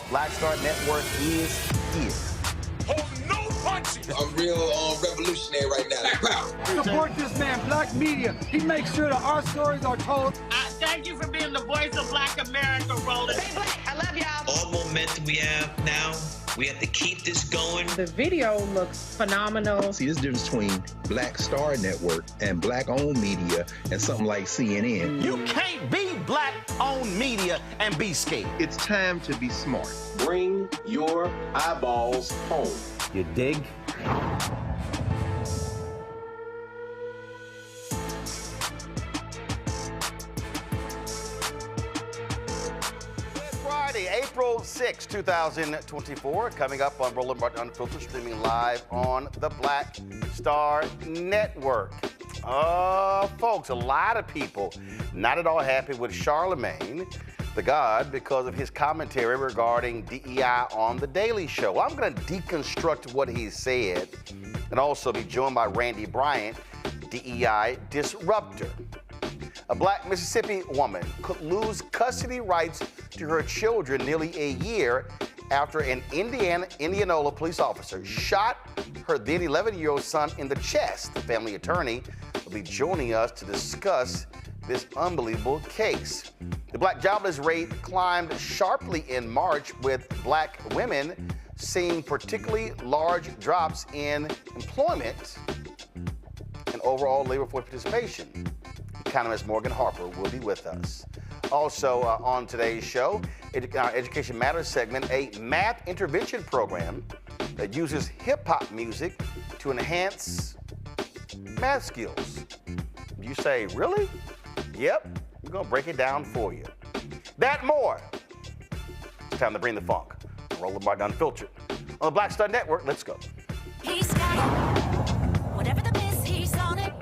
Black Star Network is here. Hold no punches. I'm real revolutionary right now. Black power. Support this man, Black media. He makes sure that our stories are told. Thank you for being the voice of Black America, Roland. Stay black. I love y'all. All momentum we have now, we have to keep this going. The video looks phenomenal. See, this difference between Black Star Network and Black-owned media and something like CNN. You can't be Black-owned media and be scared. It's time to be smart. Bring your eyeballs home. You dig? Friday, April 6, 2024, coming up on Roland Martin Unfiltered, streaming live on the Black Star Network. Folks, a lot of people not at all happy with Charlamagne, the God, because of his commentary regarding DEI on The Daily Show. I'm going to deconstruct what he said and also be joined by Randy Bryant, DEI disruptor. A Black Mississippi woman could lose custody rights to her children nearly a year after an Indianola police officer shot her then 11-year-old son in the chest. The family attorney will be joining us to discuss this unbelievable case. The Black jobless rate climbed sharply in March, with Black women seeing particularly large drops in employment and overall labor force participation. Economist Morgan Harper will be with us. Also on today's show, our Education Matters segment, a math intervention program that uses hip-hop music to enhance math skills. You say, really? Yep, we're gonna break it down for you. That more. It's time to bring the funk. Roland Martin Unfiltered. On the Black Star Network, let's go. He's got it. Whatever the miss, he's on it.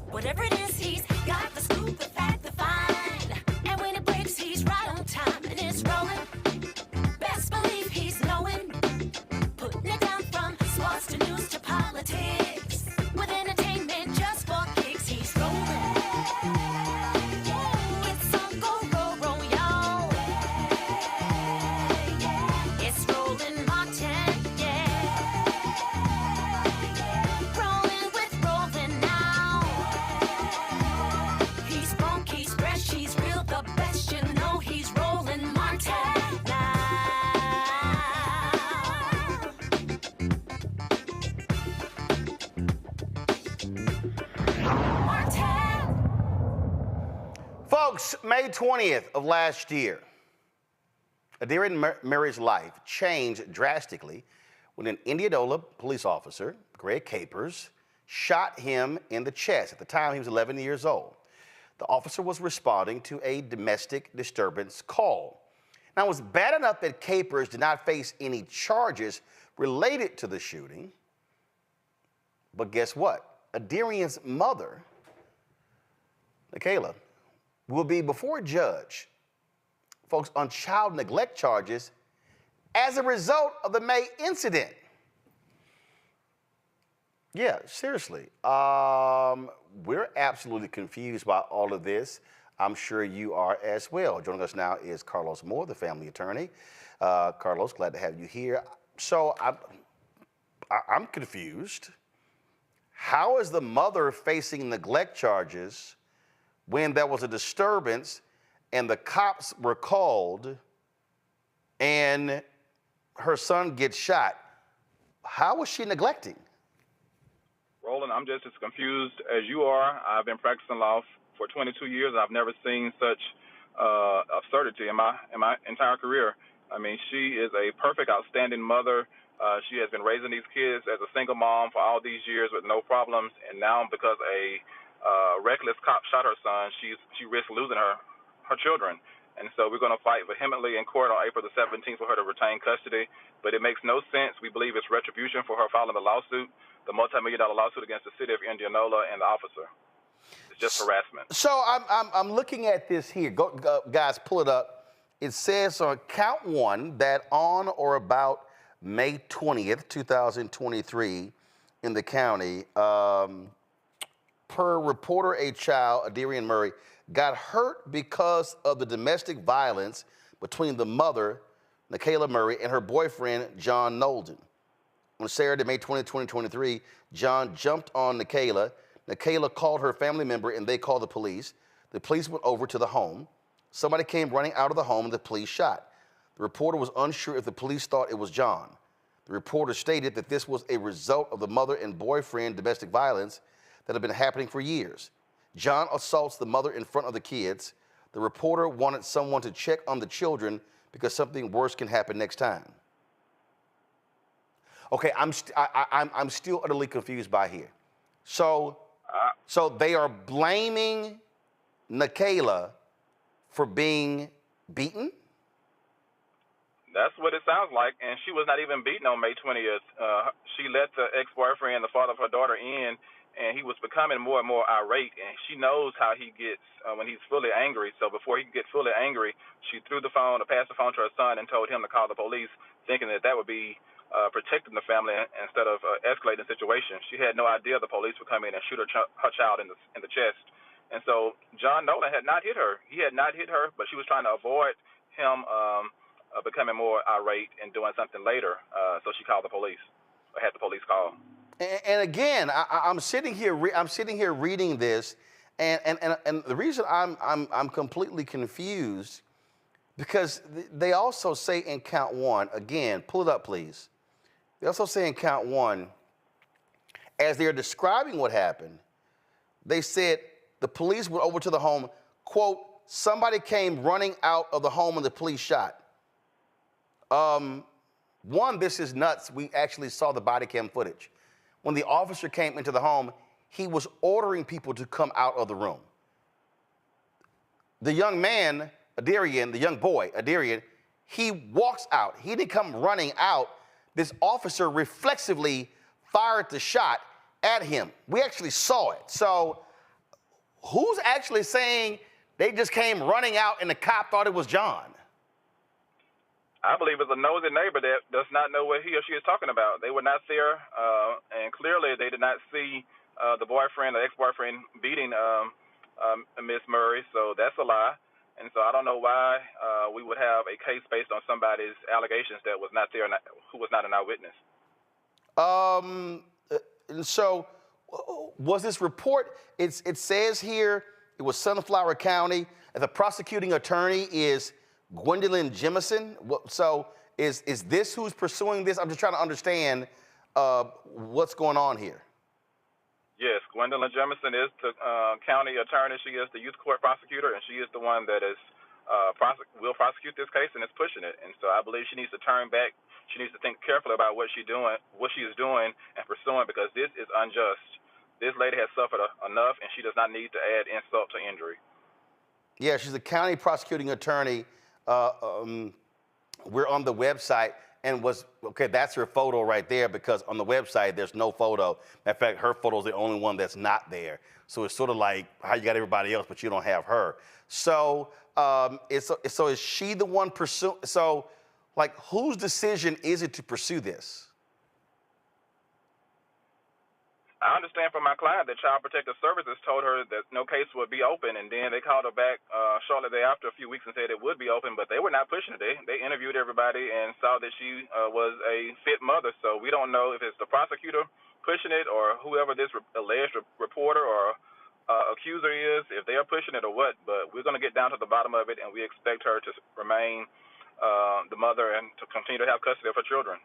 Whatever it is, he's got the scoop, the fact, the find. And when it breaks, he's right on time and it's rolling. Best believe he's knowing. Putting it down from sports to news to politics. With entertainment just for kicks, he's rolling. It's on go, roll, roll, y'all. It's Roland Martin, yeah. Rolling with Roland now. He's funk, he's fresh, he's real, the best, you know he's Roland Martin now. Martin. Folks, May 20th of last year, Nakayla Murry's life changed drastically when an Indianola police officer, Greg Capers, shot him in the chest. At the time, he was 11 years old. The officer was responding to a domestic disturbance call. Now, it was bad enough that Capers did not face any charges related to the shooting, but guess what? Adrian's mother, Nakayla, will be before a judge, folks, on child neglect charges as a result of the May incident. Yeah, seriously. We're absolutely confused by all of this. I'm sure you are as well. Joining us now is Carlos Moore, the family attorney. Carlos, glad to have you here. So I'm confused. How is the mother facing neglect charges when there was a disturbance and the cops were called and her son gets shot? How was she neglecting? Roland, I'm just as confused as you are. I've been practicing law for 22 years. I've never seen such absurdity in my entire career. I mean, she is a perfect, outstanding mother. She has been raising these kids as a single mom for all these years with no problems, and now because a reckless cop shot her son, she risks losing her children. And so we're going to fight vehemently in court on April the 17th for her to retain custody. But it makes no sense. We believe it's retribution for her filing the lawsuit, the multi-million-dollar lawsuit against the city of Indianola and the officer. It's just harassment. So I'm looking at this here. Go, guys, pull it up. It says on count one that on or about May 20th, 2023, in the county, per reporter, a child, Nakayla Murry, got hurt because of the domestic violence between the mother Nakayla Murry, and her boyfriend, John Nolden. On Saturday, May 20, 2023, John jumped on Nakayla. Nakayla called her family member, and they called the police. The police went over to the home. Somebody came running out of the home, and the police shot. The reporter was unsure if the police thought it was John. The reporter stated that this was a result of the mother and boyfriend domestic violence that had been happening for years. John assaults the mother in front of the kids. The reporter wanted someone to check on the children because something worse can happen next time. Okay, I'm still utterly confused by here. So they are blaming Nakayla for being beaten? That's what it sounds like, and she was not even beaten on May 20th. She let the ex-boyfriend, the father of her daughter, in, and he was becoming more and more irate, and she knows how he gets when he's fully angry. So before he could get fully angry, she threw the phone or passed the phone to her son and told him to call the police, thinking that would be protecting the family instead of escalating the situation. She had no idea the police would come in and shoot her child in the chest. And so John Nolan had not hit her. He had not hit her, but she was trying to avoid him becoming more irate and doing something later. So she called the police, or had the police call. And again, I'm sitting here reading this, and the reason I'm completely confused, because they also say in count one, again, pull it up, please. They also say in count one, as they're describing what happened, they said the police went over to the home, quote, somebody came running out of the home and the police shot. One, this is nuts. We actually saw the body cam footage. When the officer came into the home, he was ordering people to come out of the room. The young man, Adarian, the young boy, Adarian, he walks out. He didn't come running out. This officer reflexively fired the shot at him. We actually saw it. So who's actually saying they just came running out and the cop thought it was John? I believe it's a nosy neighbor that does not know what he or she is talking about. They were not there, and clearly they did not see the boyfriend, the ex-boyfriend, beating Miss Murray, so that's a lie. And so I don't know why we would have a case based on somebody's allegations that was not there, who was not an eyewitness. And so was this report, it says here it was Sunflower County, and the prosecuting attorney is Gwendolyn Jemison. So is this who's pursuing this? I'm just trying to understand what's going on here. Yes, Gwendolyn Jemison is the county attorney. She is the youth court prosecutor, and she is the one that is will prosecute this case and is pushing it. And so I believe she needs to turn back. She needs to think carefully about what she is doing and pursuing, because this is unjust. This lady has suffered enough, and she does not need to add insult to injury. Yeah, she's a county prosecuting attorney. We're on the website, and that's her photo right there, because on the website there's no photo. Matter of fact, her photo is the only one that's not there. So it's sort of like how you got everybody else, but you don't have her. So so is she the one pursuing? So like, whose decision is it to pursue this? I understand from my client that Child Protective Services told her that no case would be open, and then they called her back shortly thereafter, a few weeks, and said it would be open, but they were not pushing it. They interviewed everybody and saw that she was a fit mother, so we don't know if it's the prosecutor pushing it or whoever this alleged reporter or accuser is, if they are pushing it or what, but we're going to get down to the bottom of it, and we expect her to remain the mother and to continue to have custody of her children.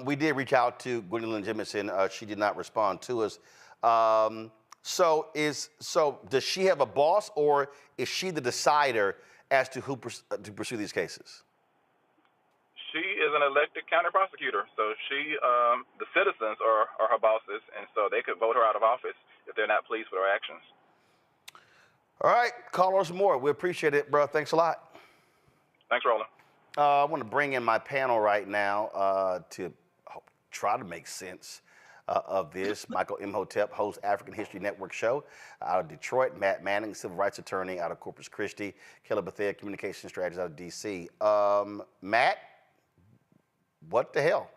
We did reach out to Gwendolyn Jemison. She did not respond to us. So does she have a boss, or is she the decider as to who to pursue these cases? She is an elected county prosecutor, so the citizens are her bosses, and so they could vote her out of office if they're not pleased with her actions. All right, call us more. We appreciate it, bro. Thanks a lot. Thanks, Roland. I want to bring in my panel right now to try to make sense of this. Michael Imhotep hosts African History Network show out of Detroit. Matt Manning, civil rights attorney out of Corpus Christi. Kelly Bethea, communication strategist out of D.C. Matt, what the hell?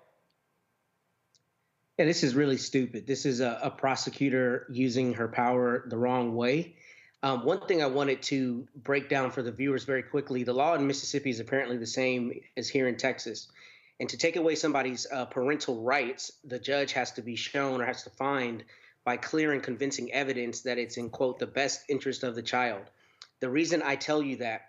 Yeah, this is really stupid. This is a prosecutor using her power the wrong way. One thing I wanted to break down for the viewers very quickly, the law in Mississippi is apparently the same as here in Texas. And to take away somebody's parental rights, the judge has to be shown or has to find by clear and convincing evidence that it's in, quote, the best interest of the child. The reason I tell you that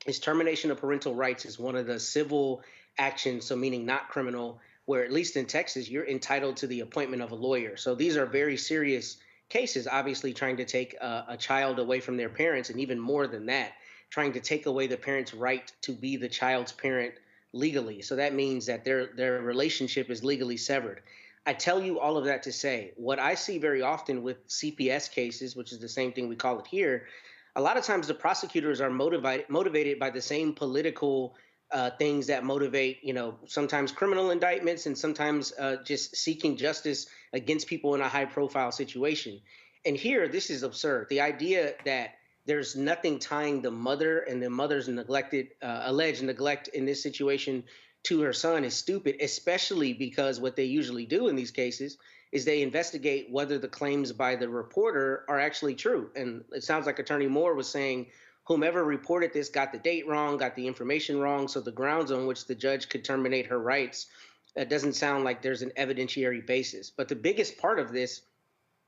is termination of parental rights is one of the civil actions, so meaning not criminal, where at least in Texas, you're entitled to the appointment of a lawyer. So these are very serious cases, obviously trying to take a child away from their parents, and even more than that, trying to take away the parent's right to be the child's parent legally. So that means that their relationship is legally severed. I tell you all of that to say, what I see very often with CPS cases, which is the same thing we call it here, a lot of times the prosecutors are motivated by the same political things that motivate, sometimes criminal indictments and sometimes just seeking justice against people in a high-profile situation. And here, this is absurd. The idea that there's nothing tying the mother and the mother's alleged neglect in this situation to her son is stupid, especially because what they usually do in these cases is they investigate whether the claims by the reporter are actually true. And it sounds like Attorney Moore was saying whomever reported this got the date wrong, got the information wrong, so the grounds on which the judge could terminate her rights, it doesn't sound like there's an evidentiary basis. But the biggest part of this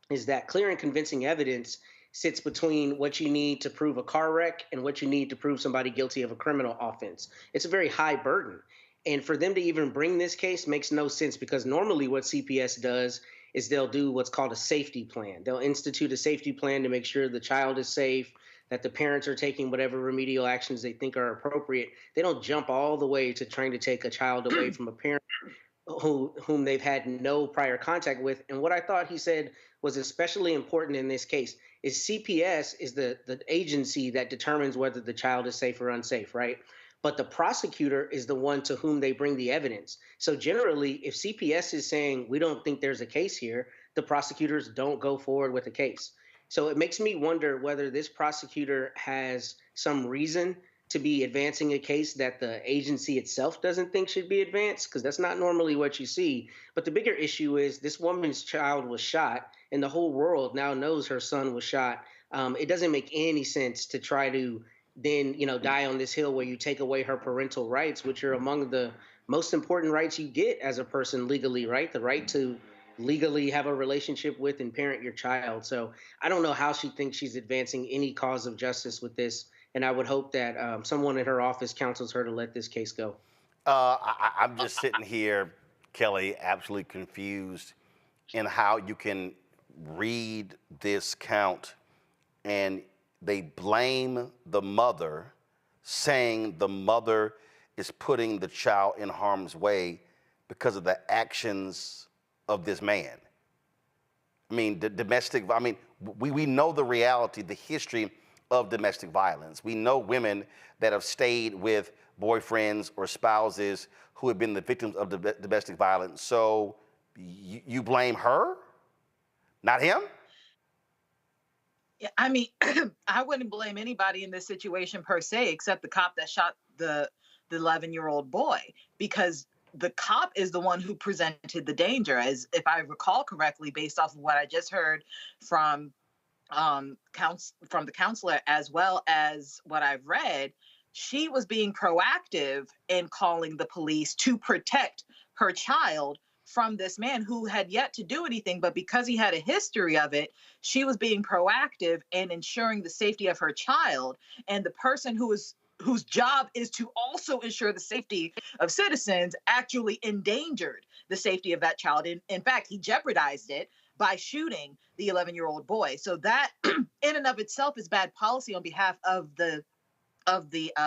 is that clear and convincing evidence sits between what you need to prove a car wreck and what you need to prove somebody guilty of a criminal offense. It's a very high burden. And for them to even bring this case makes no sense, because normally what CPS does is they'll do what's called a safety plan. They'll institute a safety plan to make sure the child is safe, that the parents are taking whatever remedial actions they think are appropriate. They don't jump all the way to trying to take a child away from a parent whom they've had no prior contact with. And what I thought he said was especially important in this case is CPS is the agency that determines whether the child is safe or unsafe, right? But the prosecutor is the one to whom they bring the evidence. So generally, if CPS is saying, we don't think there's a case here, the prosecutors don't go forward with the case. So it makes me wonder whether this prosecutor has some reason to be advancing a case that the agency itself doesn't think should be advanced, because that's not normally what you see. But the bigger issue is this woman's child was shot, and the whole world now knows her son was shot. It doesn't make any sense to try to then, die on this hill where you take away her parental rights, which are among the most important rights you get as a person legally, right? The right to legally have a relationship with and parent your child. So I don't know how she thinks she's advancing any cause of justice with this. And I would hope that someone in her office counsels her to let this case go. I'm just sitting here, Kelly, absolutely confused in how you can read this count and they blame the mother, saying the mother is putting the child in harm's way because of the actions of this man. I mean, we know the reality, the history of domestic violence. We know women that have stayed with boyfriends or spouses who have been the victims of domestic violence. So you blame her, not him? Yeah, I mean, I wouldn't blame anybody in this situation per se, except the cop that shot the 11-year-old boy, because the cop is the one who presented the danger. As if I recall correctly, based off of what I just heard from the counselor, as well as what I've read, she was being proactive in calling the police to protect her child from this man who had yet to do anything, but because he had a history of it, she was being proactive in ensuring the safety of her child. And the person whose job is to also ensure the safety of citizens actually endangered the safety of that child. In fact, he jeopardized it by shooting the 11-year-old boy. So that in and of itself is bad policy on behalf of the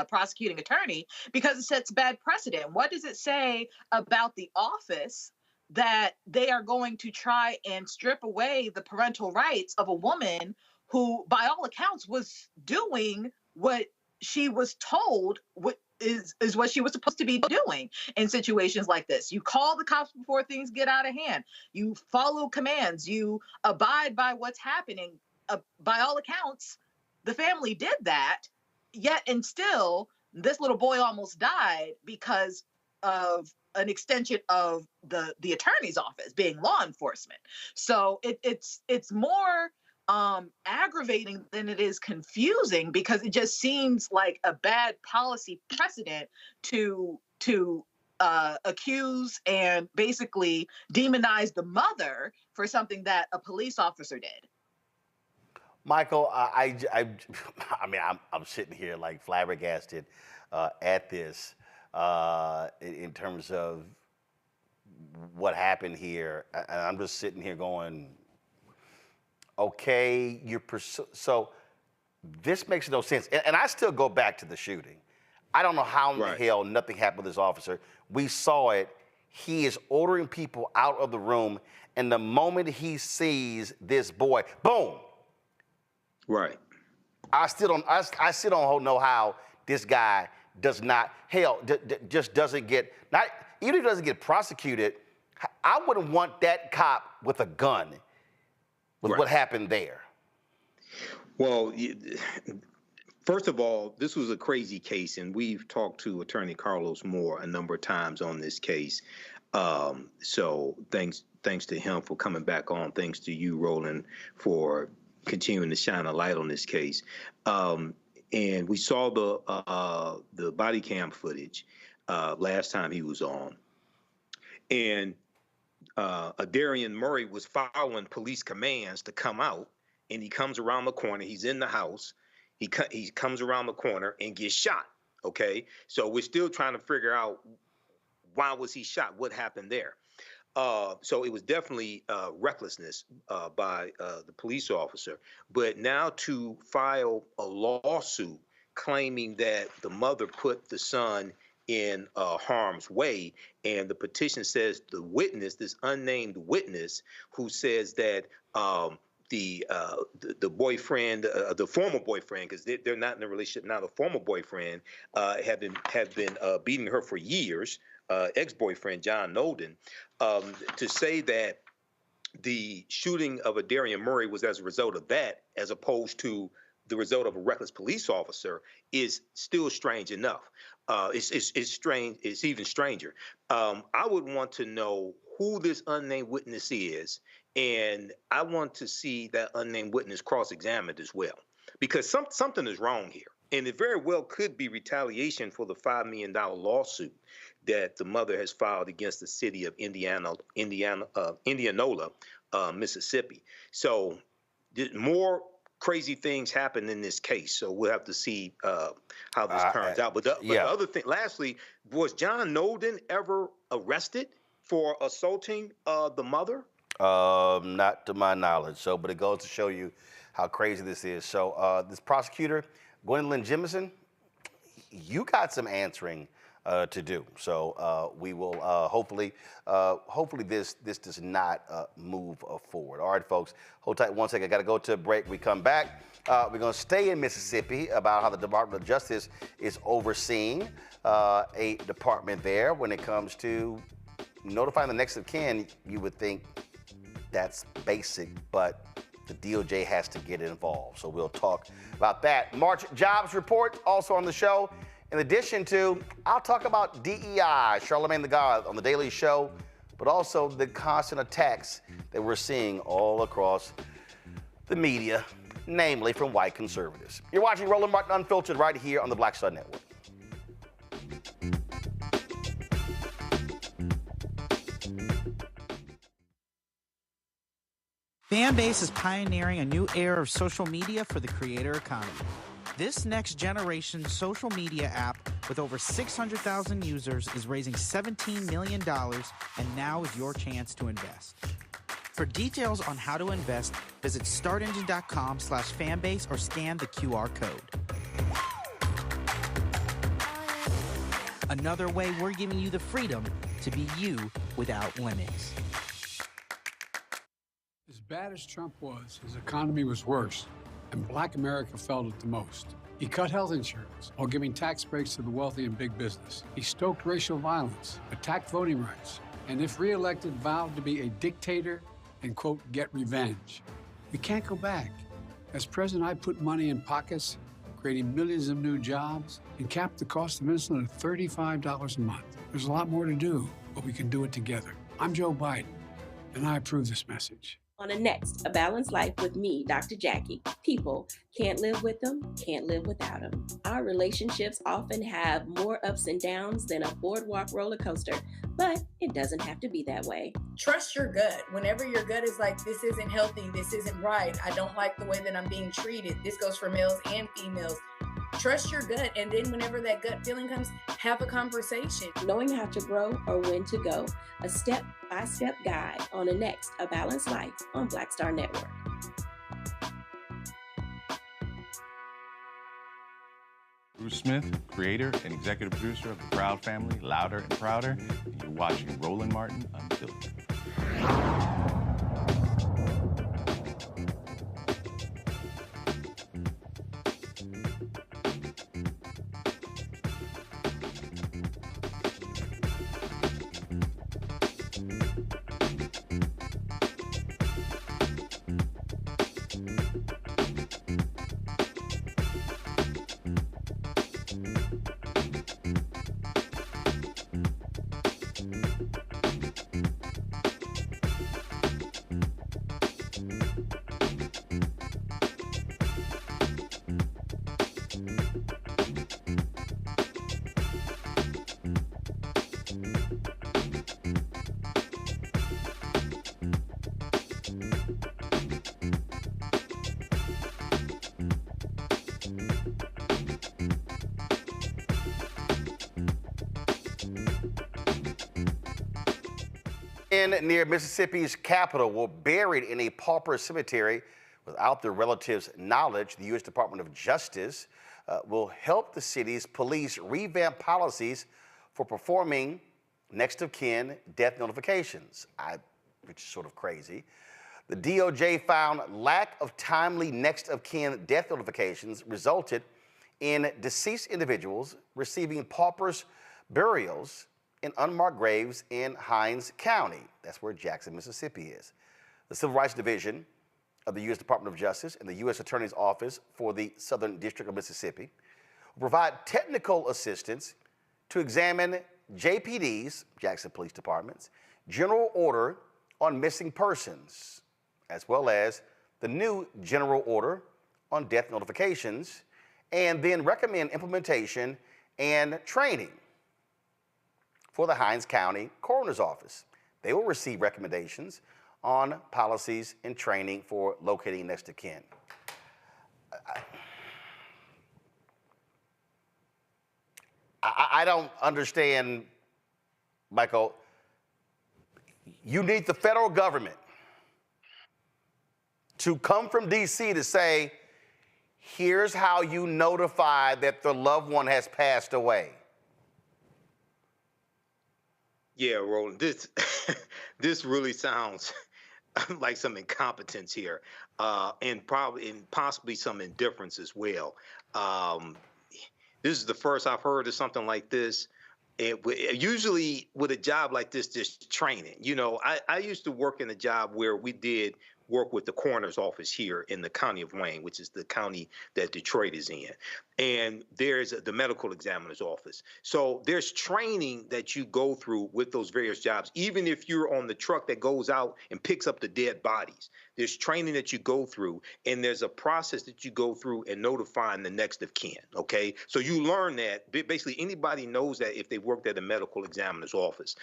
prosecuting attorney, because it sets bad precedent. What does it say about the office that they are going to try and strip away the parental rights of a woman who, by all accounts, was doing what she was told is what she was supposed to be doing in situations like this? You call the cops before things get out of hand. You follow commands. You abide by what's happening. By all accounts, the family did that, yet and still, this little boy almost died because of an extension of the attorney's office being law enforcement. So it's more aggravating than it is confusing, because it just seems like a bad policy precedent to accuse and basically demonize the mother for something that a police officer did. Michael, I mean, I'm sitting here like flabbergasted at this in terms of what happened here. And I'm just sitting here going, okay, so this makes no sense. And I still go back to the shooting. I don't know how in the hell nothing happened with this officer. We saw it. He is ordering people out of the room, and the moment he sees this boy, boom. Right. I still don't know how this guy does not, just doesn't get, even if he doesn't get prosecuted, I wouldn't want that cop with a gun with what happened there. Well, first of all, this was a crazy case, and we've talked to Attorney Carlos Moore a number of times on this case. So thanks to him for coming back on. Thanks to you, Roland, for continuing to shine a light on this case. And we saw the body cam footage last time he was on. And Adarian Murray was following police commands to come out, and he comes around the corner. He's in the house. He comes around the corner and gets shot. Okay, so we're still trying to figure out why was he shot? What happened there? So it was definitely recklessness by the police officer. But now to file a lawsuit claiming that the mother put the son in harm's way, and the petition says the witness, this unnamed witness, who says that the boyfriend, the former boyfriend, because they're not in a relationship now, the former boyfriend have been beating her for years, ex-boyfriend John Nolden, to say that the shooting of Adarian Murray was as a result of that, as opposed to the result of a reckless police officer, is still strange enough. It's strange. It's even stranger. I would want to know who this unnamed witness is, and I want to see that unnamed witness cross-examined as well, because something is wrong here, and it very well could be retaliation for the $5 million lawsuit that the mother has filed against the city of Indianola, Mississippi. So more crazy things happen in this case, so we'll have to see how this turns out. But the other thing, lastly, was John Nolden ever arrested for assaulting the mother? Not to my knowledge. So, but it goes to show you how crazy this is. So, this prosecutor, Gwendolyn Jemison, you got some answering to do. So we will hopefully this does not move forward. All right, folks, hold tight 1 second. I got to go to a break. We come back. We're going to stay in Mississippi about how the Department of Justice is overseeing a department there when it comes to notifying the next of kin. You would think that's basic, but the DOJ has to get involved. So we'll talk about that. March jobs report also on the show. In addition to, I'll talk about DEI, Charlamagne the God on The Daily Show, but also the constant attacks that we're seeing all across the media, namely from white conservatives. You're watching Roland Martin Unfiltered right here on the Black Star Network. Fanbase is pioneering a new era of social media for the creator economy. This next-generation social media app with over 600,000 users is raising $17 million, and now is your chance to invest. For details on how to invest, visit startengine.com/fanbase or scan the QR code. Another way we're giving you the freedom to be you without limits. As bad as Trump was, his economy was worse, and Black America felt it the most. He cut health insurance while giving tax breaks to the wealthy and big business. He stoked racial violence, attacked voting rights, and if reelected, vowed to be a dictator and, quote, get revenge. We can't go back. As president, I put money in pockets, creating millions of new jobs, and capped the cost of insulin at $35 a month. There's a lot more to do, but we can do it together. I'm Joe Biden, and I approve this message. On a Next, A Balanced Life with me, Dr. Jackie. People can't live with them, can't live without them. Our relationships often have more ups and downs than a boardwalk roller coaster, but it doesn't have to be that way. Trust your gut. Whenever your gut is like, this isn't healthy, this isn't right, I don't like the way that I'm being treated. This goes for males and females. Trust your gut, and then whenever that gut feeling comes, have a conversation. Knowing how to grow or when to go, a step-by-step guide on A Next, A Balanced Life on Black Star Network. Bruce Smith, creator and executive producer of The Proud Family, Louder and Prouder, and you're watching Roland Martin Unfiltered. Near Mississippi's capital were buried in a pauper cemetery without their relatives' knowledge. The U.S. Department of Justice will help the city's police revamp policies for performing next of kin death notifications, which is sort of crazy. The DOJ found lack of timely next of kin death notifications resulted in deceased individuals receiving paupers' burials in unmarked graves in Hinds County. That's where Jackson, Mississippi is. The Civil Rights Division of the U.S. Department of Justice and the U.S. Attorney's Office for the Southern District of Mississippi will provide technical assistance to examine JPD's, Jackson Police Department's, general order on missing persons, as well as the new general order on death notifications, and then recommend implementation and training for the Hinds County Coroner's Office. They will receive recommendations on policies and training for locating next of kin. I don't understand, Michael. You need the federal government to come from D.C. to say, here's how you notify that the loved one has passed away. Yeah, Roland, this really sounds like some incompetence here, and possibly some indifference as well. This is the first I've heard of something like this. Usually with a job like this, there's training. You know, I used to work in a job where we did work with the coroner's office here in the county of Wayne, which is the county that Detroit is in. And there's the medical examiner's office. So there's training that you go through with those various jobs, even if you're on the truck that goes out and picks up the dead bodies. There's training that you go through, and there's a process that you go through in notifying the next of kin, okay? So you learn that. Basically, anybody knows that if they worked at a medical examiner's office.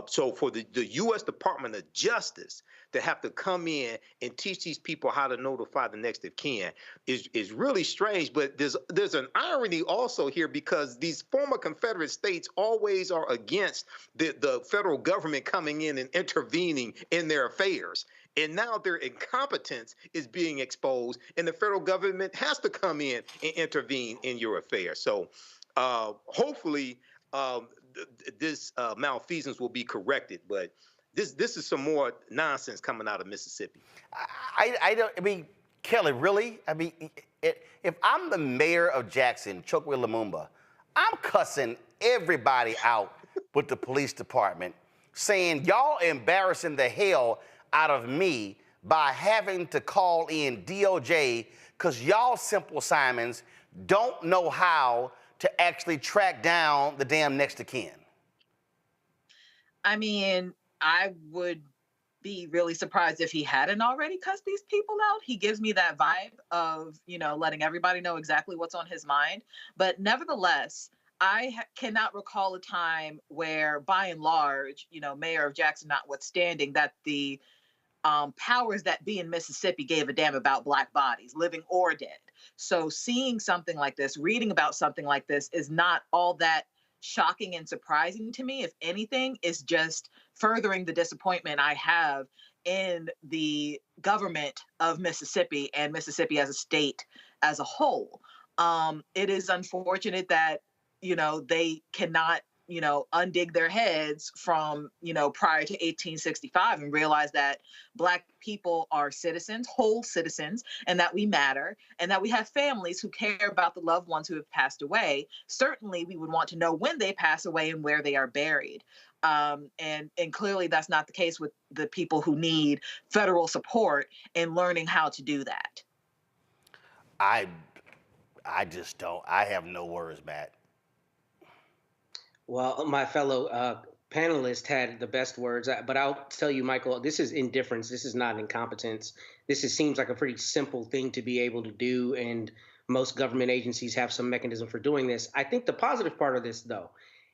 So for the U.S. Department of Justice to have to come in and teach these people how to notify the next of kin is really strange. But there's an irony also here, because these former Confederate states always are against the federal government coming in and intervening in their affairs. And now their incompetence is being exposed, and the federal government has to come in and intervene in your affairs. So hopefully this malfeasance will be corrected. But this is some more nonsense coming out of Mississippi. I mean, Kelly, really? I mean, if I'm the mayor of Jackson, Chokwe Lumumba, I'm cussing everybody out with the police department, saying y'all embarrassing the hell out of me by having to call in DOJ because y'all Simple Simons don't know how to actually track down the damn next of kin. I mean, I would be really surprised if he hadn't already cussed these people out. He gives me that vibe of, letting everybody know exactly what's on his mind. But nevertheless, I cannot recall a time where, by and large, Mayor of Jackson notwithstanding, that the powers that be in Mississippi gave a damn about Black bodies, living or dead. So seeing something like this, reading about something like this is not all that shocking and surprising to me. If anything, is just furthering the disappointment I have in the government of Mississippi and Mississippi as a state as a whole. It is unfortunate that, they cannot, undig their heads from, prior to 1865 and realize that Black people are citizens, whole citizens, and that we matter, and that we have families who care about the loved ones who have passed away. Certainly, we would want to know when they pass away and where they are buried. And clearly that's not the case with the people who need federal support in learning how to do that. I just don't. I have no words, Matt. Well, my fellow panelist had the best words, but I'll tell you, Michael, this is indifference. This is not incompetence. Seems like a pretty simple thing to be able to do, and most government agencies have some mechanism for doing this. I think the positive part of this, though,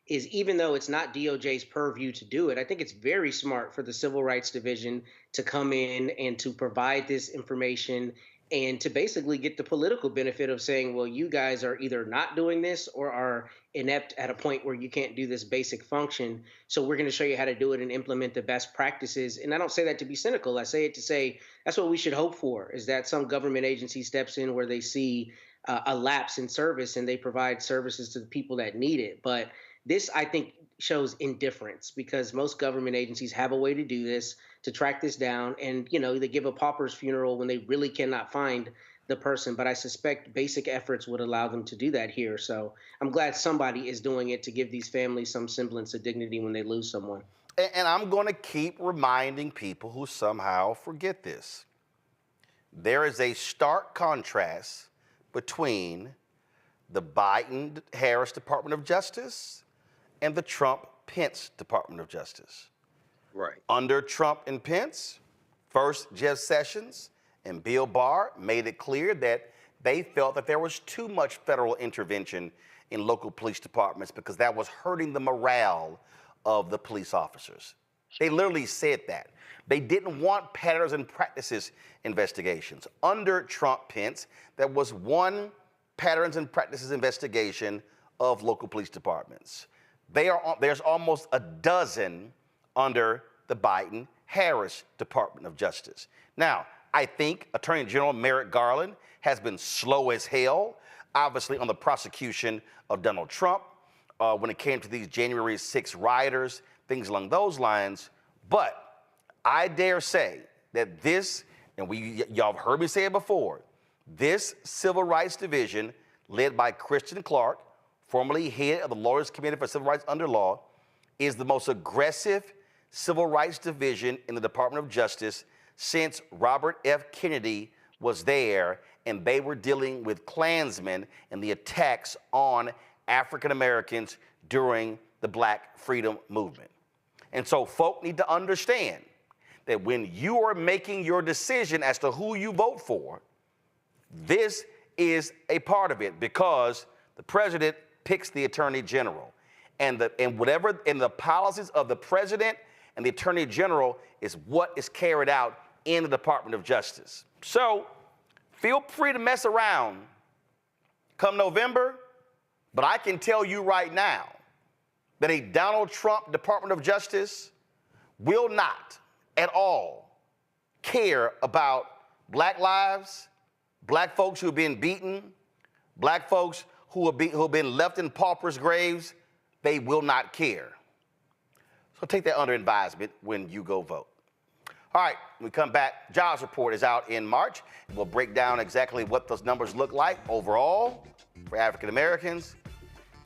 is even though it's not DOJ's purview to do it, I think it's very smart for the Civil Rights Division to come in and to provide this information and to basically get the political benefit of saying, well, you guys are either not doing this or are inept at a point where you can't do this basic function. So we're going to show you how to do it and implement the best practices. And I don't say that to be cynical. I say it to say that's what we should hope for, is that some government agency steps in where they see a lapse in service and they provide services to the people that need it. But this, I think, shows indifference, because most government agencies have a way to do this, to track this down. And, they give a pauper's funeral when they really cannot find the person. But I suspect basic efforts would allow them to do that here. So I'm glad somebody is doing it to give these families some semblance of dignity when they lose someone. And I'm going to keep reminding people who somehow forget this. There is a stark contrast between the Biden-Harris Department of Justice and the Trump-Pence Department of Justice. Right. Under Trump and Pence, first Jeff Sessions and Bill Barr made it clear that they felt that there was too much federal intervention in local police departments because that was hurting the morale of the police officers. They literally said that. They didn't want patterns and practices investigations. Under Trump-Pence, there was one patterns and practices investigation of local police departments. There's almost a dozen under the Biden-Harris Department of Justice. Now, I think Attorney General Merrick Garland has been slow as hell, obviously, on the prosecution of Donald Trump when it came to these January 6 rioters, things along those lines. But I dare say that this, and y'all have heard me say it before, this Civil Rights Division, led by Christian Clark, formerly head of the Lawyers Committee for Civil Rights under Law, is the most aggressive Civil Rights Division in the Department of Justice since Robert F. Kennedy was there and they were dealing with Klansmen and the attacks on African Americans during the Black Freedom Movement. And so folk need to understand that when you are making your decision as to who you vote for, this is a part of it, because the president picks the attorney general, and the policies of the president and the attorney general is what is carried out in the Department of Justice. So feel free to mess around come November, but I can tell you right now that a Donald Trump Department of Justice will not at all care about Black lives, Black folks who have been beaten, Black folks who have been left in paupers' graves. They will not care. So take that under advisement when you go vote. All right, when we come back, jobs report is out in March. We'll break down exactly what those numbers look like overall for African Americans.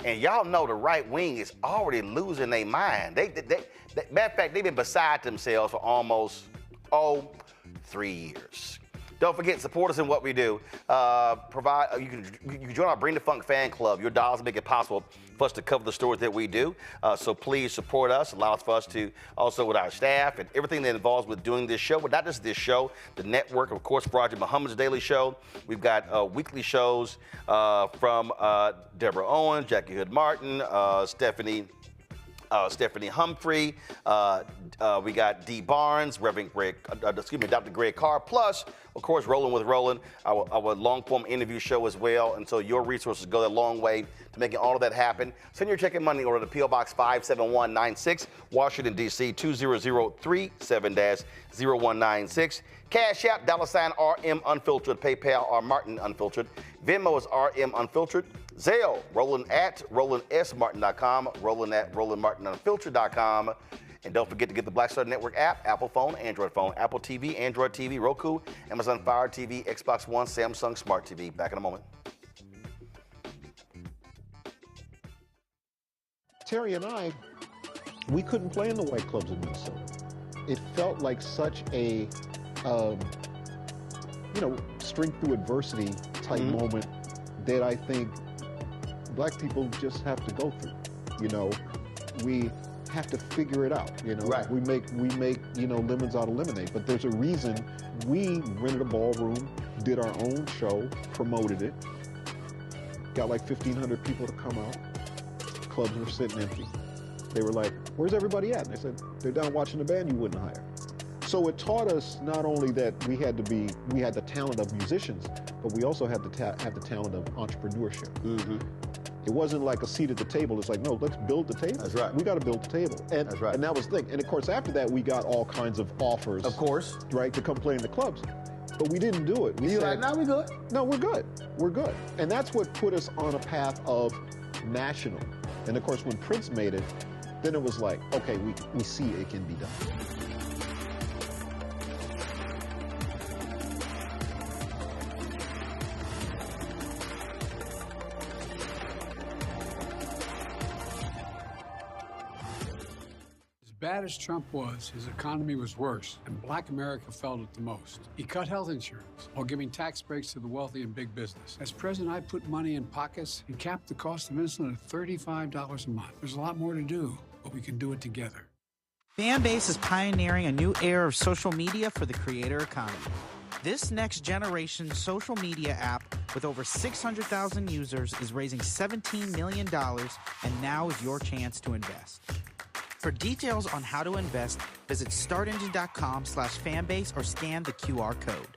And y'all know the right wing is already losing their mind. Matter of fact, they've been beside themselves for almost, 3 years. Don't forget, support us in what we do. You can join our Bring the Funk fan club. Your dollars make it possible for us to cover the stories that we do. So please support us. Allows for us to also with our staff and everything that involves with doing this show, but not just this show, the network, of course, Roger Muhammad's Daily Show. We've got weekly shows from Deborah Owens, Jackie Hood Martin, Stephanie Humphrey, we got Dee Barnes, Dr. Greg Carr, plus, of course, Rolling with Roland, our long-form interview show as well. And so your resources go a long way to making all of that happen. Send your check and money order to P.O. Box 57196, Washington, D.C. 20037-0196. Cash App, $RM Unfiltered, PayPal, R Martin Unfiltered. Venmo is RM Unfiltered. Zelle, Roland at RolandSMartin.com, Roland at RolandMartinUnfiltered.com. And don't forget to get the Black Star Network app, Apple phone, Apple TV, Android TV, Roku, Amazon Fire TV, Xbox One, Samsung Smart TV. Back in a moment. Terry and I, we couldn't play in the white clubs in Minnesota. It felt like such a, strength through adversity type moment that I think Black people just have to go through. We have to figure it out. Right. We make lemons out of lemonade. But there's a reason we rented a ballroom, did our own show, promoted it, got like 1,500 people to come out. Clubs were sitting empty. They were like, "Where's everybody at?" And they said, "They're down watching the band you wouldn't hire." So it taught us not only that we had the talent of musicians, but we also had to have the talent of entrepreneurship. It wasn't like a seat at the table. It's like, no, let's build the table. That's right. We got to build the table. And, That's right. And that was the thing. And of course, after that, we got all kinds of offers. Of course. Right, to come play in the clubs. But we didn't do it. We said, "No, we good." No, we're good. We're good. And that's what put us on a path of national. And of course, when Prince made it, then it was like, okay, we see it can be done. As bad as Trump was, his economy was worse, and Black America felt it the most. He cut health insurance while giving tax breaks to the wealthy and big business. As president, I put money in pockets and capped the cost of insulin at $35 a month. There's a lot more to do, but we can do it together. Fanbase is pioneering a new era of social media for the creator economy. This next generation social media app with over 600,000 users is raising $17 million, and now is your chance to invest. For details on how to invest, visit startengine.com/fanbase or scan the QR code.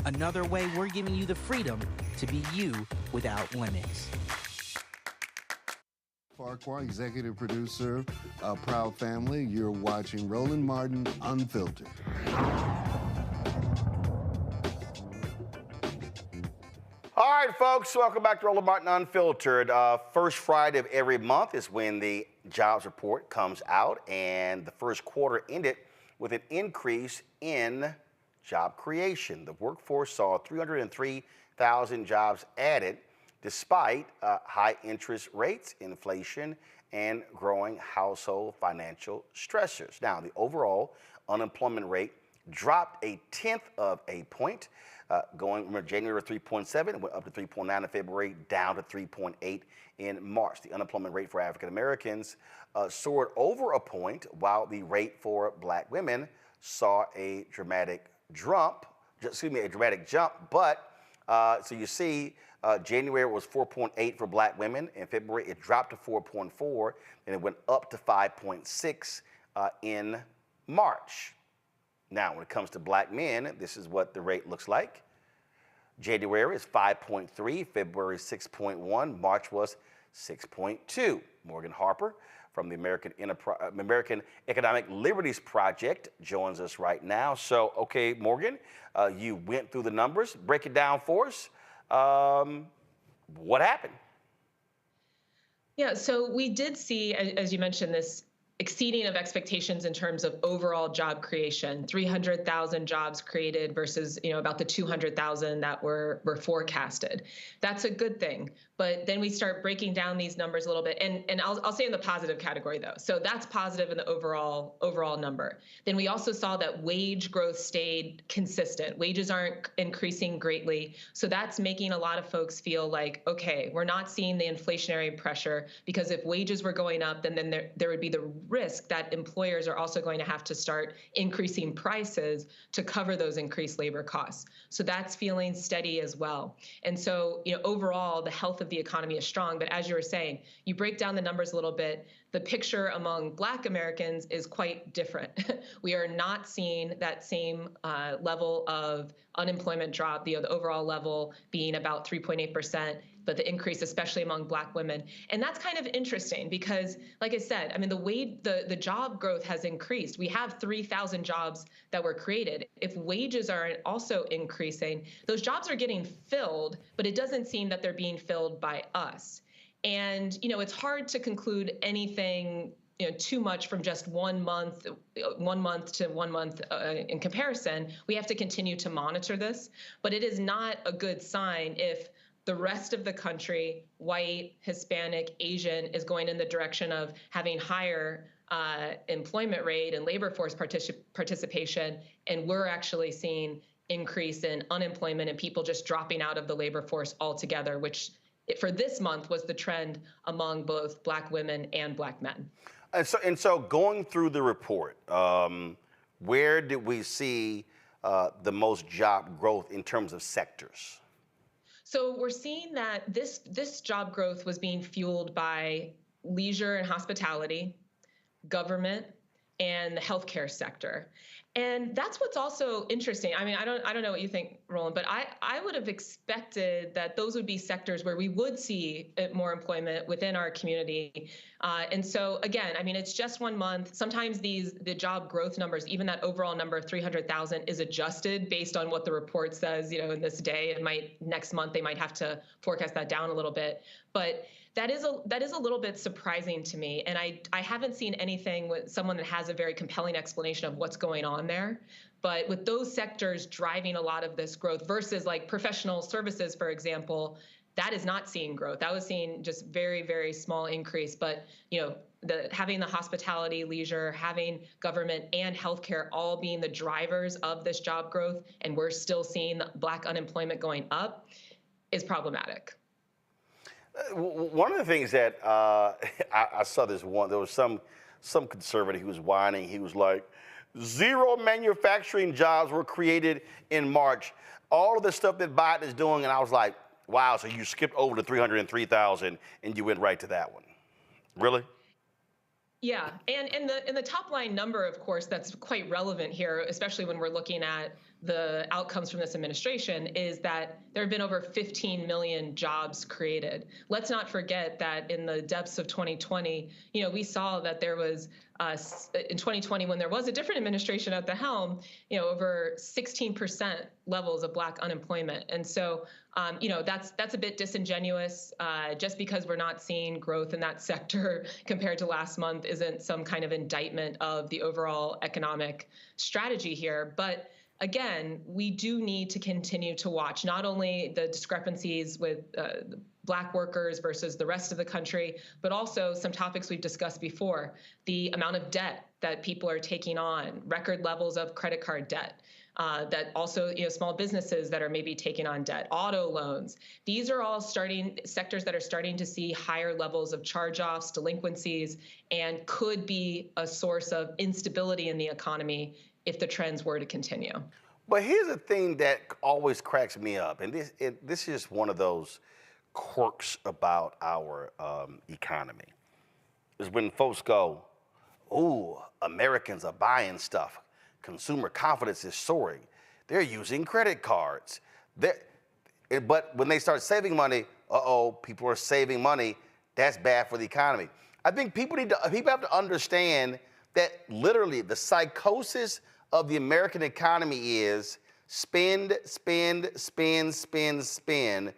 Another way we're giving you the freedom to be you without limits. Farquhar, executive producer of Proud Family. You're watching Roland Martin Unfiltered. All right, folks, welcome back to Roland Martin Unfiltered. First Friday of every month is when the jobs report comes out, and the first quarter ended with an increase in job creation. The workforce saw 303,000 jobs added, despite high interest rates, inflation, and growing household financial stressors. Now, the overall unemployment rate dropped 0.1 of a point, going from January 3.7, went up to 3.9 in February, down to 3.8 in March. The unemployment rate for African Americans soared over a point, while the rate for Black women saw a dramatic jump. But so you see, January was 4.8 for Black women. In February, it dropped to 4.4, and it went up to 5.6 in March. Now, when it comes to Black men, this is what the rate looks like. January is 5.3, February 6.1, March was 6.2. Morgan Harper from the American Economic Liberties Project joins us right now. So, okay, Morgan, you went through the numbers. Break it down for us. What happened? Yeah, so we did see, as you mentioned, this exceeding of expectations in terms of overall job creation, 300,000 jobs created versus, about the 200,000 that were forecasted. That's a good thing. But then we start breaking down these numbers a little bit, and I'll say in the positive category though. So that's positive in the overall number. Then we also saw that wage growth stayed consistent. Wages aren't increasing greatly, so that's making a lot of folks feel like, okay, we're not seeing the inflationary pressure, because if wages were going up, then there would be the risk that employers are also going to have to start increasing prices to cover those increased labor costs. So that's feeling steady as well. And so, overall, the health of the economy is strong. But as you were saying, you break down the numbers a little bit, the picture among Black Americans is quite different. We are not seeing that same level of unemployment drop, the overall level being about 3.8%, but the increase, especially among Black women. And that's kind of interesting because, like I said, the job growth has increased. We have 3,000 jobs that were created. If wages are also increasing, those jobs are getting filled, but it doesn't seem that they're being filled by us. And, it's hard to conclude anything, too much from just 1 month to 1 month in comparison. We have to continue to monitor this, but it is not a good sign if the rest of the country, white, Hispanic, Asian, is going in the direction of having higher employment rate and labor force participation, and we're actually seeing increase in unemployment and people just dropping out of the labor force altogether, which for this month was the trend among both Black women and Black men. And so going through the report, where did we see the most job growth in terms of sectors? So we're seeing that this job growth was being fueled by leisure and hospitality, government, and the healthcare sector. And that's what's also interesting. I don't know what you think, Roland, but I would have expected that those would be sectors where we would see more employment within our community. And so again, it's just 1 month. Sometimes the job growth numbers, even that overall number of 300,000 is adjusted based on what the report says, in this day. Next month, they might have to forecast that down a little bit. But that is a little bit surprising to me. And I haven't seen anything with someone that has a very compelling explanation of what's going on there. But with those sectors driving a lot of this growth versus like professional services, for example, that is not seeing growth. That was seeing just very, very small increase. But, having the hospitality, leisure, having government and healthcare all being the drivers of this job growth, and we're still seeing Black unemployment going up, is problematic. One of the things that I saw there was some conservative who was whining. He was like, 0 manufacturing jobs were created in March. All of the stuff that Biden is doing, and I was like, wow, so you skipped over the 303,000 and you went right to that one. Really? Yeah, and in the top line number, of course, that's quite relevant here, especially when we're looking at the outcomes from this administration, is that there have been over 15 million jobs created. Let's not forget that in the depths of 2020, we saw that there was, in 2020, when there was a different administration at the helm, over 16% levels of Black unemployment. And so, that's a bit disingenuous. Just because we're not seeing growth in that sector compared to last month isn't some kind of indictment of the overall economic strategy here. But again, we do need to continue to watch not only the discrepancies with Black workers versus the rest of the country, but also some topics we've discussed before, the amount of debt that people are taking on, record levels of credit card debt, that also, small businesses that are maybe taking on debt, auto loans. These are all sectors that are starting to see higher levels of charge-offs, delinquencies, and could be a source of instability in the economy if the trends were to continue. But here's the thing that always cracks me up, and this is one of those quirks about our economy, is when folks go, "Ooh, Americans are buying stuff. Consumer confidence is soaring. They're using credit cards." But when they start saving money, people are saving money. That's bad for the economy. I think people have to understand that literally the psychosis of the American economy is spend, spend, spend, spend, spend.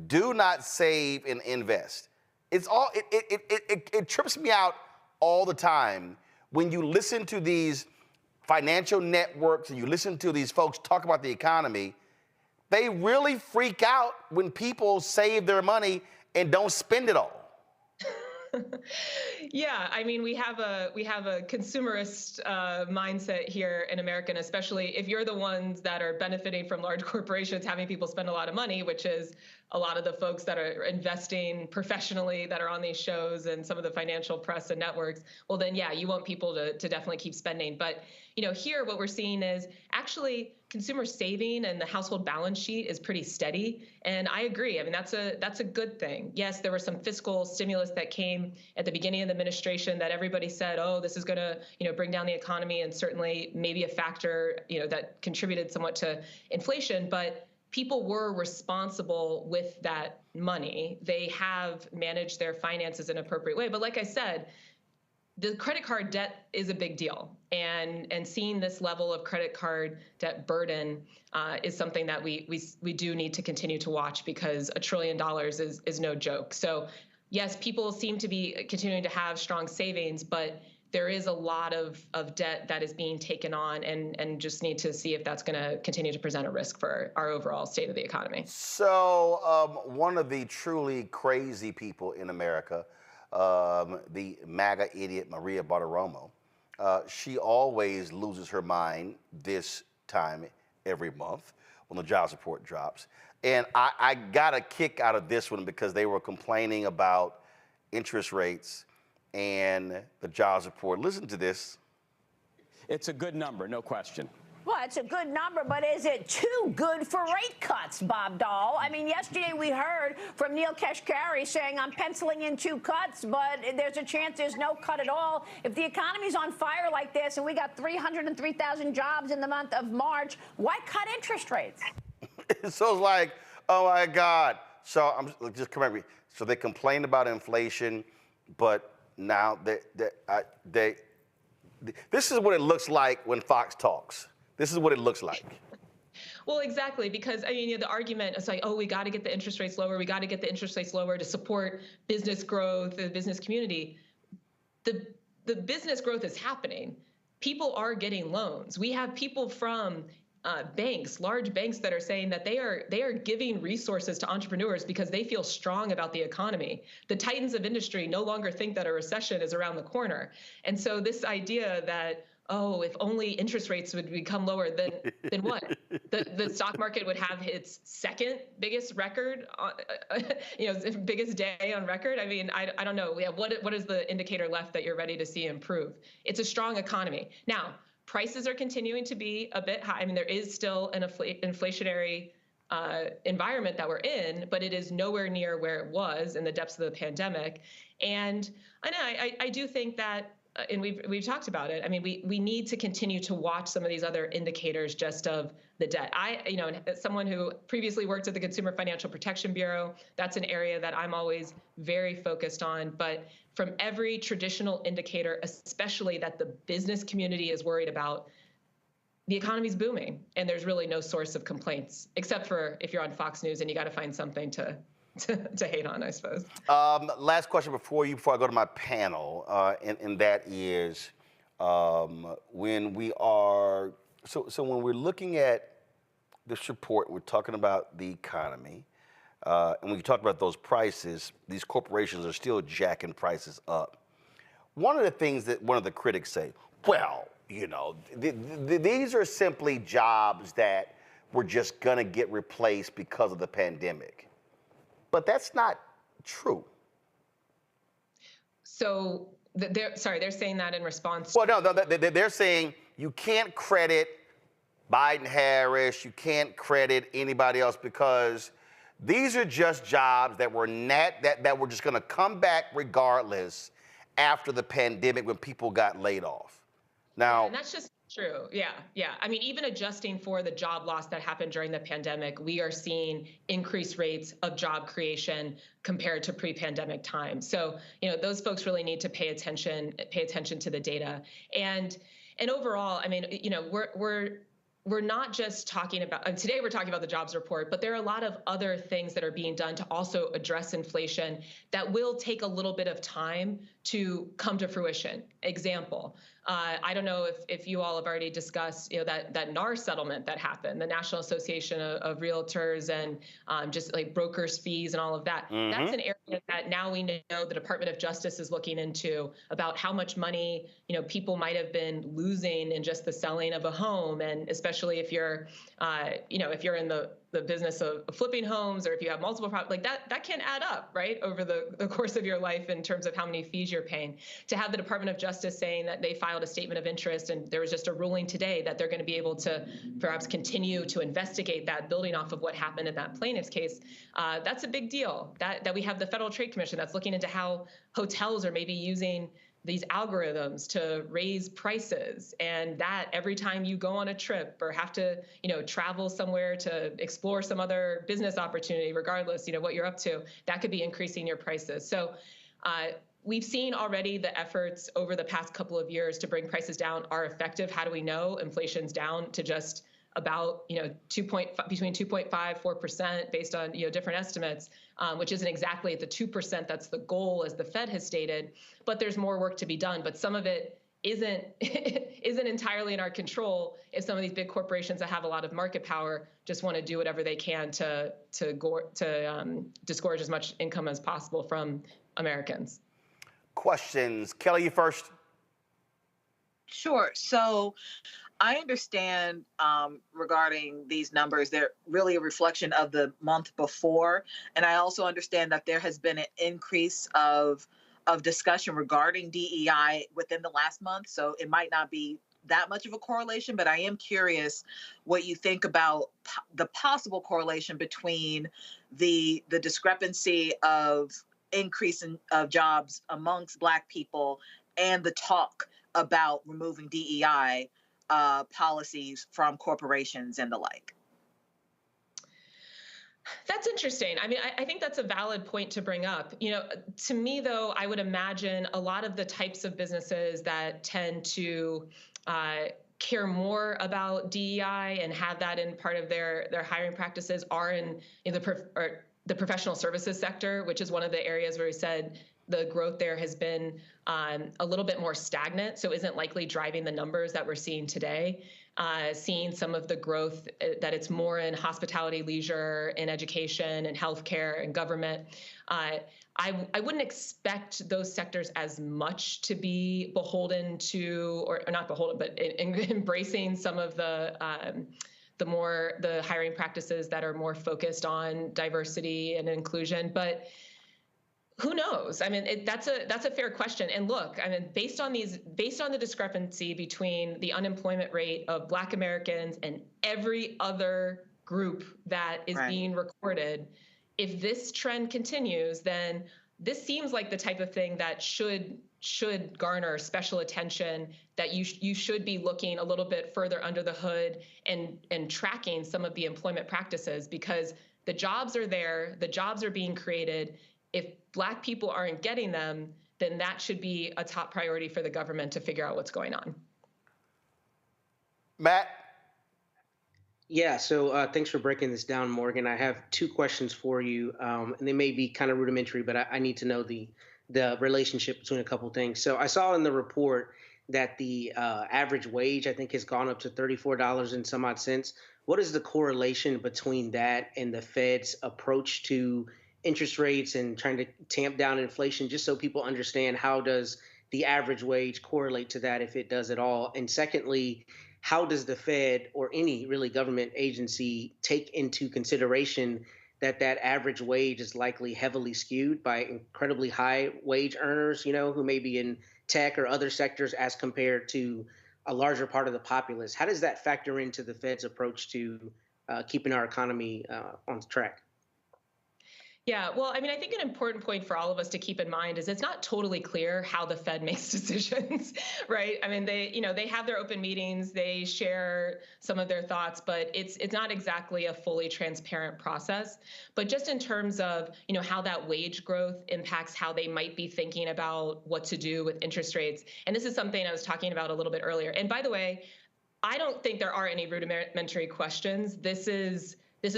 Do not save and invest. It's all it trips me out all the time when you listen to these financial networks and you listen to these folks talk about the economy, they really freak out when people save their money and don't spend it all. Yeah, I mean, we have a consumerist mindset here in America, and especially if you're the ones that are benefiting from large corporations having people spend a lot of money, which is a lot of the folks that are investing professionally that are on these shows and some of the financial press and networks. Well, then, yeah, you want people to definitely keep spending. But, you know, here what we're seeing is actually consumer saving and the household balance sheet is pretty steady. And I agree. I mean, that's a good thing. Yes, there was some fiscal stimulus that came at the beginning of the administration that everybody said, oh, this is going to, you know, bring down the economy, and certainly maybe a factor, you know, that contributed somewhat to inflation. But people were responsible with that money. They have managed their finances in an appropriate way. But like I said, the credit card debt is a big deal. And seeing this level of credit card debt burden is something that we do need to continue to watch, because $1 trillion is no joke. So yes, people seem to be continuing to have strong savings, but there is a lot of debt that is being taken on, and just need to see if that's going to continue to present a risk for our overall state of the economy. So one of the truly crazy people in America, the MAGA idiot Maria Bartiromo, she always loses her mind this time every month when the jobs report drops. And I got a kick out of this one because they were complaining about interest rates and the jobs report. Listen to this. It's a good number, no question. Well, it's a good number, but is it too good for rate cuts, Bob Dahl? I mean, yesterday we heard from Neil Kashkari saying, I'm penciling in 2 cuts, but there's a chance there's no cut at all. If the economy's on fire like this and we got 303,000 jobs in the month of March, why cut interest rates? So it's like, oh my God. So just correct me. So they complained about inflation, but now this is what it looks like when Fox talks. This is what it looks like. Well, exactly, because I mean, you know, the argument is like, oh, we got to get the interest rates lower. We got to get the interest rates lower to support business growth, the business community. The business growth is happening. People are getting loans. We have people from banks, large banks, that are saying that they are giving resources to entrepreneurs because they feel strong about the economy. The titans of industry no longer think that a recession is around the corner. And so this idea that, oh, if only interest rates would become lower, then what? The stock market would have its second biggest record, biggest day on record. I mean, I don't know. Yeah, what is the indicator left that you're ready to see improve? It's a strong economy. Now, prices are continuing to be a bit high. I mean, there is still an inflationary environment that we're in, but it is nowhere near where it was in the depths of the pandemic. And I do think that, and we've talked about it. I mean, we need to continue to watch some of these other indicators just of the debt. As someone who previously worked at the Consumer Financial Protection Bureau, that's an area that I'm always very focused on. But from every traditional indicator, especially that the business community is worried about, the economy's booming, and there's really no source of complaints, except for if you're on Fox News and you got to find something to hate on, I suppose. Last question before I go to my panel, and that is when we're looking at this report, we're talking about the economy, and when you talk about those prices, these corporations are still jacking prices up. One of the things that one of the critics say, well, you know, these are simply jobs that were just gonna get replaced because of the pandemic. But that's not true. So they're saying that in response. Well, no, they're saying you can't credit Biden, Harris, you can't credit anybody else because these are just jobs that were that were just going to come back regardless after the pandemic when people got laid off. Now, and that's just true. Yeah. I mean, even adjusting for the job loss that happened during the pandemic, we are seeing increased rates of job creation compared to pre-pandemic times. So, you know, those folks really need to pay attention to the data. And overall, I mean, you know, we're not just talking about, today we're talking about the jobs report, but there are a lot of other things that are being done to also address inflation that will take a little bit of time to come to fruition. Example, I don't know if you all have already discussed, that NAR settlement that happened, the National Association of Realtors, and just like brokers' fees and all of that. Mm-hmm. That's an area that now we know the Department of Justice is looking into, about how much money, people might have been losing in just the selling of a home. And especially if you're, if you're in the business of flipping homes, or if you have multiple properties, like that can add up, right, over the course of your life in terms of how many fees you're paying. To have the Department of Justice saying that they filed a statement of interest, and there was just a ruling today that they're going to be able to perhaps continue to investigate that, building off of what happened in that plaintiff's case, that's a big deal. That we have the Federal Trade Commission that's looking into how hotels are maybe using these algorithms to raise prices, and that every time you go on a trip or have to, travel somewhere to explore some other business opportunity, regardless, what you're up to, that could be increasing your prices. So we've seen already the efforts over the past couple of years to bring prices down are effective. How do we know inflation's down to just about, between 2.5, 4% based on, different estimates, which isn't exactly at the 2% that's the goal as the Fed has stated, but there's more work to be done. But some of it isn't entirely in our control if some of these big corporations that have a lot of market power just want to do whatever they can to disgorge as much income as possible from Americans. Questions. Kelly, you first. Sure. So I understand regarding these numbers, they're really a reflection of the month before. And I also understand that there has been an increase of discussion regarding DEI within the last month. So it might not be that much of a correlation, but I am curious what you think about the possible correlation between the discrepancy of increase of jobs amongst Black people and the talk about removing DEI policies from corporations and the like. That's interesting. I mean, I think that's a valid point to bring up. To me, though, I would imagine a lot of the types of businesses that tend to care more about DEI and have that in part of their hiring practices are in the professional services sector, which is one of the areas where we said the growth there has been a little bit more stagnant, so isn't likely driving the numbers that we're seeing today. Seeing some of the growth that it's more in hospitality, leisure, in education, and healthcare, and government. I wouldn't expect those sectors as much to be beholden to, or not beholden, but embracing some of the hiring practices that are more focused on diversity and inclusion. But who knows? I mean, that's a fair question. And look, I mean, based on the discrepancy between the unemployment rate of Black Americans and every other group that is being recorded, if this trend continues, then this seems like the type of thing that should garner special attention, that you should be looking a little bit further under the hood and tracking some of the employment practices, because the jobs are there, the jobs are being created. If Black people aren't getting them, then that should be a top priority for the government to figure out what's going on. Matt? Yeah, so thanks for breaking this down, Morgan. I have two questions for you, and they may be kind of rudimentary, but I need to know the relationship between a couple things. So I saw in the report that the average wage, I think, has gone up to $34 and some odd cents. What is the correlation between that and the Fed's approach to interest rates and trying to tamp down inflation, just so people understand how does the average wage correlate to that, if it does at all? And secondly, how does the Fed or any really government agency take into consideration that average wage is likely heavily skewed by incredibly high wage earners, who may be in tech or other sectors as compared to a larger part of the populace? How does that factor into the Fed's approach to keeping our economy on track? Yeah, well, I mean, I think an important point for all of us to keep in mind is it's not totally clear how the Fed makes decisions, right? I mean, they have their open meetings, they share some of their thoughts, but it's not exactly a fully transparent process. But just in terms of, how that wage growth impacts how they might be thinking about what to do with interest rates. And this is something I was talking about a little bit earlier. And by the way, I don't think there are any rudimentary questions. This is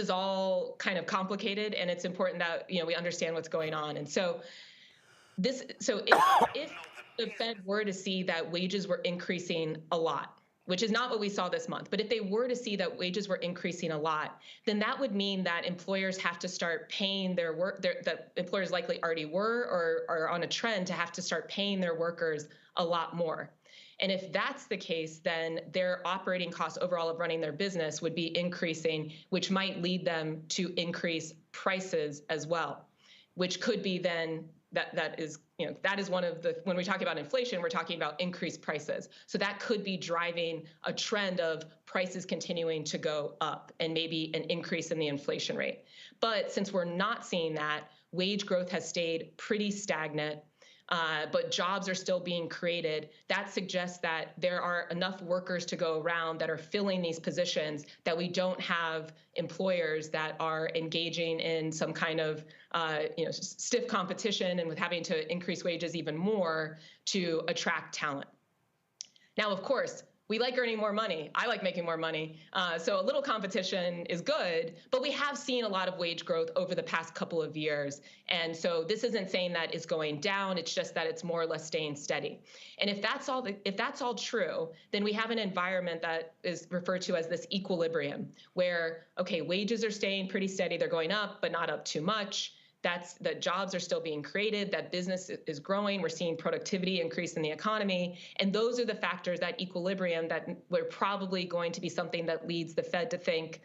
all kind of complicated, and it's important that we understand what's going on. And so If the Fed were to see that wages were increasing a lot, which is not what we saw this month, but if they were to see that wages were increasing a lot, then that would mean that employers have to start paying their that employers likely already were or are on a trend to have to start paying their workers a lot more. And if that's the case, then their operating costs overall of running their business would be increasing, which might lead them to increase prices as well, which could be then that is one of the, when we talk about inflation, we're talking about increased prices. So that could be driving a trend of prices continuing to go up and maybe an increase in the inflation rate. But since we're not seeing that, wage growth has stayed pretty stagnant. But jobs are still being created. That suggests that there are enough workers to go around that are filling these positions, that we don't have employers that are engaging in some kind of stiff competition and with having to increase wages even more to attract talent. Now, of course, we like earning more money. I like making more money. So a little competition is good, but we have seen a lot of wage growth over the past couple of years. And so this isn't saying that it's going down. It's just that it's more or less staying steady. And if that's all true, then we have an environment that is referred to as this equilibrium, where, okay, wages are staying pretty steady. They're going up, but not up too much. That jobs are still being created, that business is growing, we're seeing productivity increase in the economy. And those are the factors, that equilibrium, that we're probably going to be something that leads the Fed to think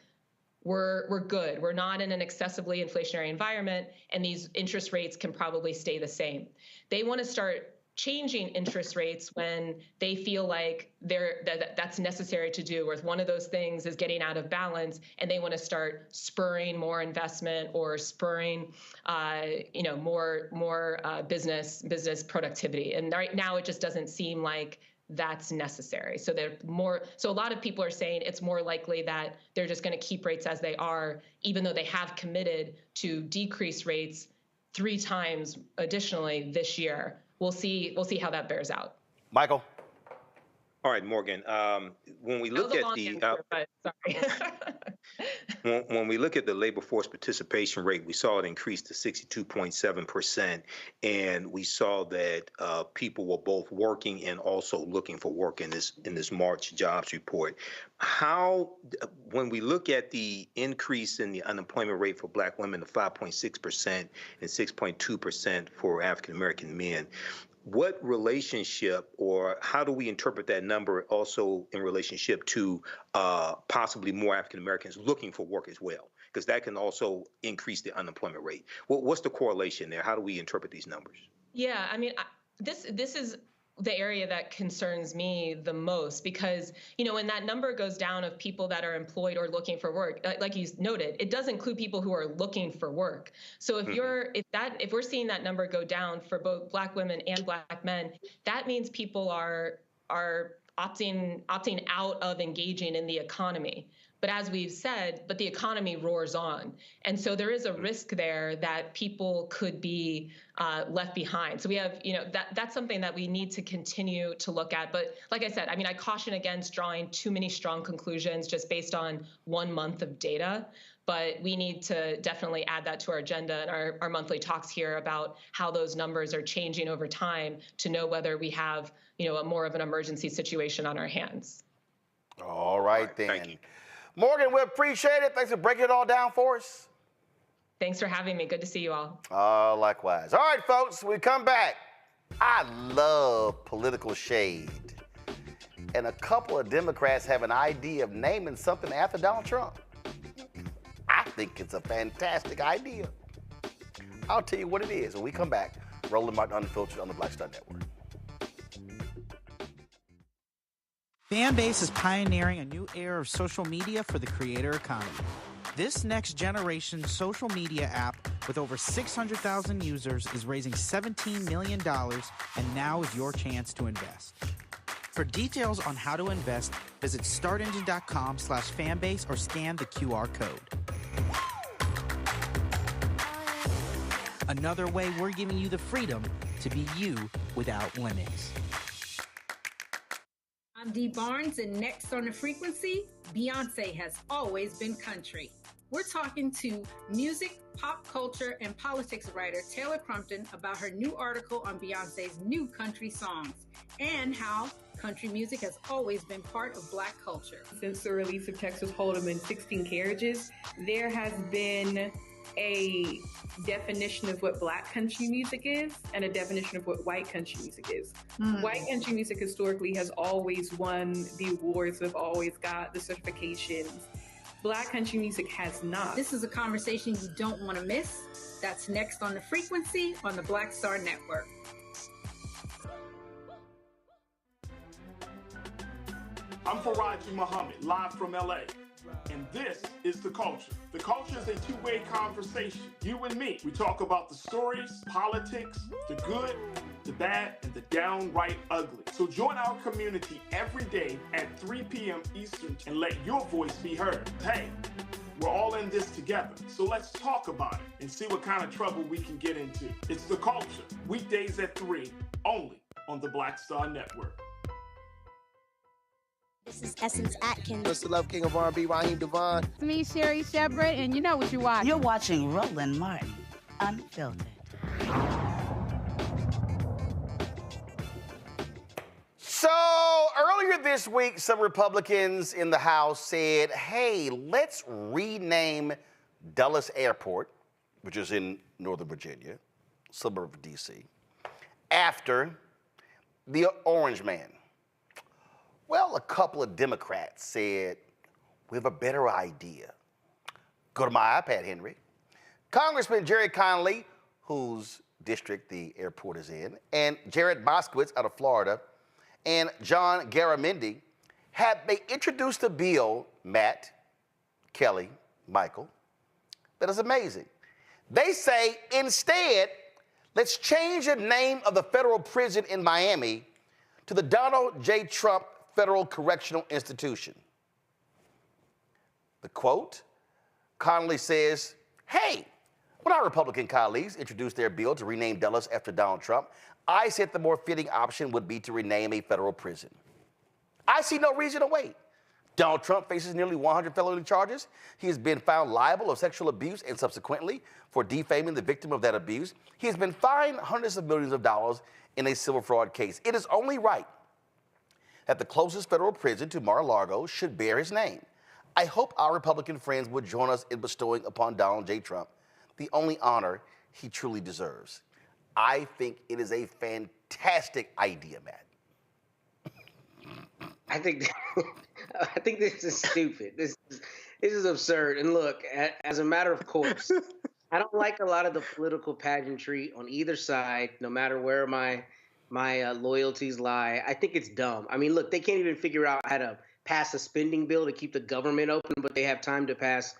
we're good. We're not in an excessively inflationary environment, and these interest rates can probably stay the same. They want to start changing interest rates when they feel like that's necessary to do, or if one of those things is getting out of balance and they want to start spurring more investment or spurring more business productivity. And right now it just doesn't seem like that's necessary. So a lot of people are saying it's more likely that they're just going to keep rates as they are, even though they have committed to decrease rates 3 times additionally this year. We'll see how that bears out. Michael. All right, Morgan. When we look at when we look at the labor force participation rate, we saw it increase to 62.7%, and we saw that people were both working and also looking for work in this March jobs report. When we look at the increase in the unemployment rate for Black women of 5.6% and 6.2% for African American men, what relationship, or how do we interpret that number also in relationship to possibly more African Americans looking for work as well? Because that can also increase the unemployment rate. What's the correlation there? How do we interpret these numbers? Yeah, I mean, this is the area that concerns me the most, because, when that number goes down of people that are employed or looking for work, like you noted, it does include people who are looking for work. So if we're seeing that number go down for both Black women and Black men, that means people are opting out of engaging in the economy. But as we've said, the economy roars on. And so there is a risk there that people could be left behind. So we have, that's something that we need to continue to look at. But like I said, I caution against drawing too many strong conclusions just based on 1 month of data. But we need to definitely add that to our agenda and our monthly talks here about how those numbers are changing over time to know whether we have, a more of an emergency situation on our hands. All right, then. Thank you. Morgan, we appreciate it. Thanks for breaking it all down for us. Thanks for having me. Good to see you all. Likewise. All right, folks, we come back. I love political shade. And a couple of Democrats have an idea of naming something after Donald Trump. I think it's a fantastic idea. I'll tell you what it is when we come back. Roland Martin Unfiltered on the Black Star Network. Fanbase is pioneering a new era of social media for the creator economy. This next generation social media app with over 600,000 users is raising $17 million, and now is your chance to invest. For details on how to invest, visit startengine.com/fanbase or scan the QR code. Another way we're giving you the freedom to be you without limits. I'm Dee Barnes, and next on The Frequency, Beyonce has always been country. We're talking to music, pop culture, and politics writer Taylor Crumpton about her new article on Beyonce's new country songs and how country music has always been part of Black culture. Since the release of Texas Hold'em in 16 Carriages, there has been a definition of what Black country music is and a definition of what white country music is. White country music historically has always won the awards, have always got the certifications. Black country music has not. This is a conversation you don't want to miss. That's next on The Frequency on the Black Star Network. I'm Faraji Muhammad, live from LA. And this is The Culture. The Culture is a two-way conversation. You and me. We talk about the stories, politics, the good, the bad, and the downright ugly. So join our community every day at 3 p.m. Eastern and let your voice be heard. Hey, we're all in this together. So let's talk about it and see what kind of trouble we can get into. It's The Culture, weekdays at 3, only on the Black Star Network. This is Essence Atkins. What's the love king of R&B, Raheem Devon? It's me, Sherry Shepard, and you know what you watch. You're watching Roland Martin, Unfiltered. So earlier this week, some Republicans in the House said, hey, let's rename Dulles Airport, which is in Northern Virginia, suburb of D.C., after the Orange Man. Well, a couple of Democrats said, we have a better idea. Go to my iPad, Henry. Congressman Jerry Connolly, whose district the airport is in, and Jared Moskowitz out of Florida, and John Garamendi, they introduced a bill, Matt, Kelly, Michael, that is amazing. They say, instead, let's change the name of the federal prison in Miami to the Donald J. Trump Federal Correctional Institution. The quote, Connolly says, hey, when our Republican colleagues introduced their bill to rename Dulles after Donald Trump, I said the more fitting option would be to rename a federal prison. I see no reason to wait. Donald Trump faces nearly 100 felony charges. He has been found liable of sexual abuse and subsequently for defaming the victim of that abuse. He has been fined hundreds of millions of dollars in a civil fraud case. It is only right that the closest federal prison to Mar-a-Lago should bear his name. I hope our Republican friends would join us in bestowing upon Donald J. Trump the only honor he truly deserves. I think it is a fantastic idea, Matt. I think this is stupid. This is absurd. And look, as a matter of course, I don't like a lot of the political pageantry on either side, no matter where my loyalties lie. I think it's dumb. I mean, look, they can't even figure out how to pass a spending bill to keep the government open, but they have time to pass,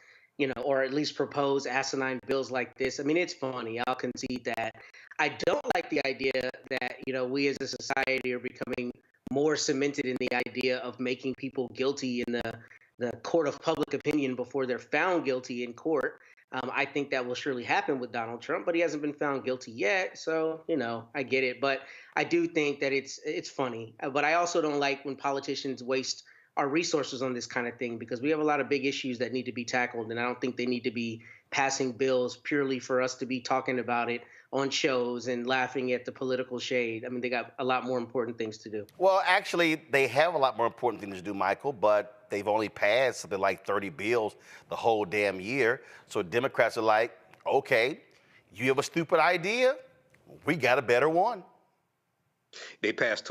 or at least propose asinine bills like this. I mean, it's funny. I'll concede that. I don't like the idea that, we as a society are becoming more cemented in the idea of making people guilty in the court of public opinion before they're found guilty in court. I think that will surely happen with Donald Trump, but he hasn't been found guilty yet. So, I get it. But I do think that it's funny. But I also don't like when politicians waste our resources on this kind of thing because we have a lot of big issues that need to be tackled. And I don't think they need to be passing bills purely for us to be talking about it on shows and laughing at the political shade. I mean, they got a lot more important things to do. Well, actually, they have a lot more important things to do, Michael, but they've only passed something like 30 bills the whole damn year. So Democrats are like, okay, you have a stupid idea, we got a better one. They passed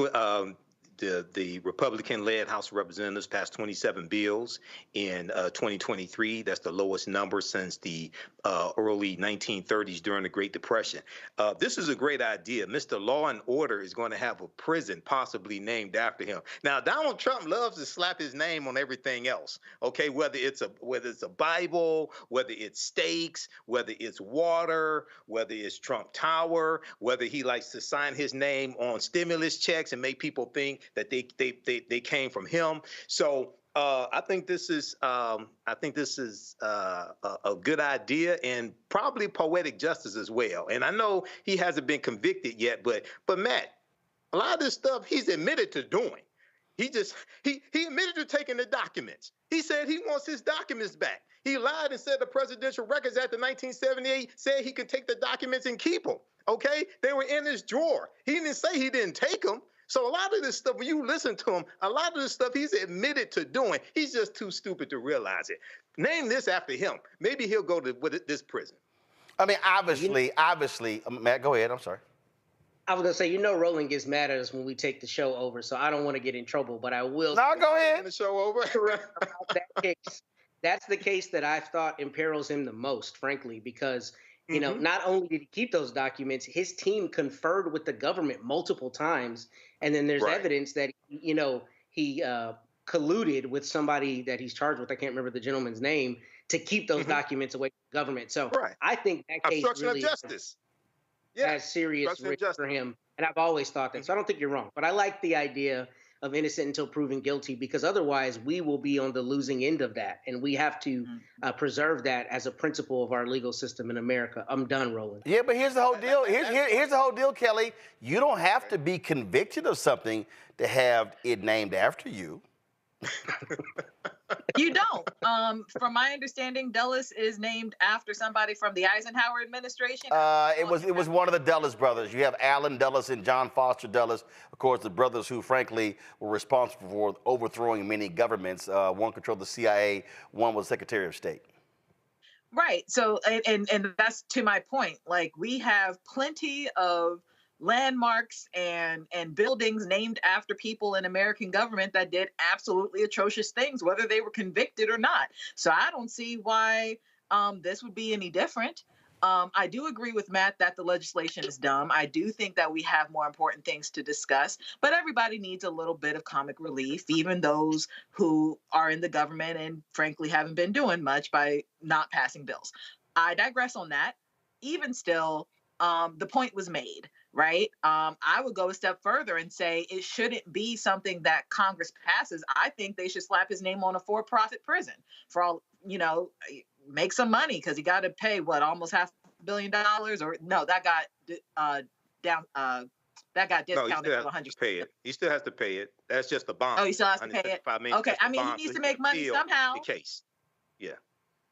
the Republican-led House of Representatives passed 27 bills in 2023. That's the lowest number since the early 1930s during the Great Depression. This is a great idea. Mr. Law and Order is going to have a prison possibly named after him. Now, Donald Trump loves to slap his name on everything else. Okay, whether it's a Bible, whether it's steaks, whether it's water, whether it's Trump Tower, whether he likes to sign his name on stimulus checks and make people think that they came from him. So I think this is a good idea and probably poetic justice as well. And I know he hasn't been convicted yet, but Matt, a lot of this stuff he's admitted to doing. He admitted to taking the documents. He said he wants his documents back. He lied and said the Presidential Records Act of 1978 said he could take the documents and keep them. Okay? They were in his drawer. He didn't say he didn't take them. So a lot of this stuff, when you listen to him, a lot of this stuff he's admitted to doing. He's just too stupid to realize it. Name this after him. Maybe he'll go to this prison. I mean, obviously, Matt, go ahead. I'm sorry. I was gonna say, Roland gets mad at us when we take the show over, so I don't want to get in trouble, but I will. No, go ahead. The show over. That case. That's the case that I thought imperils him the most, frankly, because not only did he keep those documents, his team conferred with the government multiple times, and then there's evidence that he colluded with somebody that he's charged with. I can't remember the gentleman's name to keep those documents away from the government. So I think that case really of justice. Has serious risk for him, and I've always thought that. So I don't think you're wrong, but I like the idea of innocent until proven guilty, because otherwise we will be on the losing end of that, and we have to preserve that as a principle of our legal system in America. I'm done, Roland. Yeah, but here's the whole deal. Here's the whole deal, Kelly. You don't have to be convicted of something to have it named after you. You don't. From my understanding, Dulles is named after somebody from the Eisenhower administration. It was one of the Dulles brothers. You have Allen Dulles and John Foster Dulles, of course, the brothers who, frankly, were responsible for overthrowing many governments. One controlled the CIA, one was Secretary of State. Right. So, and that's to my point. Like, we have plenty of landmarks and buildings named after people in American government that did absolutely atrocious things, whether they were convicted or not. So I don't see why this would be any different. I do agree with Matt that the legislation is dumb. I do think that we have more important things to discuss, but everybody needs a little bit of comic relief, even those who are in the government and frankly haven't been doing much by not passing bills. I digress on that. Even still, the point was made. Right. I would go a step further and say it shouldn't be something that Congress passes. I think they should slap his name on a for-profit prison for all, make some money, because he got to pay almost $500 million, or no, that got discounted to 100. Pay it. He still has to pay it. That's just a bond. Oh, he still has to pay it. Okay. I mean, he needs to make money somehow. The case. Yeah.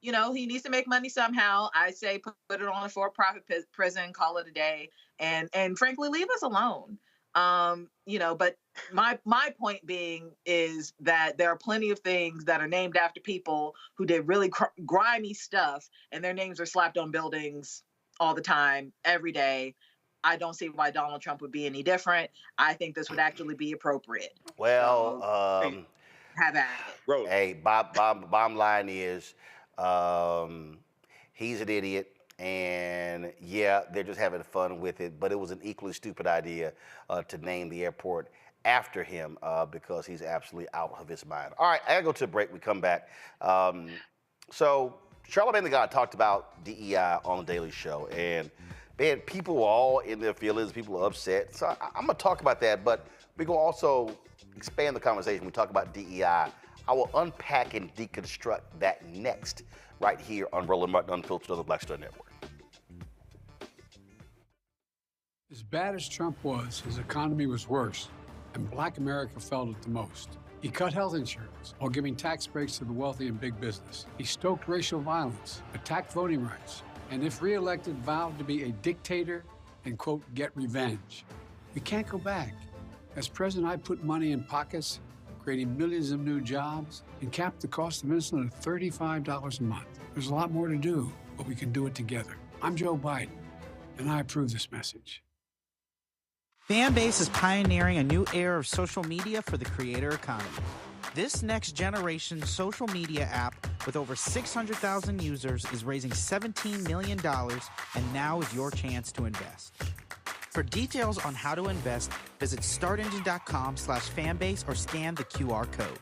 He needs to make money somehow. I say put it on a for-profit prison, call it a day, and frankly, leave us alone. But my point being is that there are plenty of things that are named after people who did really grimy stuff, and their names are slapped on buildings all the time, every day. I don't see why Donald Trump would be any different. I think this would actually be appropriate. Well, have at it. Hey, bottom line is, he's an idiot, and yeah, they're just having fun with it, but it was an equally stupid idea to name the airport after him because he's absolutely out of his mind. All right, I gotta go to a break. We come back. So Charlamagne the God talked about DEI on the Daily Show, and man, people were all in their feelings, people are upset. So I'm gonna talk about that, but we're gonna also expand the conversation. We talk about DEI. I will unpack and deconstruct that next, right here on Roland Martin Unfiltered on the Black Star Network. As bad as Trump was, his economy was worse, and Black America felt it the most. He cut health insurance while giving tax breaks to the wealthy and big business. He stoked racial violence, attacked voting rights, and if reelected, vowed to be a dictator and, quote, get revenge. We can't go back. As president, I put money in pockets, creating millions of new jobs, and capped the cost of insulin at $35 a month. There's a lot more to do, but we can do it together. I'm Joe Biden, and I approve this message. Fanbase is pioneering a new era of social media for the creator economy. This next generation social media app with over 600,000 users is raising $17 million, and now is your chance to invest. For details on how to invest, visit startengine.com/fanbase or scan the QR code.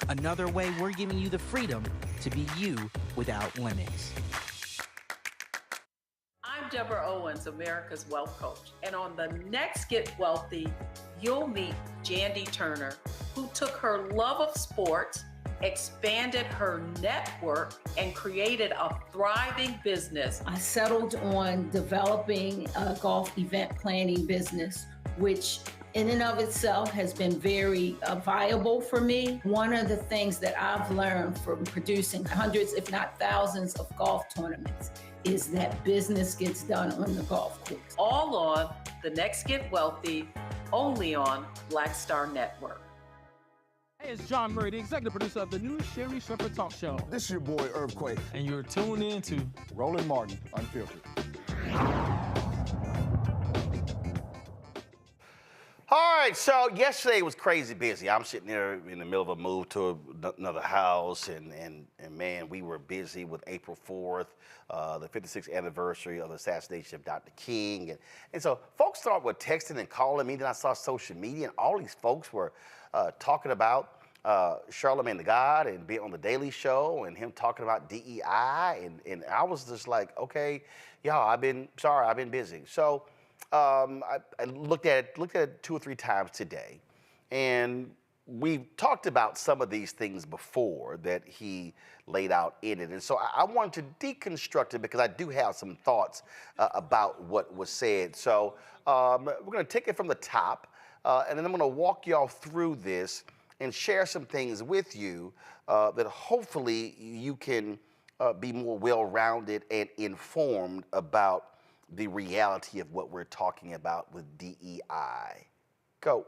Another way we're giving you the freedom to be you without limits. I'm Deborah Owens, America's Wealth Coach. And on the next Get Wealthy, you'll meet Jandy Turner, who took her love of sports, expanded her network, and created a thriving business. I settled on developing a golf event planning business which in and of itself has been very viable for me. One of the things that I've learned from producing hundreds, if not thousands, of golf tournaments is that business gets done on the golf course. All on The Next Get Wealthy, only on Black Star Network. Hey, it's John Murray, the executive producer of the new Sherry Shepherd Talk Show. This is your boy, Earthquake. And you're tuned in to Roland Martin, Unfiltered. All right, so yesterday was crazy busy. I'm sitting there in the middle of a move to another house, and man, we were busy with April 4th, the 56th anniversary of the assassination of Dr. King. And so folks started with texting and calling me. Then I saw social media, and all these folks were talking about Charlamagne the God and being on the Daily Show and him talking about DEI. And I was just like, okay, y'all, I've been busy. So I looked at it 2 or 3 times today, and we've talked about some of these things before that he laid out in it. And so I wanted to deconstruct it because I do have some thoughts about what was said. So we're going to take it from the top, and then I'm going to walk y'all through this and share some things with you that hopefully you can be more well-rounded and informed about the reality of what we're talking about with DEI. Go.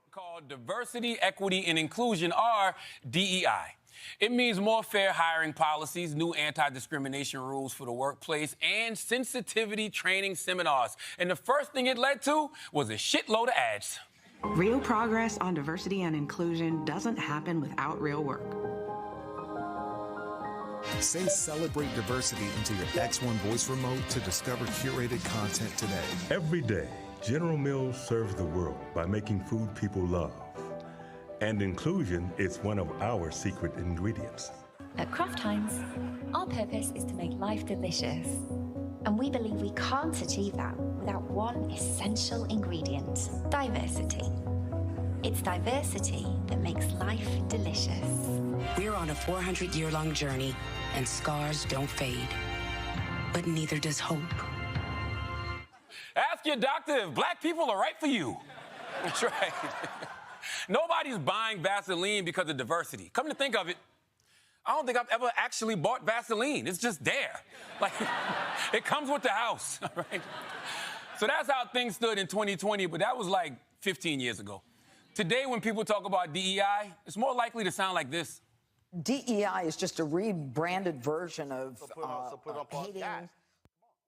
Called Diversity, Equity, and Inclusion, or DEI. It means more fair hiring policies, new anti-discrimination rules for the workplace, and sensitivity training seminars. And the first thing it led to was a shitload of ads. Real progress on diversity and inclusion doesn't happen without real work. Say celebrate diversity into your X1 voice remote to discover curated content today. Every day, General Mills serves the world by making food people love. And inclusion is one of our secret ingredients. At Kraft Heinz, our purpose is to make life delicious. And we believe we can't achieve that without one essential ingredient: diversity. It's diversity that makes life delicious. We're on a 400-year-long journey, and scars don't fade. But neither does hope. Ask your doctor if black people are right for you. That's right. Nobody's buying Vaseline because of diversity. Come to think of it, I don't think I've ever actually bought Vaseline. It's just there. Like, it comes with the house, right? So that's how things stood in 2020, but that was like 15 years ago. Today, when people talk about DEI, it's more likely to sound like this. DEI is just a rebranded version of put on pause. Guys,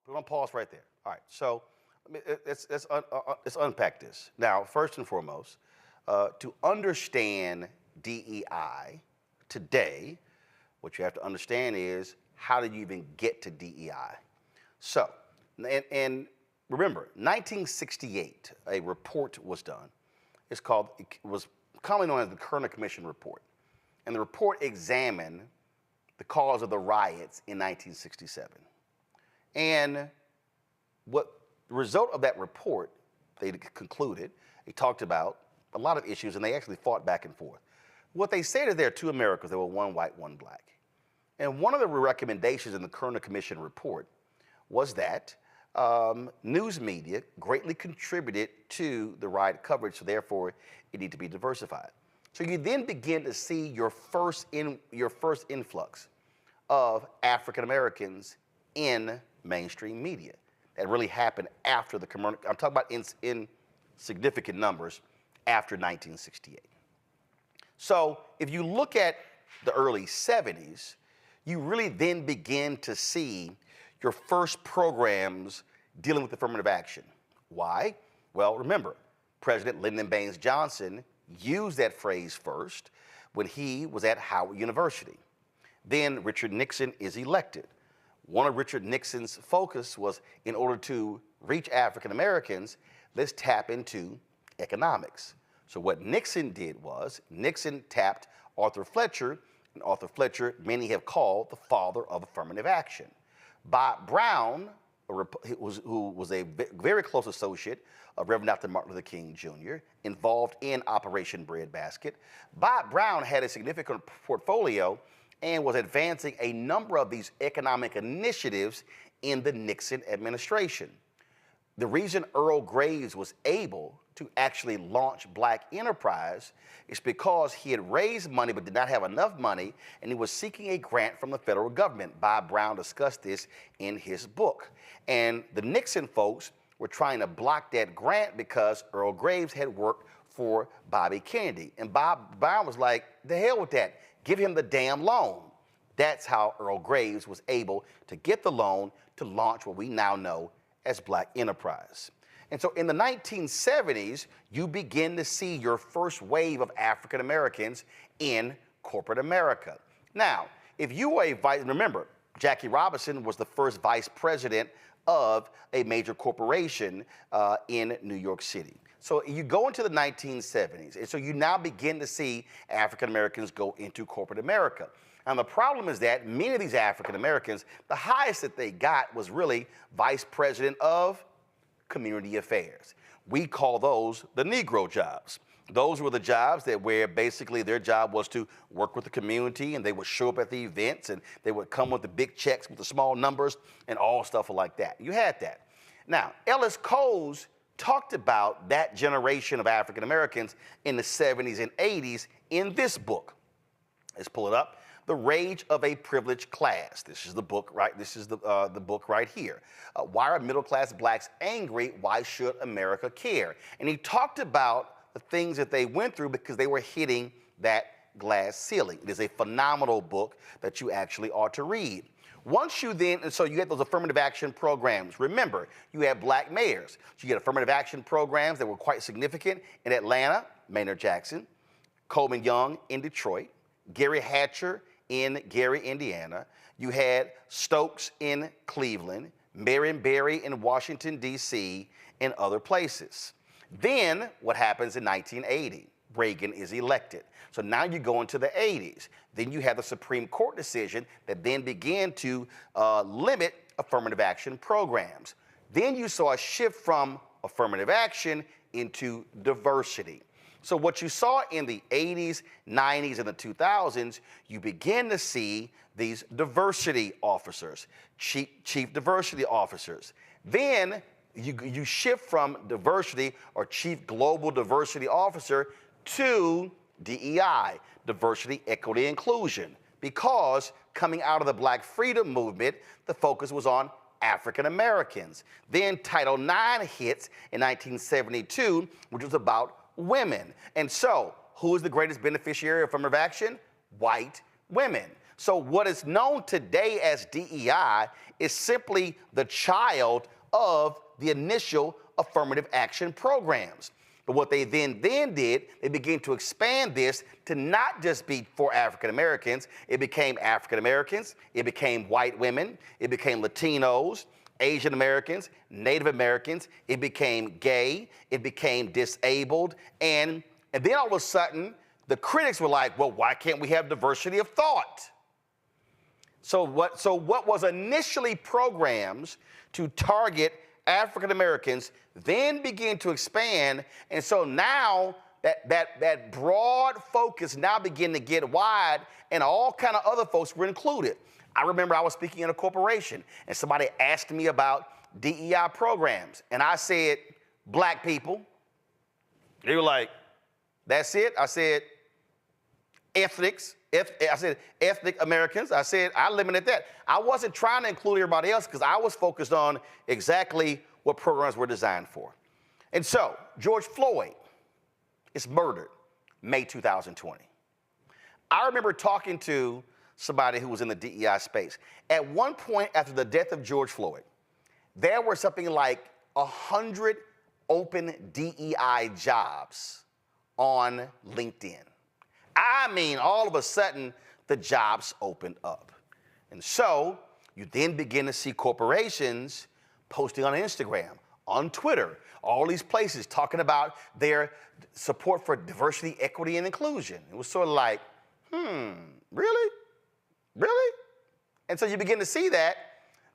put on pause right there. All right, so let's unpack this. Now, first and foremost, to understand DEI today, what you have to understand is, how did you even get to DEI? So, and remember, 1968, a report was done. It was commonly known as the Kerner Commission Report. And the report examined the cause of the riots in 1967. And what the result of that report, they concluded, they talked about a lot of issues, and they actually fought back and forth. What they said is there are 2 Americas. There were 1 white, 1 black. And one of the recommendations in the Kerner Commission report was that news media greatly contributed to the riot coverage, so therefore it needed to be diversified. So you then begin to see your first influx of African Americans in mainstream media. That really happened after the commercial. I'm talking about in significant numbers after 1968. So if you look at the early 70s, you really then begin to see your first programs dealing with affirmative action. Why? Well, remember, President Lyndon Baines Johnson used that phrase first when he was at Howard University. Then Richard Nixon is elected. One of Richard Nixon's focus was, in order to reach African Americans, let's tap into economics. So what Nixon did was, Nixon tapped Arthur Fletcher, and Arthur Fletcher many have called the father of affirmative action. Bob Brown, who was a very close associate of Reverend Dr. Martin Luther King Jr., involved in Operation Breadbasket. Bob Brown had a significant portfolio and was advancing a number of these economic initiatives in the Nixon administration. The reason Earl Graves was able to actually launch Black enterprise is because he had raised money but did not have enough money, and he was seeking a grant from the federal government. Bob Brown discussed this in his book. And the Nixon folks were trying to block that grant because Earl Graves had worked for Bobby Kennedy. And Bob Brown was like, the hell with that, give him the damn loan. That's how Earl Graves was able to get the loan to launch what we now know as Black enterprise. And so in the 1970s, you begin to see your first wave of African Americans in corporate America. Now, if you were remember, Jackie Robinson was the first vice president of a major corporation in New York City. So you go into the 1970s, and so you now begin to see African Americans go into corporate America. And the problem is that many of these African Americans, the highest that they got was really vice president of community affairs. We call those the Negro jobs. Those were the jobs where basically their job was to work with the community, and they would show up at the events, and they would come with the big checks with the small numbers and all stuff like that. You had that. Now, Ellis Coles talked about that generation of African Americans in the 70s and 80s in this book. Let's pull it up. The Rage of a Privileged Class. This is the book, right? This is the book right here. Why are middle-class blacks angry? Why should America care? And he talked about the things that they went through because they were hitting that glass ceiling. It is a phenomenal book that you actually ought to read. Once you then, and so you had those affirmative action programs. Remember, you had black mayors. So you get affirmative action programs that were quite significant in Atlanta, Maynard Jackson, Coleman Young in Detroit, Gary Hatcher in Gary, Indiana. You had Stokes in Cleveland, Marion Barry in Washington, D.C., and other places. Then what happens in 1980? Reagan is elected. So now you go into the 80s. Then you have the Supreme Court decision that then began to limit affirmative action programs. Then you saw a shift from affirmative action into diversity. So what you saw in the 80s, 90s, and the 2000s, you begin to see these diversity officers, chief diversity officers. Then you shift from diversity or chief global diversity officer to DEI, diversity, equity, inclusion, because coming out of the Black Freedom Movement, the focus was on African Americans. Then Title IX hits in 1972, which was about women. And so, who is the greatest beneficiary of affirmative action? White women. So what is known today as DEI is simply the child of the initial affirmative action programs. But what they then did, they began to expand this to not just be for African Americans. It became African Americans, it became white women, it became Latinos, Asian Americans, Native Americans, it became gay, it became disabled, and then all of a sudden, the critics were like, well, why can't we have diversity of thought? So what was initially programs to target African Americans then began to expand, and so now that broad focus now began to get wide, and all kind of other folks were included. I remember I was speaking in a corporation, and somebody asked me about DEI programs, and I said, black people. They were like, that's it? I said, ethnics. I said, ethnic Americans. I said, I limited that. I wasn't trying to include everybody else because I was focused on exactly what programs were designed for. And so, George Floyd is murdered May 2020. I remember talking to somebody who was in the DEI space. At one point after the death of George Floyd, there were something like 100 open DEI jobs on LinkedIn. I mean, all of a sudden, the jobs opened up. And so you then begin to see corporations posting on Instagram, on Twitter, all these places talking about their support for diversity, equity, and inclusion. It was sort of like, really? Really? And so you begin to see that.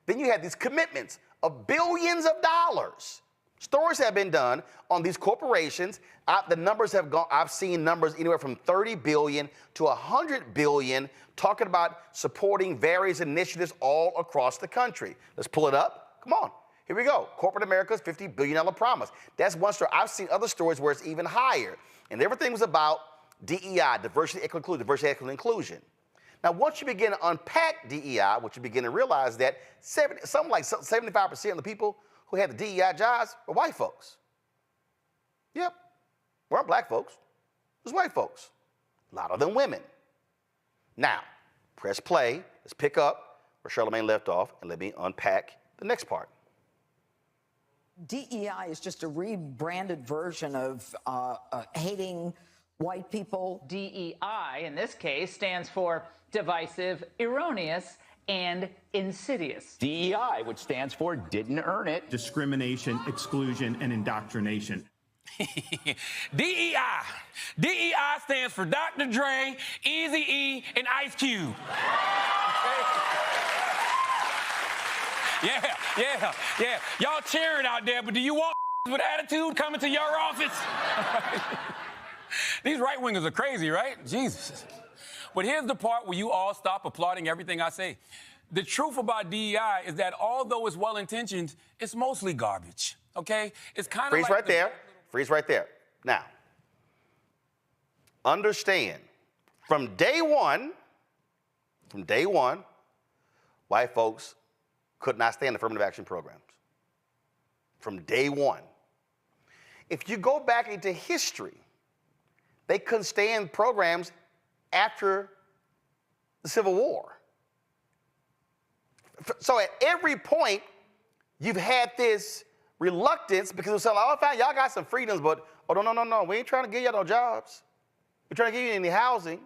Then you have these commitments of billions of dollars. Stories have been done on these corporations. The numbers have gone, I've seen numbers anywhere from 30 billion to 100 billion talking about supporting various initiatives all across the country. Let's pull it up. Come on. Here we go. Corporate America's $50 billion promise. That's one story. I've seen other stories where it's even higher. And everything was about DEI, diversity, equity, inclusion. Now, once you begin to unpack DEI, what you begin to realize that something like 75% of the people who had the DEI jobs were white folks. Yep. Weren't black folks. It was white folks. A lot of them women. Now, press play. Let's pick up where Charlamagne left off, and let me unpack the next part. DEI is just a rebranded version of hating white people. DEI, in this case, stands for divisive, erroneous, and insidious. DEI, which stands for didn't earn it. Discrimination, exclusion, and indoctrination. DEI. DEI stands for Dr. Dre, Eazy-E, and Ice Cube. Yeah. Y'all cheering out there, but do you want with attitude coming to your office? These right-wingers are crazy, right? Jesus. But here's the part where you all stop applauding everything I say. The truth about DEI is that although it's well-intentioned, it's mostly garbage, okay? It's kind of Freeze like right there. Freeze right there. Now, understand, from day one, white folks could not stand affirmative action programs. From day one. If you go back into history, they couldn't stand programs after the Civil War. So at every point, you've had this reluctance because they're saying, oh, fine, y'all got some freedoms, but no, we ain't trying to give y'all no jobs. We're trying to give you any housing.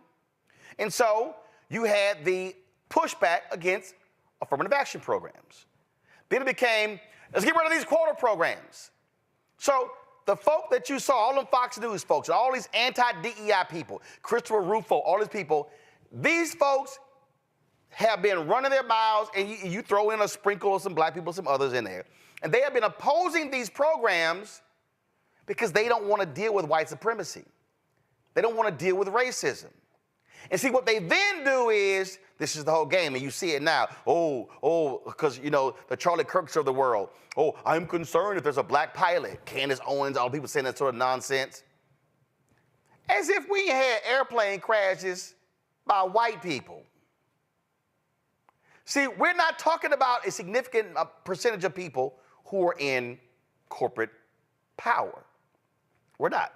And so you had the pushback against affirmative action programs. Then it became, let's get rid of these quota programs. So the folk that you saw, all them Fox News folks, all these anti-DEI people, Christopher Rufo, all these people, these folks have been running their mouths, and you throw in a sprinkle of some black people, some others in there. And they have been opposing these programs because they don't want to deal with white supremacy. They don't want to deal with racism. And see, what they then do is, this is the whole game, and you see it now. Because, the Charlie Kirks of the world. Oh, I'm concerned if there's a black pilot. Candace Owens, all people saying that sort of nonsense. As if we had airplane crashes by white people. See, we're not talking about a significant percentage of people who are in corporate power. We're not.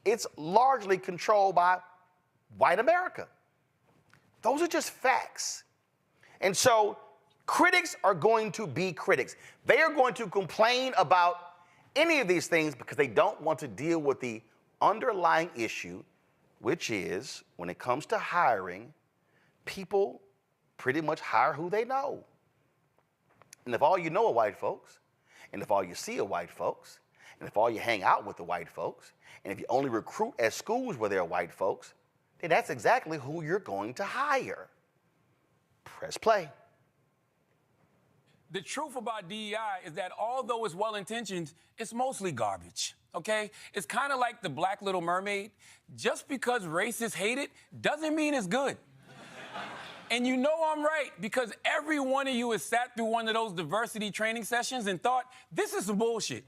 It's largely controlled by white America. Those are just facts. And so critics are going to be critics. They are going to complain about any of these things because they don't want to deal with the underlying issue, which is when it comes to hiring, people pretty much hire who they know. And if all you know are white folks, and if all you see are white folks, and if all you hang out with are white folks, and if you only recruit at schools where there are white folks, then that's exactly who you're going to hire. Press play. The truth about DEI is that although it's well-intentioned, it's mostly garbage, okay? It's kind of like the Black Little Mermaid. Just because racists hate it doesn't mean it's good. And you know I'm right, because every one of you has sat through one of those diversity training sessions and thought, this is some bullshit.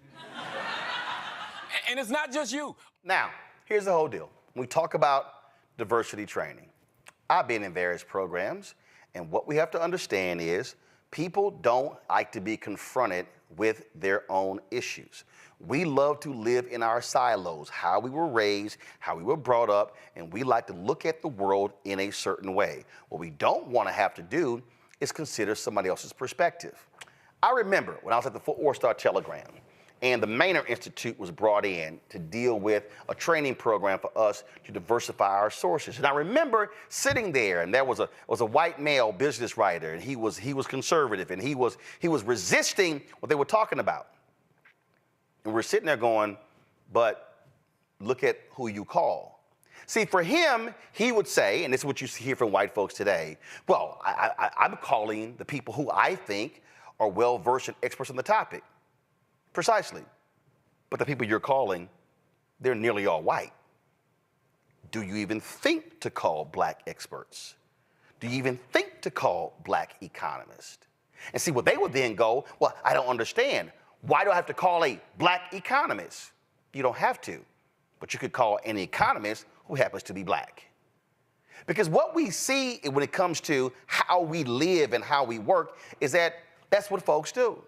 And it's not just you. Now, here's the whole deal. When we talk about diversity training, I've been in various programs, and what we have to understand is people don't like to be confronted with their own issues. We love to live in our silos, how we were raised, how we were brought up, and we like to look at the world in a certain way. What we don't want to have to do is consider somebody else's perspective. I remember when I was at the Fort Worth Star-Telegram, and the Maynard Institute was brought in to deal with a training program for us to diversify our sources. And I remember sitting there, and there was a white male business writer, and he was conservative, and he was resisting what they were talking about. And we're sitting there going, but look at who you call. See, for him, he would say, and this is what you hear from white folks today, well, I'm calling the people who I think are well-versed and experts on the topic. Precisely. But the people you're calling, they're nearly all white. Do you even think to call black experts? Do you even think to call black economists? And see, what they would then go, well, I don't understand. Why do I have to call a black economist? You don't have to, but you could call an economist who happens to be black. Because what we see when it comes to how we live and how we work is that that's what folks do.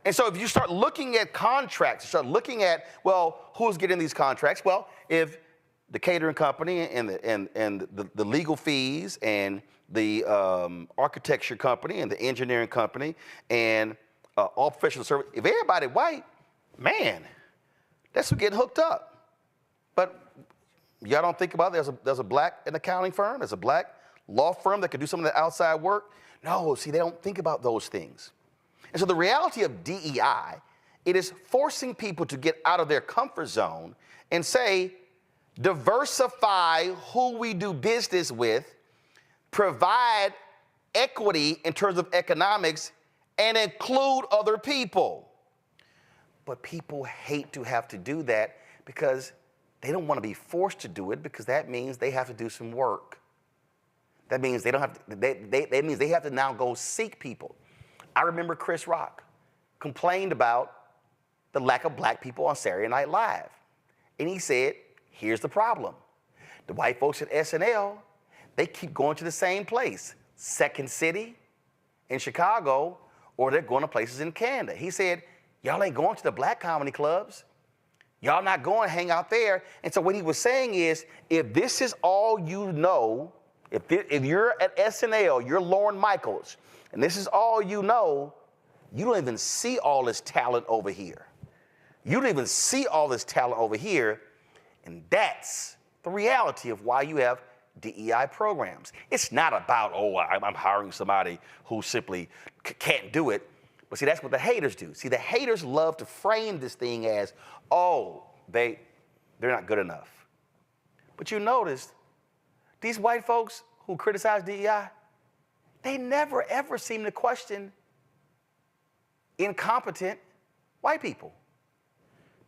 And so if you start looking at contracts, start looking at, well, who's getting these contracts? Well, if the catering company and the legal fees and the architecture company and the engineering company and all professional service, if everybody white, man, that's who getting hooked up. But y'all don't think about it. There's a black an accounting firm, there's a black law firm that can do some of the outside work. No, see, they don't think about those things. And so the reality of DEI, it is forcing people to get out of their comfort zone and say, diversify who we do business with, provide equity in terms of economics, and include other people. But people hate to have to do that because they don't want to be forced to do it, because that means they have to do some work. That means they don't have to, that means they have to now go seek people. I remember Chris Rock complained about the lack of black people on Saturday Night Live. And he said, here's the problem. The white folks at SNL, they keep going to the same place, Second City in Chicago, or they're going to places in Canada. He said, y'all ain't going to the black comedy clubs. Y'all not going to hang out there. And so what he was saying is, if this is all you know, if you're at SNL, you're Lorne Michaels, and this is all you know, you don't even see all this talent over here. You don't even see all this talent over here, and that's the reality of why you have DEI programs. It's not about, oh, I'm hiring somebody who simply can't do it. But see, that's what the haters do. See, the haters love to frame this thing as, oh, they're not good enough. But you noticed, these white folks who criticize DEI, they never, ever seem to question incompetent white people,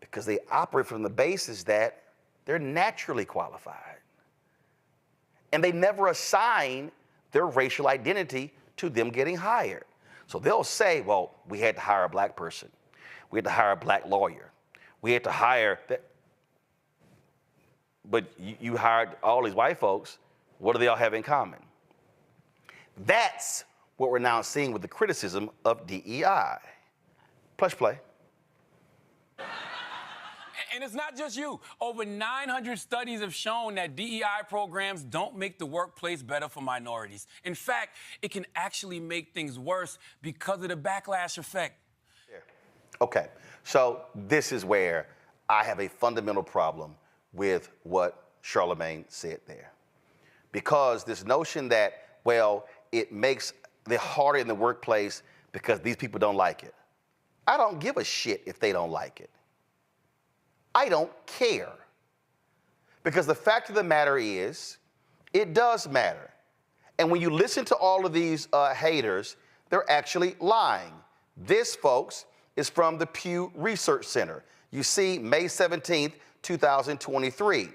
because they operate from the basis that they're naturally qualified. And they never assign their racial identity to them getting hired. So they'll say, well, we had to hire a black person. We had to hire a black lawyer. We had to hire that. But you hired all these white folks. What do they all have in common? That's what we're now seeing with the criticism of DEI. Plush play. And it's not just you. Over 900 studies have shown that DEI programs don't make the workplace better for minorities. In fact, it can actually make things worse because of the backlash effect. Yeah. Okay, so this is where I have a fundamental problem with what Charlamagne said there. Because this notion that, well, it makes it harder in the workplace because these people don't like it. I don't give a shit if they don't like it. I don't care. Because the fact of the matter is, it does matter. And when you listen to all of these haters, they're actually lying. This, folks, is from the Pew Research Center. You see, May 17th, 2023.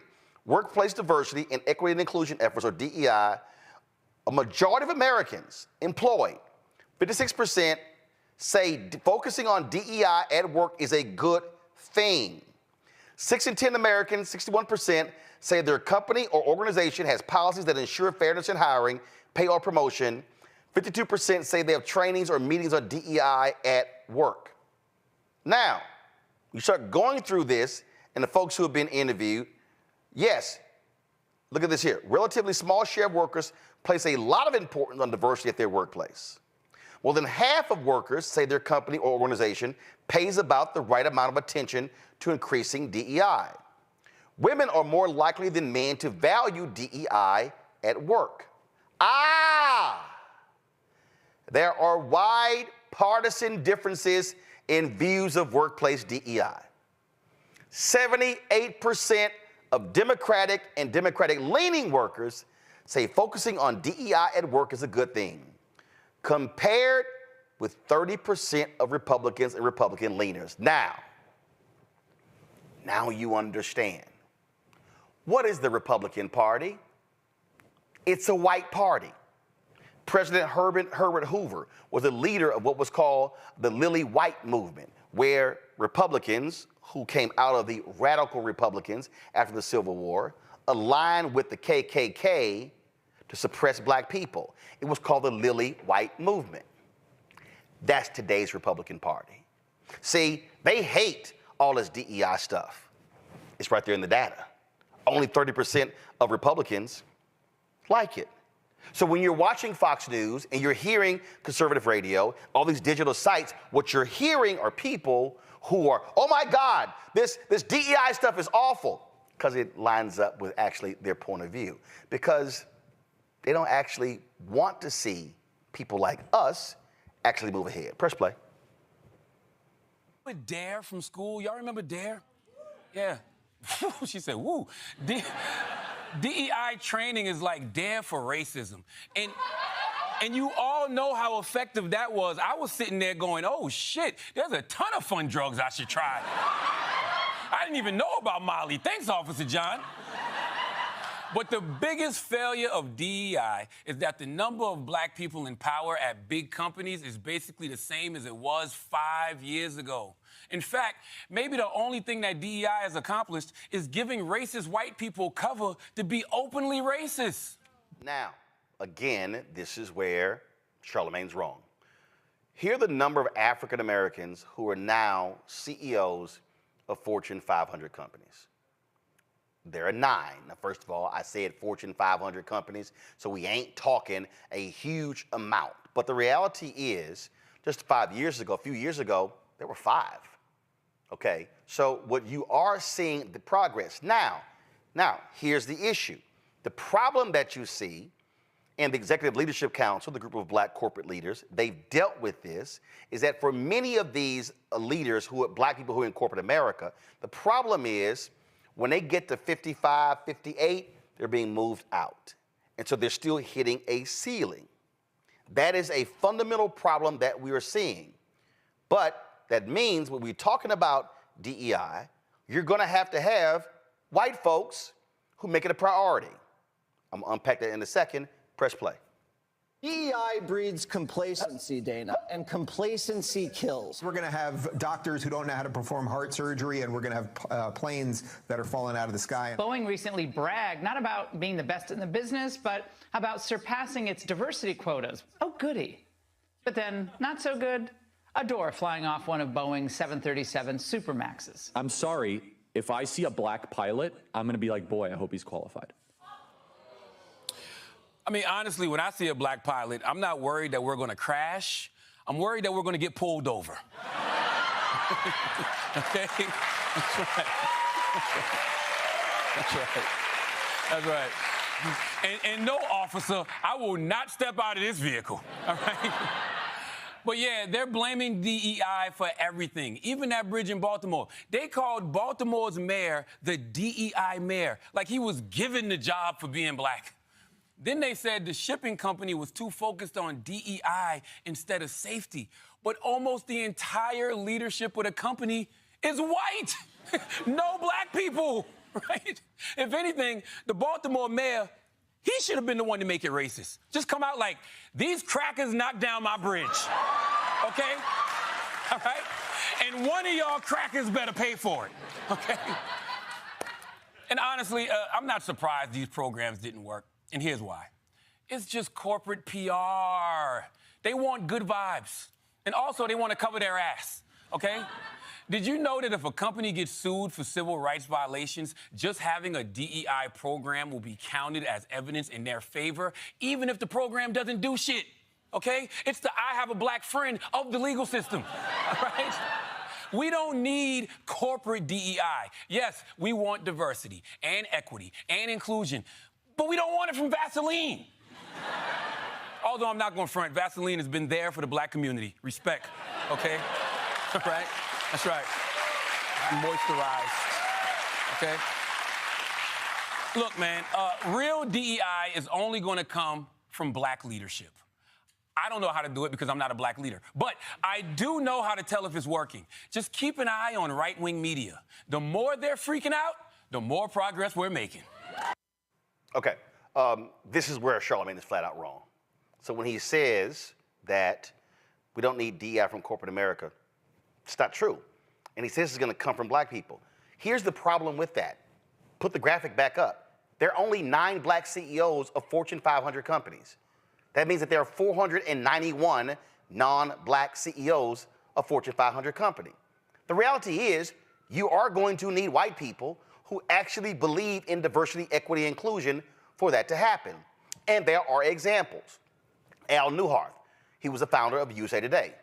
Workplace diversity and equity and inclusion efforts, or DEI, a majority of Americans employed, 56%, say focusing on DEI at work is a good thing. 6 in 10 Americans, 61%, say their company or organization has policies that ensure fairness in hiring, pay, or promotion. 52% say they have trainings or meetings on DEI at work. Now, you start going through this, and the folks who have been interviewed, yes, look at this here. Relatively small share of workers place a lot of importance on diversity at their workplace. More than half of workers say their company or organization pays about the right amount of attention to increasing DEI. Women are more likely than men to value DEI at work. There are wide partisan differences in views of workplace DEI. 78% of Democratic and Democratic-leaning workers say focusing on DEI at work is a good thing, compared with 30% of Republicans and Republican leaners. Now you understand. What is the Republican Party? It's a white party. President Herbert Hoover was a leader of what was called the Lily White movement, where Republicans who came out of the radical Republicans after the Civil War aligned with the KKK to suppress black people. It was called the Lily White movement. That's today's Republican Party. See, they hate all this DEI stuff. It's right there in the data. Only 30% of Republicans like it. So when you're watching Fox News and you're hearing conservative radio, all these digital sites, what you're hearing are people who are, oh my God, this DEI stuff is awful, because it lines up with actually their point of view. Because they don't actually want to see people like us actually move ahead. Press play. Remember Dare from school? Y'all remember Dare? Yeah. She said, woo. DEI training is like Dare for racism. And you all know how effective that was. I was sitting there going, oh shit, there's a ton of fun drugs I should try. I didn't even know about Molly. Thanks, Officer John. But the biggest failure of DEI is that the number of black people in power at big companies is basically the same as it was 5 years ago. In fact, maybe the only thing that DEI has accomplished is giving racist white people cover to be openly racist. Now, again, this is where Charlamagne's wrong. Here are the number of African Americans who are now CEOs of Fortune 500 companies. There are 9. Now, first of all, I said Fortune 500 companies, so we ain't talking a huge amount. But the reality is, just 5 years ago, a few years ago, there were 5. Okay, so what you are seeing, the progress. Now, here's the issue. The problem that you see, and the Executive Leadership Council, the group of black corporate leaders, they've dealt with this, is that for many of these leaders who are black people who are in corporate America, the problem is when they get to 55, 58, they're being moved out. And so they're still hitting a ceiling. That is a fundamental problem that we are seeing. But that means when we're talking about DEI, you're gonna have white folks who make it a priority. I'm gonna unpack that in a second. Press play. DEI breeds complacency, Dana, and complacency kills. We're going to have doctors who don't know how to perform heart surgery, and we're going to have planes that are falling out of the sky. Boeing recently bragged not about being the best in the business, but about surpassing its diversity quotas. Oh, goody. But then, not so good, a door flying off one of Boeing's 737 Supermaxes. I'm sorry, if I see a black pilot, I'm going to be like, boy, I hope he's qualified. I mean, honestly, when I see a black pilot, I'm not worried that we're going to crash. I'm worried that we're going to get pulled over. Okay? That's right. That's right. And no, officer, I will not step out of this vehicle. All right? But yeah, they're blaming DEI for everything, even that bridge in Baltimore. They called Baltimore's mayor the DEI mayor, like he was given the job for being black. Then they said the shipping company was too focused on DEI instead of safety. But almost the entire leadership of the company is white. No black people, right? If anything, the Baltimore mayor, he should have been the one to make it racist. Just come out like, these crackers knocked down my bridge, okay? All right? And one of y'all crackers better pay for it, okay? And honestly, I'm not surprised these programs didn't work. And here's why. It's just corporate PR. They want good vibes. And also, they want to cover their ass, okay? Did you know that if a company gets sued for civil rights violations, just having a DEI program will be counted as evidence in their favor, even if the program doesn't do shit, okay? It's the I have a black friend of the legal system, all right? We don't need corporate DEI. Yes, we want diversity and equity and inclusion, but we don't want it from Vaseline. Although I'm not going to front, Vaseline has been there for the black community. Respect, okay? All right? That's right. Moisturized, okay? Look, man, real DEI is only going to come from black leadership. I don't know how to do it because I'm not a black leader, but I do know how to tell if it's working. Just keep an eye on right-wing media. The more they're freaking out, the more progress we're making. Okay, this is where Charlamagne is flat out wrong. So when he says that we don't need DEI from corporate America, it's not true. And he says it's going to come from black people. Here's the problem with that. Put the graphic back up. There are only 9 black CEOs of Fortune 500 companies. That means that there are 491 non-black CEOs of Fortune 500 company. The reality is you are going to need white people who actually believe in diversity, equity, and inclusion for that to happen. And there are examples. Al Newharth, he was the founder of USA Today.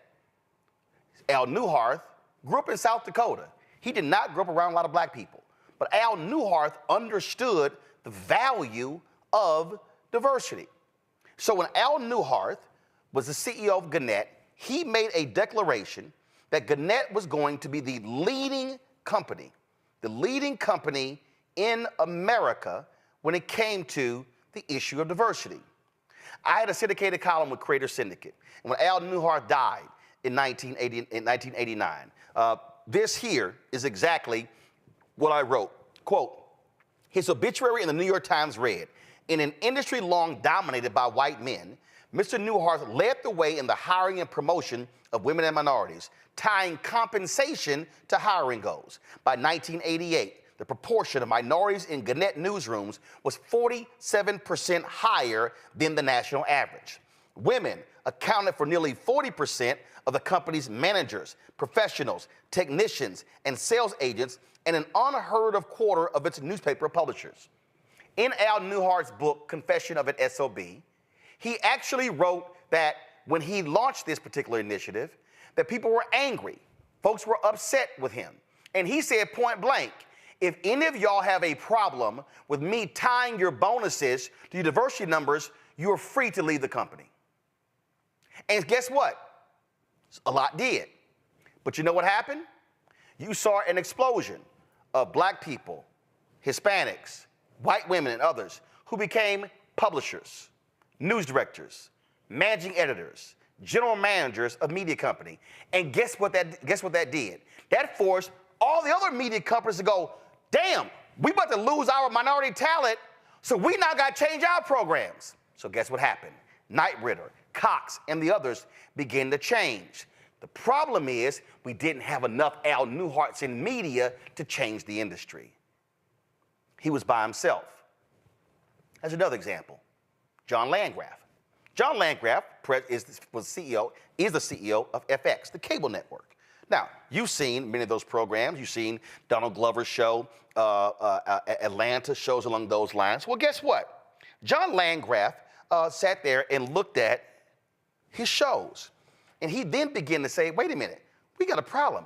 Al Newharth grew up in South Dakota. He did not grow up around a lot of black people. But Al Newharth understood the value of diversity. So when Al Newharth was the CEO of Gannett, he made a declaration that Gannett was going to be the leading company in America when it came to the issue of diversity. I had a syndicated column with Creator Syndicate. And when Al Newharth died in 1989, this here is exactly what I wrote. Quote, his obituary in the New York Times read, in an industry long dominated by white men, Mr. Newharth led the way in the hiring and promotion of women and minorities, tying compensation to hiring goals. By 1988, the proportion of minorities in Gannett newsrooms was 47% higher than the national average. Women accounted for nearly 40% of the company's managers, professionals, technicians, and sales agents, and an unheard of quarter of its newspaper publishers. In Al Newhart's book, Confession of an SOB, he actually wrote that when he launched this particular initiative, that people were angry. Folks were upset with him. And he said point blank, if any of y'all have a problem with me tying your bonuses to your diversity numbers, you're free to leave the company. And guess what? A lot did. But you know what happened? You saw an explosion of black people, Hispanics, white women, and others who became publishers, news directors, managing editors, general managers of media company. And guess what that did? That forced all the other media companies to go, damn, we about to lose our minority talent, so we now got to change our programs. So guess what happened? Knight Ridder, Cox, and the others began to change. The problem is we didn't have enough Al Newharts in media to change the industry. He was by himself. As another example, John Landgraf. John Landgraf is the CEO of FX, the cable network. Now, you've seen many of those programs. You've seen Donald Glover's show, Atlanta, shows along those lines. Well, guess what? John Landgraf sat there and looked at his shows. And he then began to say, wait a minute, we got a problem.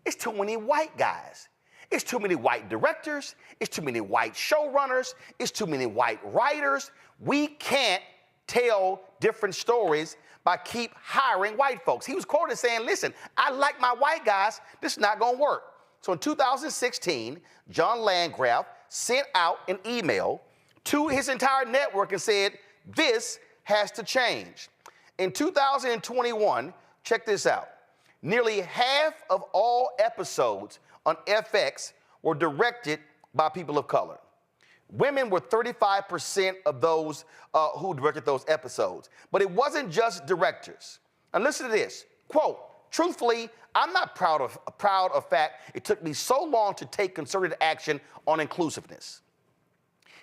It's too many white guys. It's too many white directors. It's too many white showrunners. It's too many white writers. We can't tell different stories by keep hiring white folks. He was quoted saying, listen, I like my white guys. This is not going to work. So in 2016, John Landgraf sent out an email to his entire network and said, this has to change. In 2021, check this out. Nearly half of all episodes on FX were directed by people of color. Women were 35% of those who directed those episodes. But it wasn't just directors. And listen to this, quote, truthfully, I'm not proud of fact it took me so long to take concerted action on inclusiveness.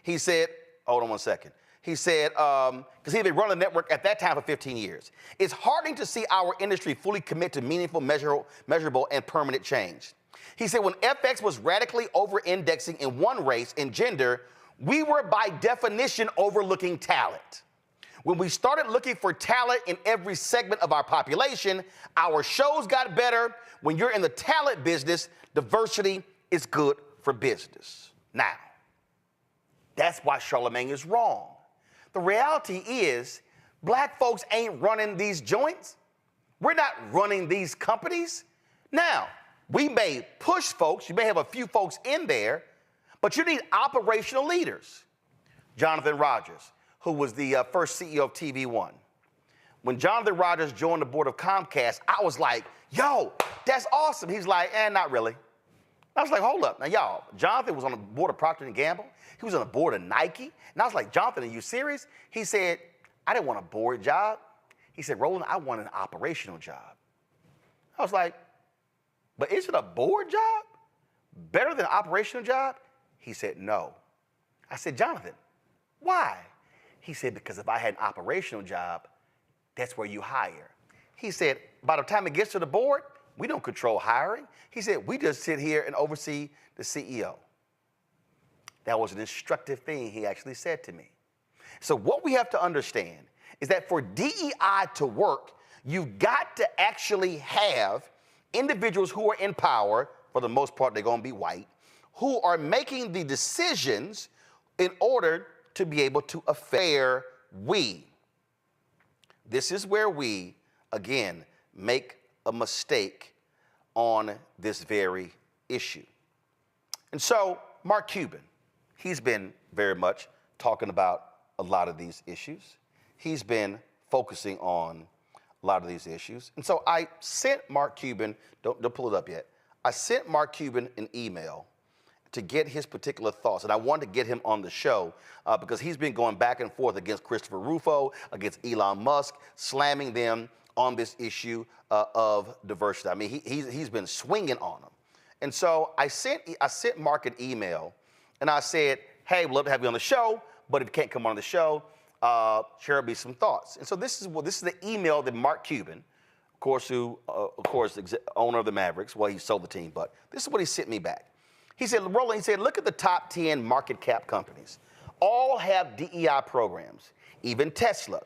He said, hold on one second. He said, because he had been running the network at that time for 15 years. It's heartening to see our industry fully commit to meaningful, measurable, and permanent change. He said, when FX was radically over-indexing in one race and gender, we were by definition overlooking talent. When we started looking for talent in every segment of our population, our shows got better. When you're in the talent business, diversity is good for business. Now, that's why Charlamagne is wrong. The reality is, black folks ain't running these joints. We're not running these companies. Now, we may push folks, you may have a few folks in there, but you need operational leaders. Jonathan Rogers, who was the first CEO of TV One. When Jonathan Rogers joined the board of Comcast, I was like, yo, that's awesome. He's like, not really. I was like, hold up. Now, y'all, Jonathan was on the board of Procter & Gamble. He was on the board of Nike. And I was like, Jonathan, are you serious? He said, I didn't want a board job. He said, Roland, I want an operational job. I was like, but isn't a board job better than an operational job? He said, no. I said, Jonathan, why? He said, because if I had an operational job, that's where you hire. He said, by the time it gets to the board, we don't control hiring. He said, we just sit here and oversee the CEO. That was an instructive thing he actually said to me. So what we have to understand is that for DEI to work, you've got to actually have individuals who are in power, for the most part, they're going to be white, who are making the decisions in order to be able to affect we. This is where we, again, make a mistake on this very issue. And so Mark Cuban, he's been very much talking about a lot of these issues. He's been focusing on a lot of these issues. And so I sent Mark Cuban, don't pull it up yet, I sent Mark Cuban an email to get his particular thoughts. And I wanted to get him on the show because he's been going back and forth against Christopher Rufo, against Elon Musk, slamming them on this issue of diversity. I mean, he's been swinging on them. And so I sent Mark an email, and I said, hey, we'd love to have you on the show, but if you can't come on the show, share me some thoughts. And so this is the email that Mark Cuban, of course, owner of the Mavericks, well, he sold the team, but this is what he sent me back. He said, Roland, he said, look at the top 10 market cap companies. All have DEI programs, even Tesla.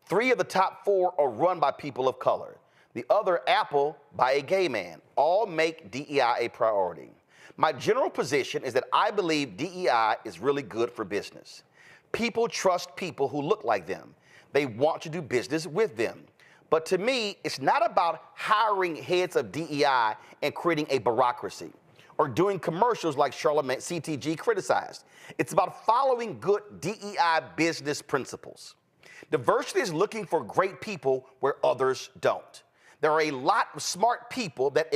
3 of the top 4 are run by people of color. The other, Apple, by a gay man. All make DEI a priority. My general position is that I believe DEI is really good for business. People trust people who look like them. They want to do business with them. But to me, it's not about hiring heads of DEI and creating a bureaucracy or doing commercials like Charlamagne CTG criticized. It's about following good DEI business principles. Diversity is looking for great people where others don't. There are a lot of smart people that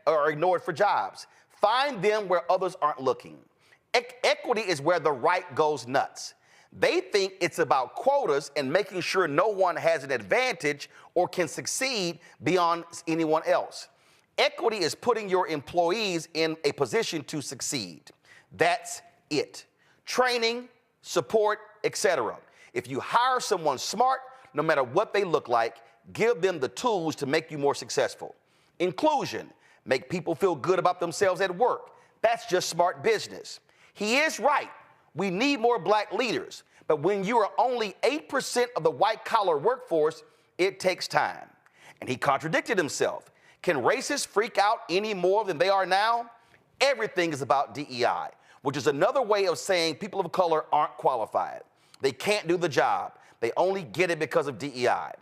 are ignored for jobs. Find them where others aren't looking. Equity is where the right goes nuts. They think it's about quotas and making sure no one has an advantage or can succeed beyond anyone else. Equity is putting your employees in a position to succeed. That's it. Training, support, etc. If you hire someone smart, no matter what they look like, give them the tools to make you more successful. Inclusion, make people feel good about themselves at work. That's just smart business. He is right. We need more black leaders. But when you are only 8% of the white-collar workforce, it takes time. And he contradicted himself. Can racists freak out any more than they are now? Everything is about DEI, which is another way of saying people of color aren't qualified. They can't do the job. They only get it because of DEI.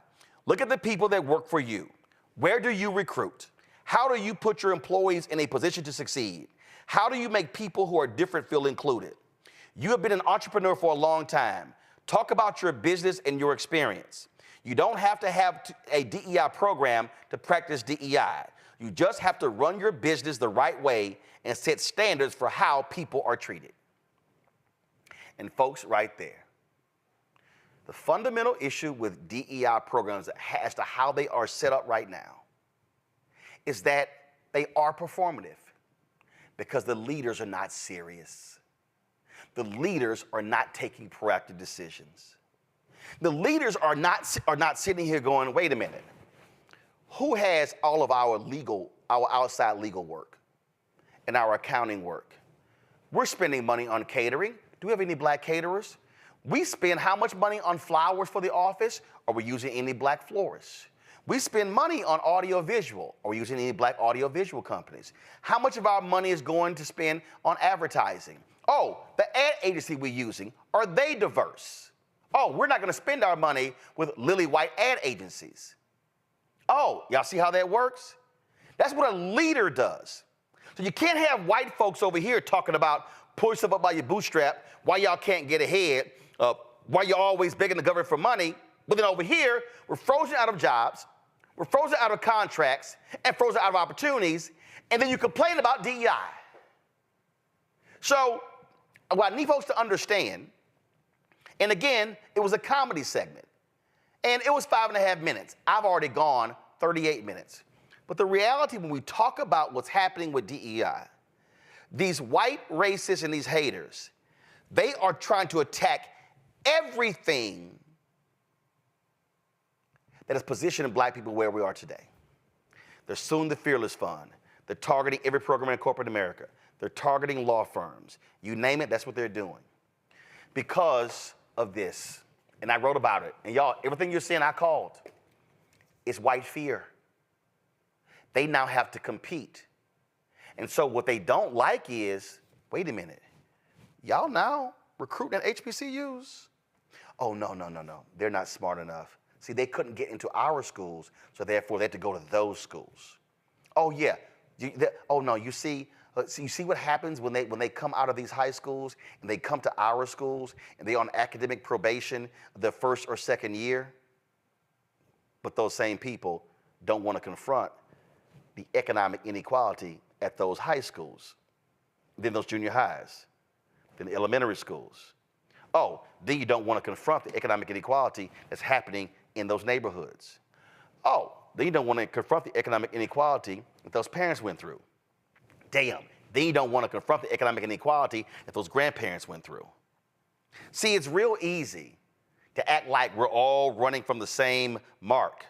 Look at the people that work for you. Where do you recruit? How do you put your employees in a position to succeed? How do you make people who are different feel included? You have been an entrepreneur for a long time. Talk about your business and your experience. You don't have to have a DEI program to practice DEI. You just have to run your business the right way and set standards for how people are treated. And folks, right there, the fundamental issue with DEI programs as to how they are set up right now is that they are performative because the leaders are not serious. The leaders are not taking proactive decisions. The leaders are not sitting here going, wait a minute, who has all of our outside legal work and our accounting work? We're spending money on catering. Do we have any black caterers? We spend how much money on flowers for the office? Are we using any black florists? We spend money on audiovisual. Are we using any black audiovisual companies? How much of our money is going to spend on advertising? Oh, the ad agency we're using, are they diverse? Oh, we're not going to spend our money with lily white ad agencies. Oh, y'all see how that works? That's what a leader does. So you can't have white folks over here talking about pull yourself up by your bootstrap, why y'all can't get ahead, why you're always begging the government for money. But then over here, we're frozen out of jobs, we're frozen out of contracts, and frozen out of opportunities, and then you complain about DEI. So what I need folks to understand And again, it was a comedy segment. And it was 5.5 minutes. I've already gone 38 minutes. But the reality when we talk about what's happening with DEI, these white racists and these haters, they are trying to attack everything that is positioning black people where we are today. They're suing the Fearless Fund. They're targeting every program in corporate America. They're targeting law firms. You name it, that's what they're doing. Because of this. And I wrote about it. And y'all, everything you're seeing I called. It's white fear. They now have to compete. And so what they don't like is, wait a minute, y'all now recruiting at HBCUs? Oh, no. They're not smart enough. See, they couldn't get into our schools, so therefore they had to go to those schools. Oh, yeah. You see what happens when they come out of these high schools and they come to our schools and they're on academic probation the first or second year? But those same people don't want to confront the economic inequality at those high schools, then those junior highs, then the elementary schools. Oh, then you don't want to confront the economic inequality that's happening in those neighborhoods. Oh, then you don't want to confront the economic inequality that those parents went through. Damn, then you don't want to confront the economic inequality that those grandparents went through. See, it's real easy to act like we're all running from the same mark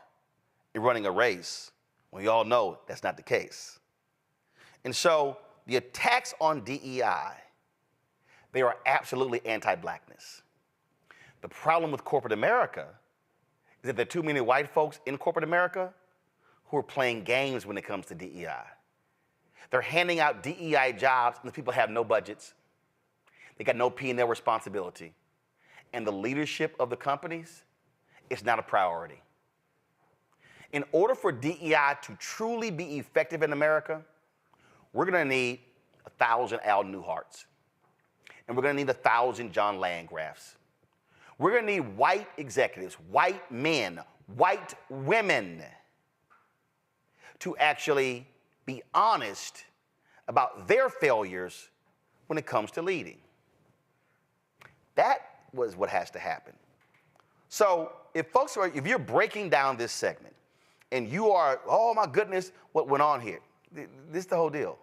and running a race when we all know that's not the case. And so the attacks on DEI, they are absolutely anti-blackness. The problem with corporate America is that there are too many white folks in corporate America who are playing games when it comes to DEI. They're handing out DEI jobs and the people have no budgets. They got no P&L responsibility. And the leadership of the companies, it's not a priority. In order for DEI to truly be effective in America, we're gonna need 1,000 Al Newharts. And we're gonna need 1,000 John Landgrafs. We're gonna need white executives, white men, white women to actually be honest about their failures when it comes to leading. That was what has to happen. So if you're breaking down this segment and you are, oh my goodness, what went on here? This is the whole deal.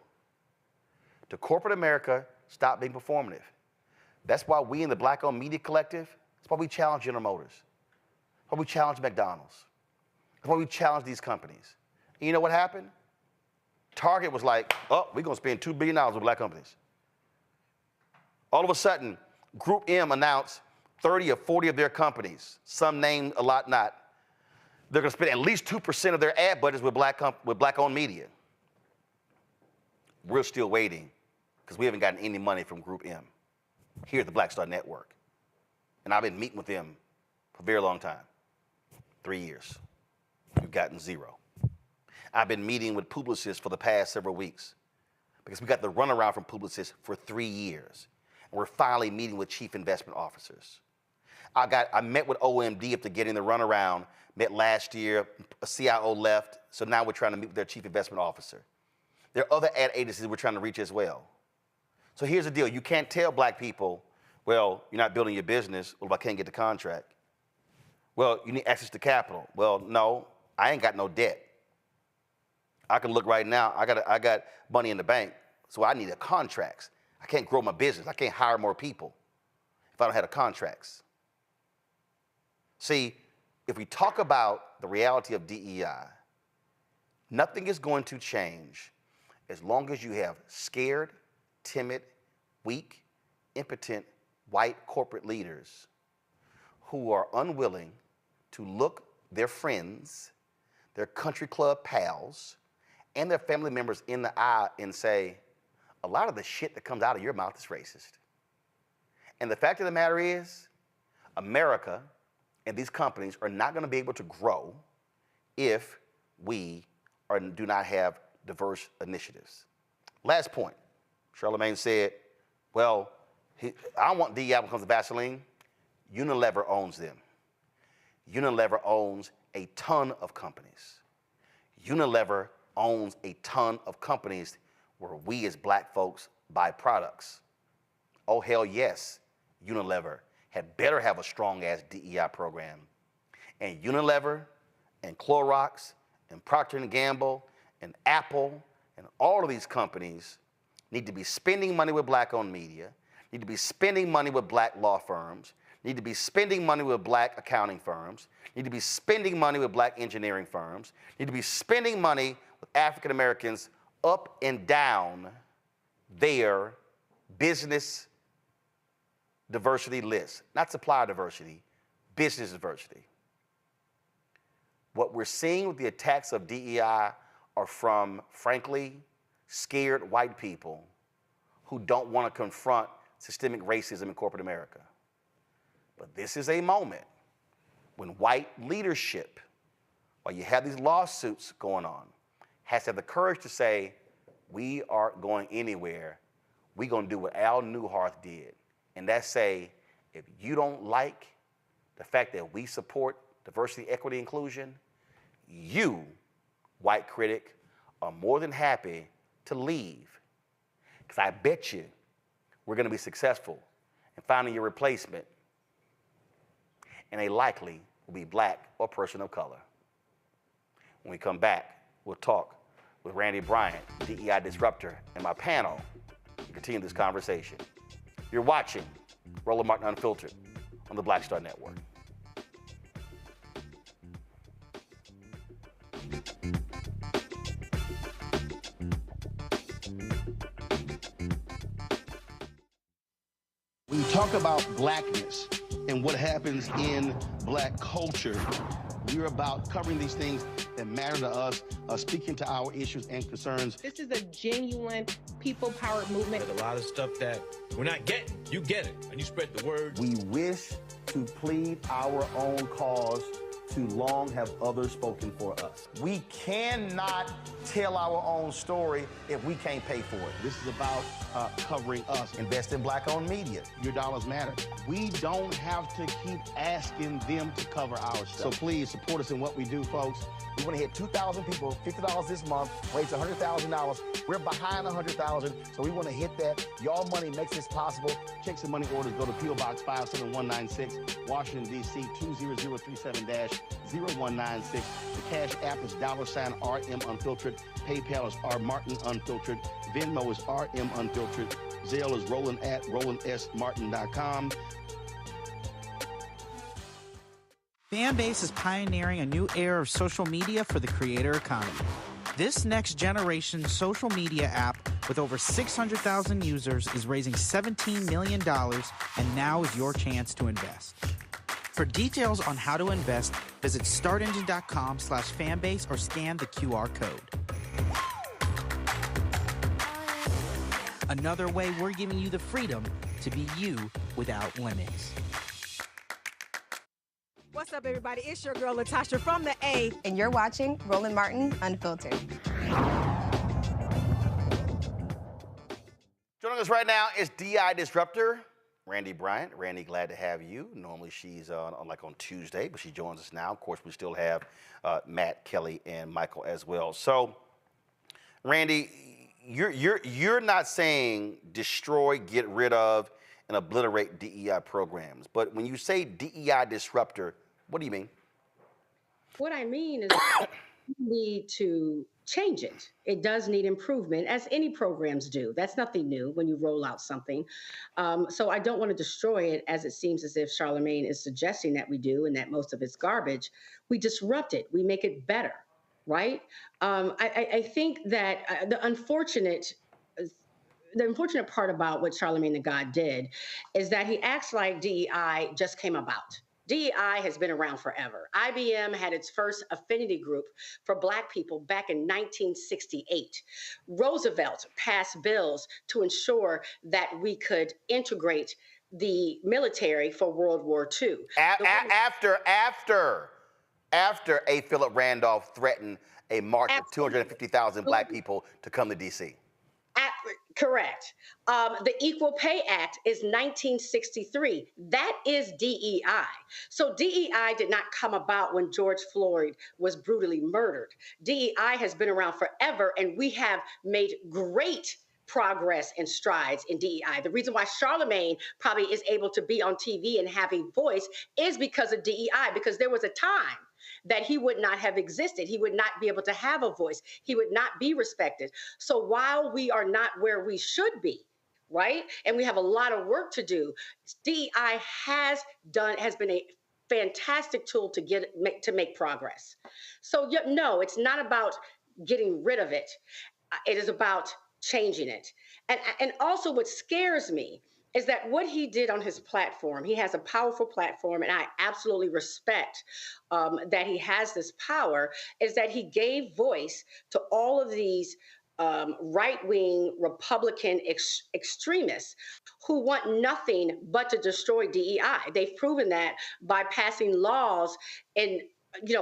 To corporate America, stop being performative. That's why we in the Black-owned media collective, that's why we challenge General Motors. That's why we challenge McDonald's. That's why we challenge these companies. And you know what happened? Target was like, oh, we're gonna spend $2 billion with black companies. All of a sudden, Group M announced 30 or 40 of their companies, some named, a lot not. They're gonna spend at least 2% of their ad budgets with black-owned media. We're still waiting because we haven't gotten any money from Group M here at the Black Star Network. And I've been meeting with them for a very long time, 3 years. We've gotten zero. I've been meeting with Publicis for the past several weeks because we got the runaround from Publicis for 3 years. And we're finally meeting with chief investment officers. I met with OMD after getting the runaround, met last year, a CIO left, so now we're trying to meet with their chief investment officer. There are other ad agencies we're trying to reach as well. So here's the deal. You can't tell black people, well, you're not building your business. Well, if I can't get the contract. Well, you need access to capital. Well, no, I ain't got no debt. I can look right now. I got money in the bank, so I need contracts. I can't grow my business. I can't hire more people if I don't have the contracts. See, if we talk about the reality of DEI, nothing is going to change as long as you have scared, timid, weak, impotent, white corporate leaders who are unwilling to look their friends, their country club pals, and their family members in the eye and say, a lot of the shit that comes out of your mouth is racist. And the fact of the matter is, America and these companies are not going to be able to grow if we do not have diverse initiatives. Last point. Charlamagne said, well, I don't want DEI when it comes to Vaseline. Unilever owns them. Unilever owns a ton of companies. Unilever owns a ton of companies where we as black folks buy products. Oh, hell yes, Unilever had better have a strong-ass DEI program. And Unilever and Clorox and Procter & Gamble and Apple and all of these companies need to be spending money with black-owned media, need to be spending money with black law firms, need to be spending money with black accounting firms, need to be spending money with black engineering firms, need to be spending money with African Americans up and down their business diversity list. Not supplier diversity, business diversity. What we're seeing with the attacks of DEI are from, frankly, scared white people who don't want to confront systemic racism in corporate America. But this is a moment when white leadership, while you have these lawsuits going on, has to have the courage to say, we aren't going anywhere. We're going to do what Al Newhart did. And that's say, if you don't like the fact that we support diversity, equity, inclusion, you, white critic, are more than happy to leave. Because I bet you we're going to be successful in finding your replacement, and they likely will be black or person of color. When we come back, we'll talk with Randy Bryant, DEI disruptor, and my panel to continue this conversation. You're watching Roland Martin Unfiltered on the Black Star Network. When you talk about blackness and what happens in black culture, we're about covering these things that matter to us, speaking to our issues and concerns. This is a genuine people-powered movement. There's a lot of stuff that we're not getting. You get it, and you spread the word. We wish to plead our own cause. Too long have others spoken for us. We cannot tell our own story if we can't pay for it. This is about covering us. Invest in black-owned media. Your dollars matter. We don't have to keep asking them to cover our stuff. So please support us in what we do, folks. We want to hit 2,000 people, $50 this month, raise $100,000. We're behind 100,000, so we want to hit that. Y'all money makes this possible. Check some money orders. Go to P.O. Box 57196, Washington, D.C. 20037-0196. The Cash App is $RM Unfiltered. PayPal is R Martin Unfiltered. Venmo is RM Unfiltered. Zelle is Roland at RolandSMartin.com. Fanbase is pioneering a new era of social media for the creator economy. This next generation social media app with over 600,000 users is raising $17 million, and now is your chance to invest. For details on how to invest, visit startengine.com/fanbase or scan the QR code. Another way we're giving you the freedom to be you without limits. What's up, everybody? It's your girl, Latasha from the A. And you're watching Roland Martin Unfiltered. Joining us right now is DEI disruptor Randy Bryant. Randy, glad to have you. Normally she's on Tuesday, but she joins us now. Of course, we still have Matt, Kelly, and Michael as well. So, Randy, you're not saying destroy, get rid of, and obliterate DEI programs. But when you say DEI disruptor, what do you mean? What I mean is we need to change it. It does need improvement, as any programs do. That's nothing new when you roll out something. So I don't want to destroy it, as it seems as if Charlamagne is suggesting that we do, and that most of it's garbage. We disrupt it. We make it better, right? I think that the unfortunate part about what Charlamagne the God did is that he acts like DEI just came about. DEI has been around forever. IBM had its first affinity group for Black people back in 1968. Roosevelt passed bills to ensure that we could integrate the military for World War II. After A. Philip Randolph threatened a march of 250,000 Black people to come to D.C. Correct. The Equal Pay Act is 1963. That is DEI. So DEI did not come about when George Floyd was brutally murdered. DEI has been around forever, and we have made great progress and strides in DEI. The reason why Charlamagne probably is able to be on TV and have a voice is because of DEI, because there was a time that he would not have existed. He would not be able to have a voice. He would not be respected. So while we are not where we should be, right, and we have a lot of work to do, DEI has been a fantastic tool to make progress. So no, it's not about getting rid of it. It is about changing it. And also what scares me is that what he did on his platform, he has a powerful platform, and I absolutely respect that he has this power, is that he gave voice to all of these right-wing Republican extremists who want nothing but to destroy DEI. They've proven that by passing laws in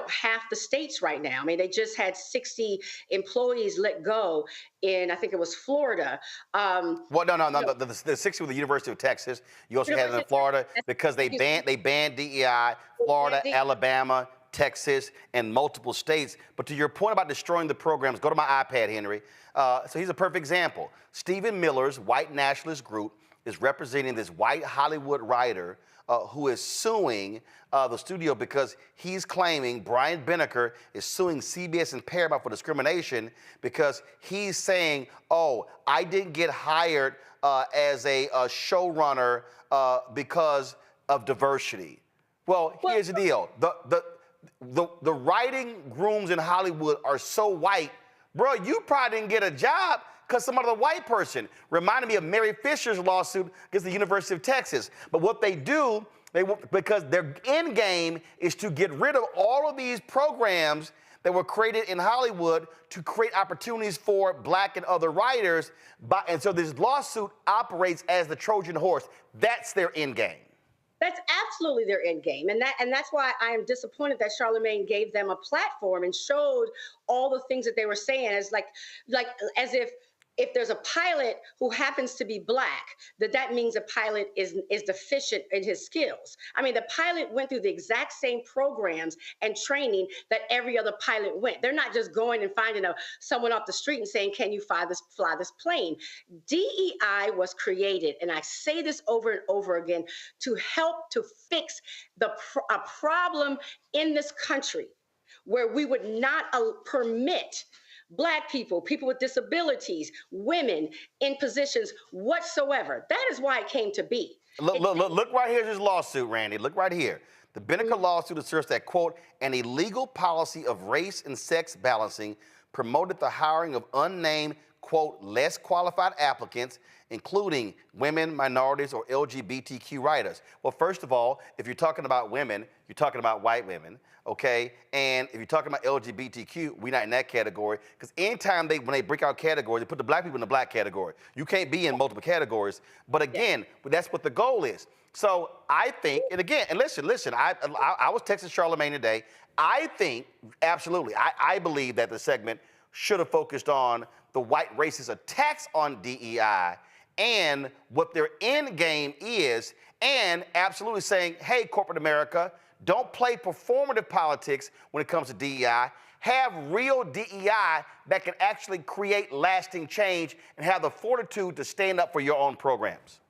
half the states right now. I mean, they just had 60 employees let go in, I think it was Florida. Well, no. The 60 with the University of Texas. You also had it in Florida because they banned DEI, Florida, Alabama, Texas, and multiple states. But to your point about destroying the programs, go to my iPad, Henry. So he's a perfect example. Stephen Miller's white nationalist group is representing this white Hollywood writer who is suing the studio because he's claiming Brian Benecker is suing CBS and Paramount for discrimination because he's saying, oh, I didn't get hired as a showrunner because of diversity. Well, here's the deal. The writing rooms in Hollywood are so white, bro, you probably didn't get a job because some other white person. Reminded me of Mary Fisher's lawsuit against the University of Texas. But what they do, because their end game is to get rid of all of these programs that were created in Hollywood to create opportunities for black and other writers. And so this lawsuit operates as the Trojan horse. That's their end game. That's absolutely their end game. And that's why I am disappointed that Charlamagne gave them a platform and showed all the things that they were saying as as if there's a pilot who happens to be black, that means a pilot is deficient in his skills. I mean, the pilot went through the exact same programs and training that every other pilot went. They're not just going and finding someone off the street and saying, can you fly this plane? DEI was created, and I say this over and over again, to help to fix a problem in this country where we would not permit Black people, people with disabilities, women in positions whatsoever. That is why it came to be. Look right here, this lawsuit, Randy. Look right here. The Benecker lawsuit asserts that, quote, an illegal policy of race and sex balancing promoted the hiring of unnamed, quote, less qualified applicants, including women, minorities, or LGBTQ writers. Well, first of all, if you're talking about women, you're talking about white women, okay? And if you're talking about LGBTQ, we're not in that category, because anytime when they break out categories, they put the black people in the black category. You can't be in multiple categories, but again, that's what the goal is. So I think, and again, and listen, I was texting Charlamagne today. I think, absolutely, I believe that the segment should have focused on the white racist attacks on DEI and what their end game is, and absolutely saying, hey, corporate America, don't play performative politics when it comes to DEI. Have real DEI that can actually create lasting change and have the fortitude to stand up for your own programs.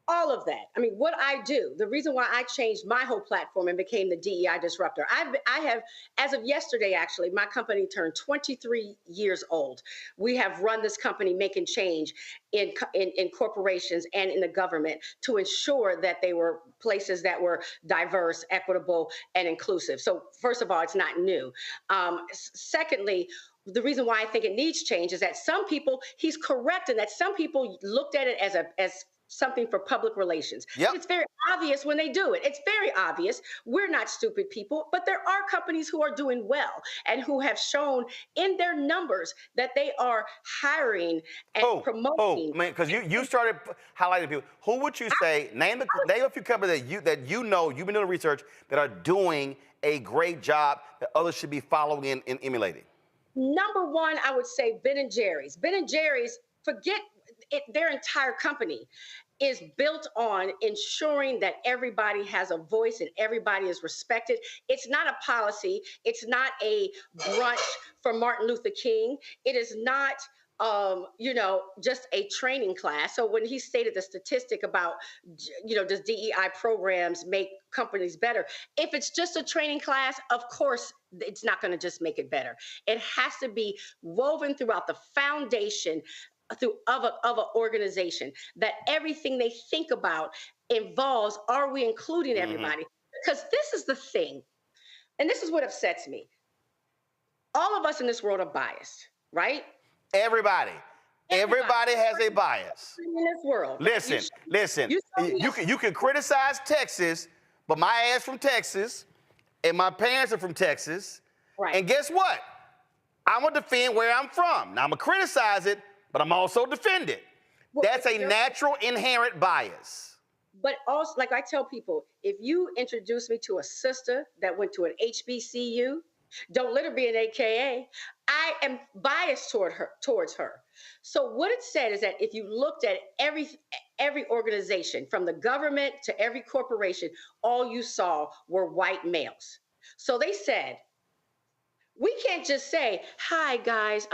All of that. I mean, what I do, the reason why I changed my whole platform and became the DEI disruptor. I have, as of yesterday, actually, my company turned 23 years old. We have run this company making change in corporations and in the government to ensure that they were places that were diverse, equitable, and inclusive. So first of all, it's not new. Secondly, the reason why I think it needs change is that some people, he's correct in that some people looked at it as something for public relations. Yep. It's very obvious when they do it. It's very obvious. We're not stupid people, but there are companies who are doing well and who have shown in their numbers that they are hiring and promoting. Oh, man, because you started highlighting people. Who would you say, name a few companies that you know, you've been doing research, that are doing a great job that others should be following and emulating? Number one, I would say Ben & Jerry's. Ben & Jerry's, forget it, their entire company is built on ensuring that everybody has a voice and everybody is respected. It's not a policy. It's not a brunch for Martin Luther King. It is not just a training class. So when he stated the statistic about, does DEI programs make companies better? If it's just a training class, of course, it's not going to just make it better. It has to be woven throughout the foundation of an organization, that everything they think about involves, are we including everybody? Because this is the thing, and this is what upsets me. All of us in this world are biased, right? Everybody has a bias. In this world. Listen. You can criticize Texas, but my ass from Texas, and my parents are from Texas. Right. And guess what? I'm gonna defend where I'm from. Now I'm gonna criticize it, but I'm also defend it. Well, that's a natural inherent bias. But also, like I tell people, if you introduce me to a sister that went to an HBCU, don't let her be an AKA. I am biased towards her. So what it said is that if you looked at every organization, from the government to every corporation, all you saw were white males. So they said, we can't just say, hi guys,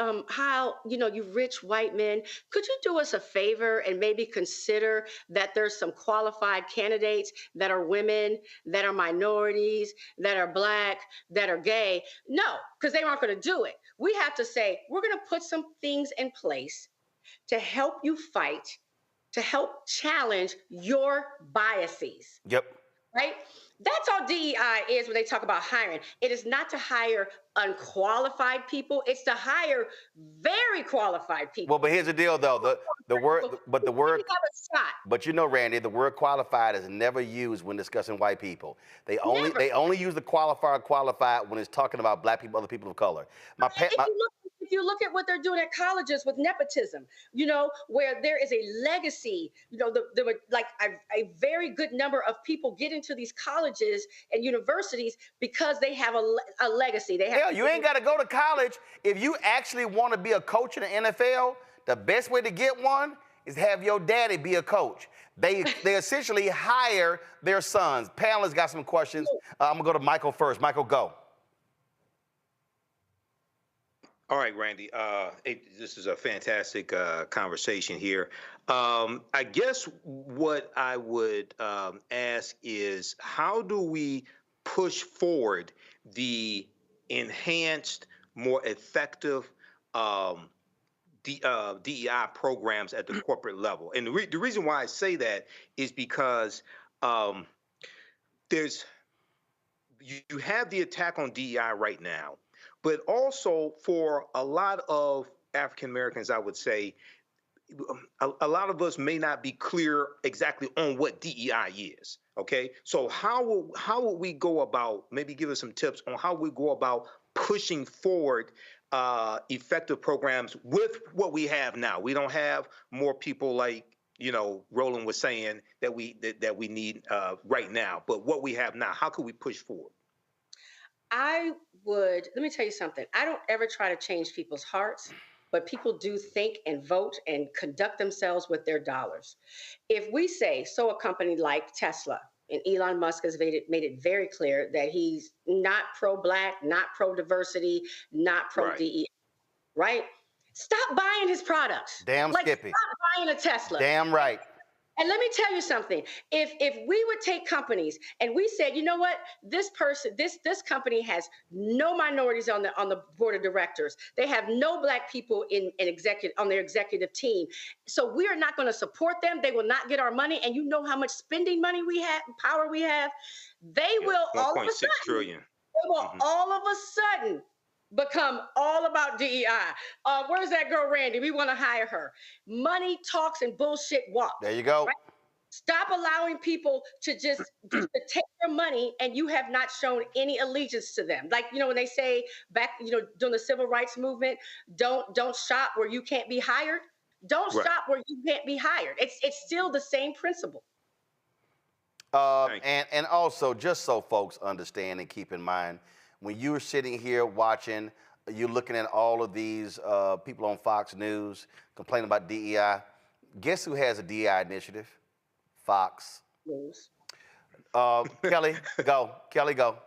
you rich white men, could you do us a favor and maybe consider that there's some qualified candidates that are women, that are minorities, that are Black, that are gay? No, because they aren't going to do it. We have to say, we're going to put some things in place to help you fight, to help challenge your biases. Yep. Right? That's all DEI is when they talk about hiring. It is not to hire unqualified people. It's to hire very qualified people. Well, but here's the deal, though. The word, but Randy, the word qualified is never used when discussing white people. They only use the qualified when it's talking about Black people, other people of color. If you look at what they're doing at colleges with nepotism, where there is a legacy, there were like a very good number of people get into these colleges and universities because they have a legacy. Hell, you ain't got to go to college. If you actually want to be a coach in the NFL, the best way to get one is have your daddy be a coach. They essentially hire their sons. Panelists got some questions. I'm going to go to Michael first. Michael, go. All right, Randy, this is a fantastic conversation here. I guess what I would ask is, how do we push forward the enhanced, more effective DEI programs at the corporate level? And the reason why I say that is because you have the attack on DEI right now. But also for a lot of African Americans, I would say, a lot of us may not be clear exactly on what DEI is. Okay, so how would we go about, maybe give us some tips on how we go about pushing forward effective programs with what we have now? We don't have more people like Roland was saying that we need right now, but what we have now, how can we push forward? Let me tell you something. I don't ever try to change people's hearts, but people do think and vote and conduct themselves with their dollars. If we say, a company like Tesla, and Elon Musk has made it very clear that he's not pro-Black, not pro-diversity, not pro-DEI, right? Stop buying his products. Damn Skippy. Stop buying a Tesla. Damn right. And let me tell you something. If we would take companies and we said, you know what, this company has no minorities on the board of directors. They have no Black people on their executive team. So we are not going to support them. They will not get our money. And you know how much spending money we have, power we have. They will all of a sudden. $1.6 trillion. They will all of a sudden become all about DEI. Where's that girl, Randy? We want to hire her. Money talks and bullshit walks. There you go. Right? Stop allowing people to just to take your money and you have not shown any allegiance to them. Like, when they say back, during the civil rights movement, don't shop where you can't be hired. Don't shop where you can't be hired. It's still the same principle. And also, just so folks understand and keep in mind, when you're sitting here watching, you're looking at all of these people on Fox News complaining about DEI. Guess who has a DEI initiative? Fox News. Kelly, go. Kelly, go.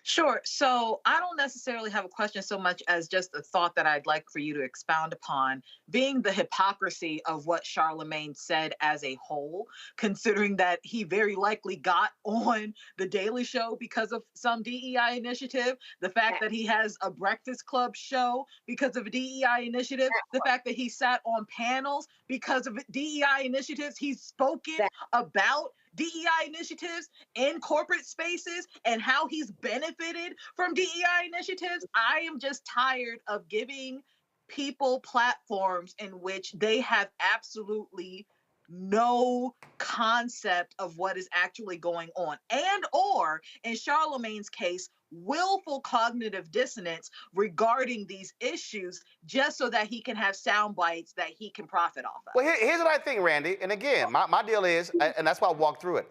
Sure. So I don't necessarily have a question so much as just a thought that I'd like for you to expound upon, being the hypocrisy of what Charlamagne said as a whole, considering that he very likely got on The Daily Show because of some DEI initiative, the fact that he has a Breakfast Club show because of a DEI initiative, the fact that he sat on panels because of DEI initiatives, he's spoken about DEI initiatives in corporate spaces and how he's benefited from DEI initiatives. I am just tired of giving people platforms in which they have absolutely no concept of what is actually going on, and or in Charlamagne's case, willful cognitive dissonance regarding these issues just so that he can have sound bites that he can profit off of. Well, here's what I think, Randy. And again, my deal is, and that's why I walked through it.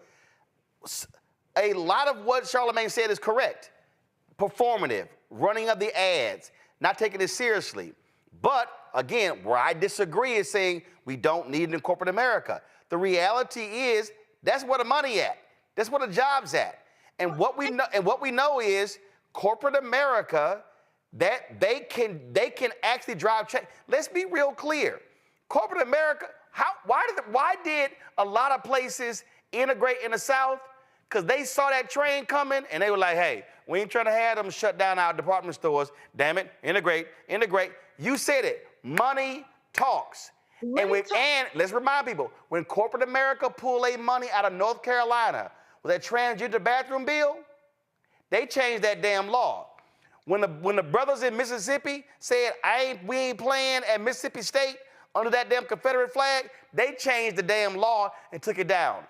A lot of what Charlamagne said is correct. Performative, running of the ads, not taking it seriously. But again, where I disagree is saying we don't need it in corporate America. The reality is that's where the money at. That's where the job's at. And what we know is corporate America, that they can actually drive change. Let's be real clear. Corporate America, why did a lot of places integrate in the South? Because they saw that train coming and they were like, hey, we ain't trying to have them shut down our department stores. Damn it, integrate. You said it, money talks. And let's remind people, when corporate America pulled their money out of North Carolina with that transgender bathroom bill, they changed that damn law. When the brothers in Mississippi said, we ain't playing at Mississippi State under that damn Confederate flag, they changed the damn law and took it down.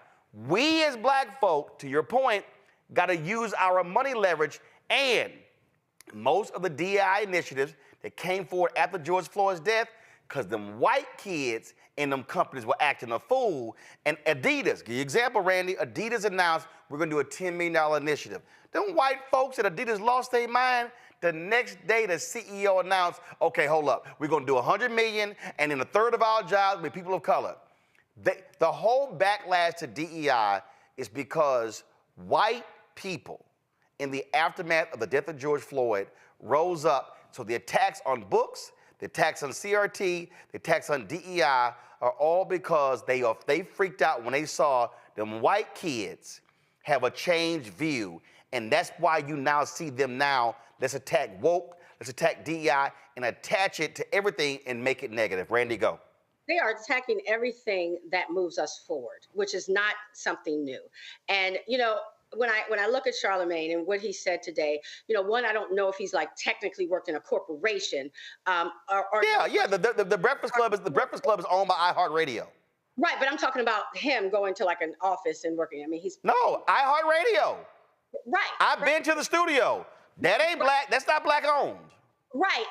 We as black folk, to your point, got to use our money leverage, and most of the DEI initiatives that came forward after George Floyd's death, because them white kids in them companies were acting a fool. And Adidas, give you an example, Randy, Adidas announced we're going to do a $10 million initiative. Them white folks at Adidas lost their mind. The next day, the CEO announced, okay, hold up, we're going to do $100 million, and then a third of our jobs will be people of color. The whole backlash to DEI is because white people in the aftermath of the death of George Floyd rose up. So the attacks on books, the attacks on CRT, the attacks on DEI are all because they freaked out when they saw them white kids have a changed view. And that's why you now see them now, let's attack woke, let's attack DEI, and attach it to everything and make it negative. Randy, go. They are attacking everything that moves us forward, which is not something new. And, you know, when I look at Charlamagne and what he said today, you know, one, I don't know if he's like technically worked in a corporation. The Breakfast Club is owned by iHeartRadio. Right, but I'm talking about him going to like an office and working. I mean, No, iHeartRadio. Right. I've been to the studio. That ain't black. That's not black owned. Right.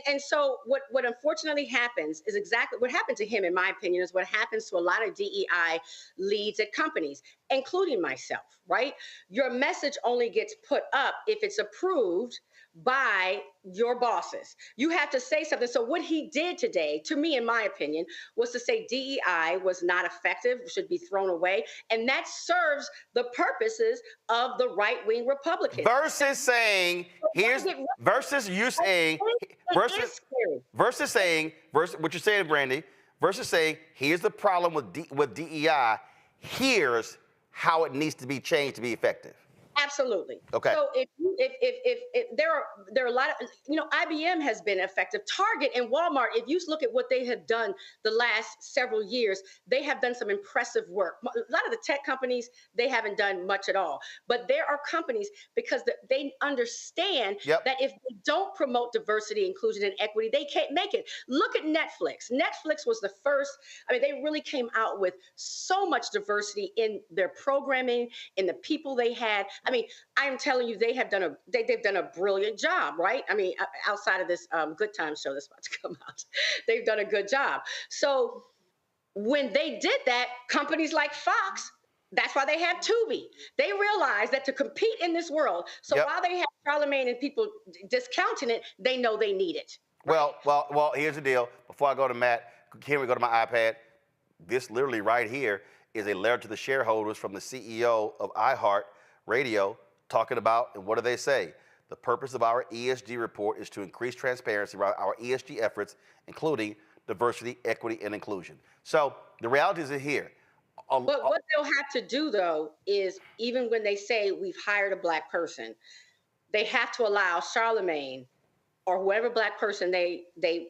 And so what unfortunately happens is exactly what happened to him, in my opinion, is what happens to a lot of DEI leads at companies, including myself, right? Your message only gets put up if it's approved by your bosses. You have to say something. So what he did today, to me, in my opinion, was to say DEI was not effective, should be thrown away. And that serves the purposes of the right-wing Republicans. Versus saying, what you're saying, Brandy, versus saying, here's the problem with DEI, here's how it needs to be changed to be effective. Absolutely. Okay. So if there are a lot of, you know, IBM has been effective. Target and Walmart, if you look at what they have done the last several years, they have done some impressive work. A lot of the tech companies, they haven't done much at all. But there are companies, because they understand that if they don't promote diversity, inclusion, and equity, they can't make it. Look at Netflix. Netflix was the first. I mean, they really came out with so much diversity in their programming, in the people they had. I mean, I'm telling you, they've done a brilliant job, right? I mean, outside of this Good Times show that's about to come out, they've done a good job. So when they did that, companies like Fox, that's why they have Tubi. They realized that to compete in this world, so while they have Charlamagne and people discounting it, they know they need it. Right? Well, here's the deal. Before I go to Matt, can we go to my iPad? This literally right here is a letter to the shareholders from the CEO of iHeartRadio talking about, and what do they say? The purpose of our ESG report is to increase transparency around our ESG efforts, including diversity, equity, and inclusion. So the reality is here. But what they'll have to do, though, is even when they say we've hired a Black person, they have to allow Charlamagne or whoever Black person they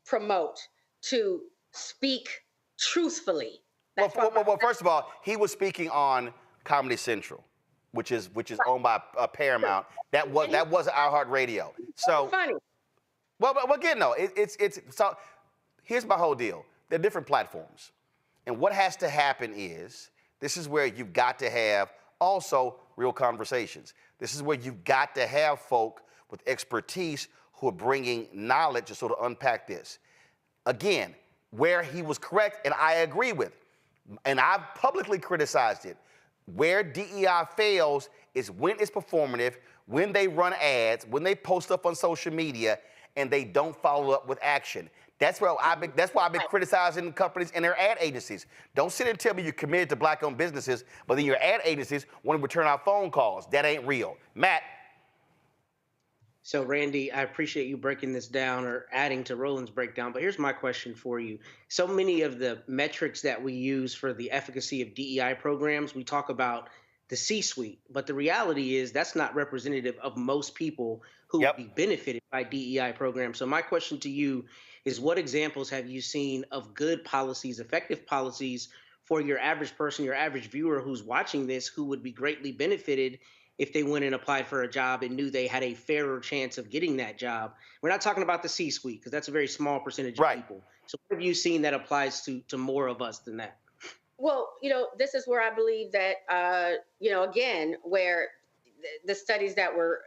promote to speak truthfully. Well, first of all, he was speaking on Comedy Central, which is owned by Paramount. That was iHeartRadio. So funny. Well, again, no, it's so. Here's my whole deal. They're different platforms, and what has to happen is this is where you've got to have also real conversations. This is where you've got to have folk with expertise who are bringing knowledge to sort of unpack this. Again, where he was correct, and I agree with, and I've publicly criticized it, where DEI fails is when it's performative, when they run ads, when they post stuff on social media, and they don't follow up with action. That's why I've been criticizing companies and their ad agencies. Don't sit and tell me you're committed to Black-owned businesses, but then your ad agencies want to return our phone calls. That ain't real. Matt. So, Randy, I appreciate you breaking this down or adding to Roland's breakdown, but here's my question for you. So many of the metrics that we use for the efficacy of DEI programs, we talk about the C-suite, but the reality is that's not representative of most people who would be benefited by DEI programs. So my question to you is, what examples have you seen of good policies, effective policies for your average person, your average viewer who's watching this, who would be greatly benefited if they went and applied for a job and knew they had a fairer chance of getting that job? We're not talking about the C-suite, because that's a very small percentage of people. So what have you seen that applies to more of us than that? Well, this is where I believe that, again, where the studies that were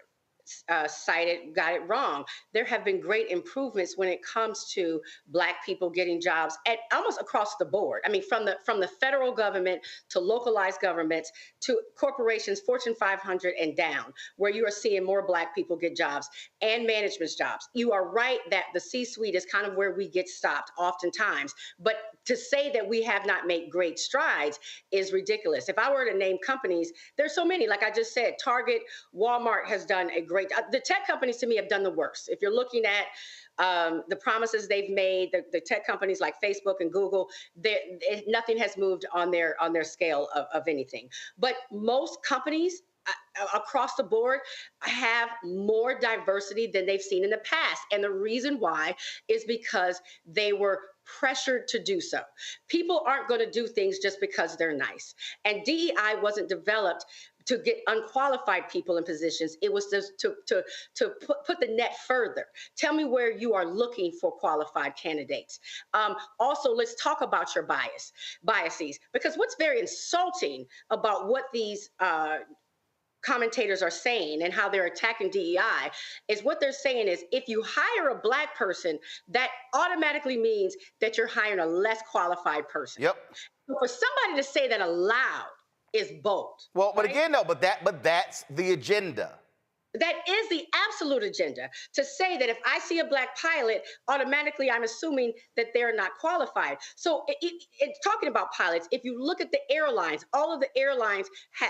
cited got it wrong. There have been great improvements when it comes to Black people getting jobs at almost across the board. I mean, from the federal government to localized governments to corporations, Fortune 500 and down, where you are seeing more Black people get jobs and management jobs. You are right that the C-suite is kind of where we get stopped oftentimes, but to say that we have not made great strides is ridiculous. If I were to name companies, there's so many. Like I just said, Target, Walmart has done a great. The tech companies to me have done the worst. If you're looking at the promises they've made, the tech companies like Facebook and Google, nothing has moved on their scale of anything. But most companies across the board have more diversity than they've seen in the past. And the reason why is because they were pressured to do so. People aren't going to do things just because they're nice. And DEI wasn't developed to get unqualified people in positions. It was just to put the net further. Tell me where you are looking for qualified candidates. Also, let's talk about your biases, because what's very insulting about what these commentators are saying and how they're attacking DEI is what they're saying is if you hire a Black person, that automatically means that you're hiring a less qualified person. Yep. For somebody to say that aloud is bold. Well, but again, no, but that's the agenda. That is the absolute agenda, to say that if I see a Black pilot, automatically I'm assuming that they're not qualified. So it's talking about pilots. If you look at the airlines, all of the airlines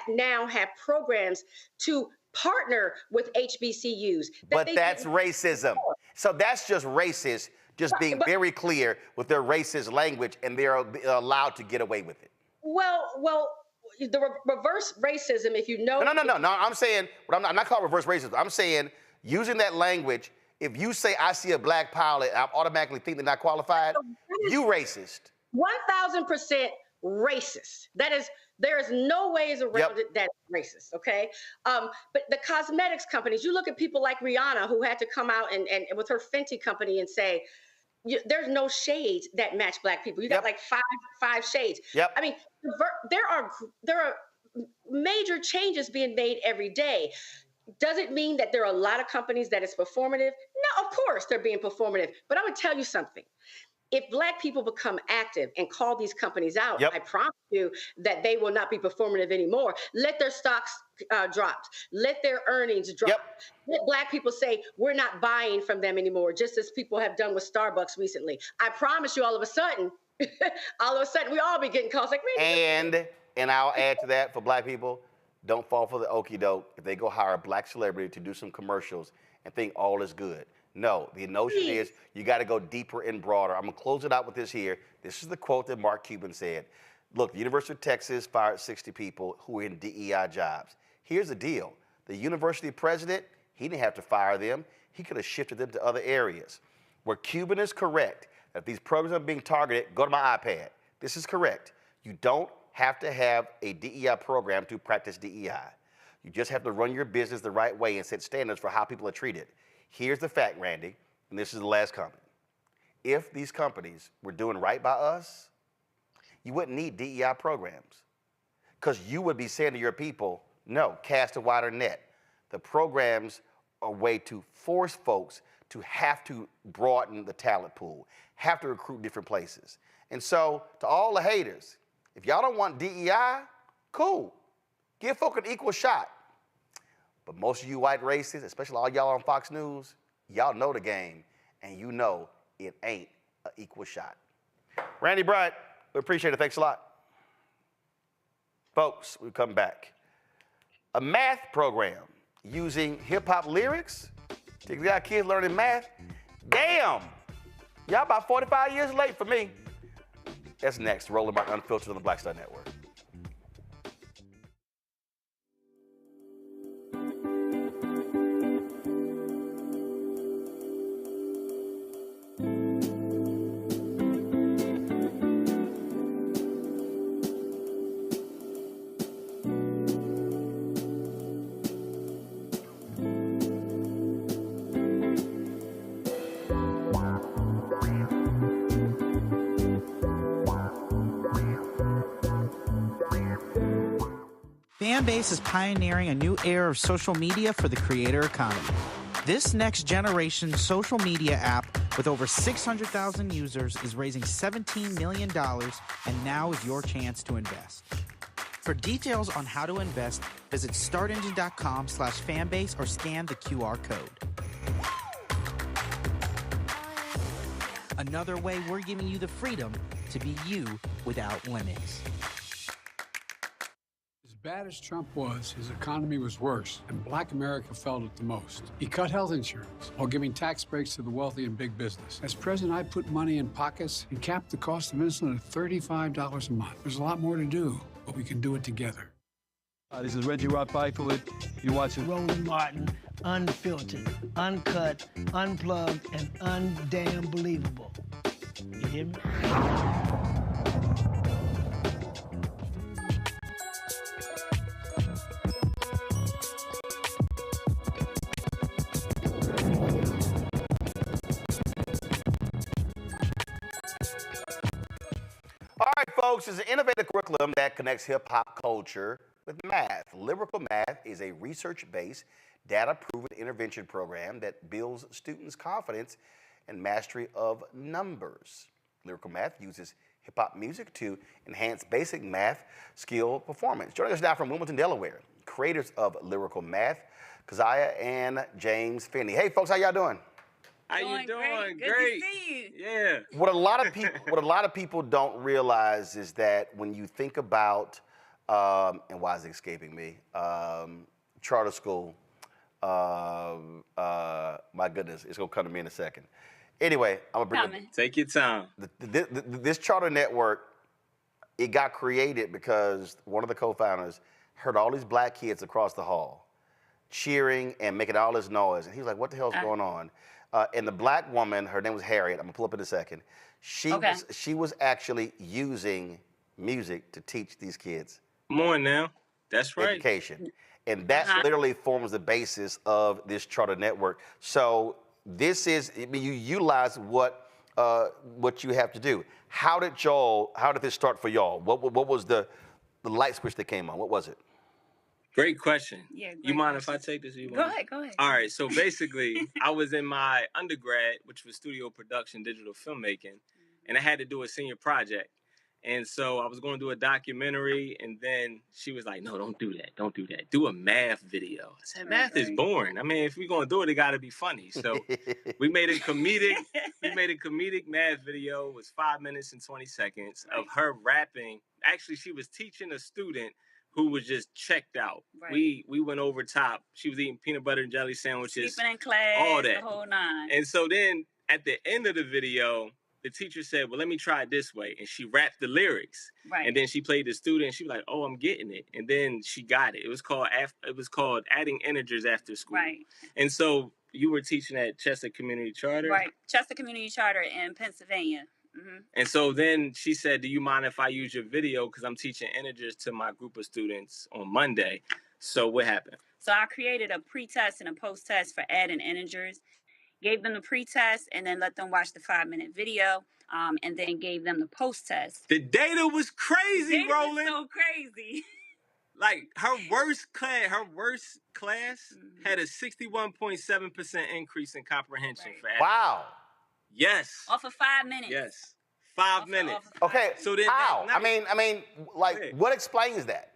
now have programs to partner with HBCUs. But that's racism. So that's just racist, just being very clear with their racist language, and they're allowed to get away with it. Well, the reverse racism, if you know. No. I'm saying, I'm not calling reverse racism. I'm saying using that language. If you say I see a Black pilot, I automatically think they're not qualified. You racist. 1,000% racist. There is no ways around it that's racist. Okay, but the cosmetics companies. You look at people like Rihanna, who had to come out and with her Fenty company and say, there's no shades that match Black people. You got like five shades. I mean, there are major changes being made every day. Does it mean that there are a lot of companies that it's performative? No, of course they're being performative. But I'm gonna tell you something. If Black people become active and call these companies out, I promise you that they will not be performative anymore. Let their stocks drop. Let their earnings drop. Let Black people say, we're not buying from them anymore, just as people have done with Starbucks recently. I promise you, all of a sudden, we all be getting calls like, and I'll add to that for Black people, don't fall for the okie doke if they go hire a black celebrity to do some commercials and think all is good. No, the notion is you got to go deeper and broader. I'm going to close it out with this here. This is the quote that Mark Cuban said. Look, the University of Texas fired 60 people who were in DEI jobs. Here's the deal. The university president, he didn't have to fire them. He could have shifted them to other areas. Where Cuban is correct, that if these programs are being targeted, go to my iPad. This is correct. You don't have to have a DEI program to practice DEI. You just have to run your business the right way and set standards for how people are treated. Here's the fact, Randy, and this is the last comment. If these companies were doing right by us, you wouldn't need DEI programs because you would be saying to your people, no, cast a wider net. The programs are a way to force folks to have to broaden the talent pool, have to recruit different places. And so to all the haters, if y'all don't want DEI, cool. Give folk an equal shot. But most of you white racists, especially all y'all on Fox News, y'all know the game, and you know it ain't an equal shot. Randy Bryant, we appreciate it. Thanks a lot. Folks, we come back. A math program using hip-hop lyrics to get kids learning math. Damn! Y'all about 45 years late for me. That's next. Roland Martin Unfiltered on the Black Star Network. Fanbase is pioneering a new era of social media for the creator economy. This next generation social media app with over 600,000 users is raising $17 million, and now is your chance to invest. For details on how to invest, visit startengine.com/fanbase or scan the QR code. Another way we're giving you the freedom to be you without limits. As bad as Trump was, his economy was worse, and Black America felt it the most. He cut health insurance while giving tax breaks to the wealthy and big business. As president, I put money in pockets and capped the cost of insulin at $35 a month. There's a lot more to do, but we can do it together. This is Reggie Roth-Byfield. You're watching Roland Martin, unfiltered, uncut, unplugged, and undamn believable. You hear me? All right, folks, it's an innovative curriculum that connects hip-hop culture with math. Lyrical Math is a research-based, data-proven intervention program that builds students' confidence and mastery of numbers. Lyrical Math uses hip-hop music to enhance basic math skill performance. Joining us now from Wilmington, Delaware, creators of Lyrical Math, Keziah and James Finney. Hey, folks, how y'all doing? How you doing? Good to see you. Yeah. What a lot of people don't realize is that when you think about, and why is it escaping me? Charter school. My goodness, it's gonna come to me in a second. Anyway, I'm gonna bring Take your time. This charter network. It got created because one of the co-founders heard all these black kids across the hall cheering and making all this noise, and he was like, "What the hell's going on?" And the black woman, her name was Harriet. I'm gonna pull up in a second. She was actually using music to teach these kids. Come on now, that's right. Education, and that literally forms the basis of this charter network. So this is, I mean, you utilize what you have to do. How did this start for y'all? What was the light switch that came on? What was it? Great question. Yeah, you mind if I take this? Go ahead. All right. So basically, I was in my undergrad, which was studio production, digital filmmaking, and I had to do a senior project. And so I was going to do a documentary, and then she was like, "No, don't do that. Don't do that. Do a math video." I said, "Math is boring. I mean, if we're going to do it, it got to be funny." So we made a comedic math video. It was 5 minutes and 20 seconds of her rapping. Actually, she was teaching a student who was just checked out. Right. We went over top. She was eating peanut butter and jelly sandwiches. Sleeping in class, all that. the whole nine. And so then at the end of the video, the teacher said, well, let me try it this way. And she rapped the lyrics. Right. And then she played the student. And she was like, oh, I'm getting it. And then she got it. It was called Adding Integers After School. Right. And so you were teaching at Chester Community Charter? Right. Chester Community Charter in Pennsylvania. Mm-hmm. And so then she said, do you mind if I use your video? Because I'm teaching integers to my group of students on Monday. So what happened? So I created a pre-test and a post-test for adding integers, gave them the pre-test, and then let them watch the 5-minute video, and then gave them the post-test. The data was crazy, Roland. So crazy. Like her worst class had a 61.7% increase in comprehension for adding. Wow. Yes. Off of 5 minutes. Yes. 5 minutes. Okay. So then how? I mean, like, what explains that?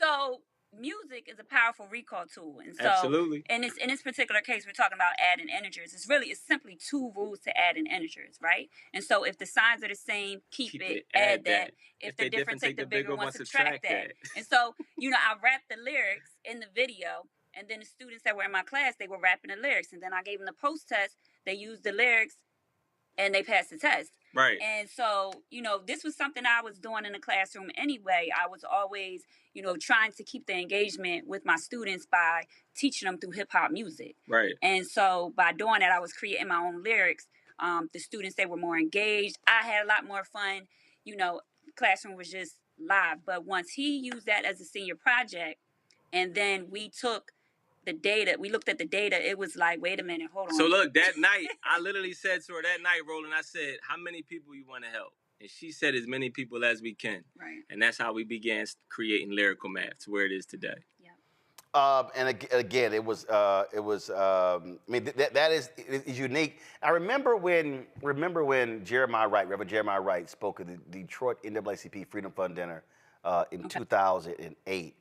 So music is a powerful recall tool, and so absolutely. In this particular case, we're talking about adding integers. It's simply 2 rules to adding integers, right? And so if the signs are the same, keep it, add that. If they're different, take the bigger one, subtract that. And so, I rapped the lyrics in the video, and then the students that were in my class, they were rapping the lyrics, and then I gave them the post test. They used the lyrics, and they passed the test. Right. And so, this was something I was doing in the classroom anyway. I was always, trying to keep the engagement with my students by teaching them through hip hop music. Right. And so by doing that, I was creating my own lyrics. The students, they were more engaged. I had a lot more fun. Classroom was just live. But once he used that as a senior project, and then we took the data, we looked at the data, it was like, wait a minute, hold on. So look, that night, I literally said to her that night, Roland, I said, how many people you want to help? And she said as many people as we can. Right. And that's how we began creating lyrical math to where it is today. And again, it was. I mean, that is unique. I remember when Reverend Jeremiah Wright spoke at the Detroit NAACP Freedom Fund dinner in 2008.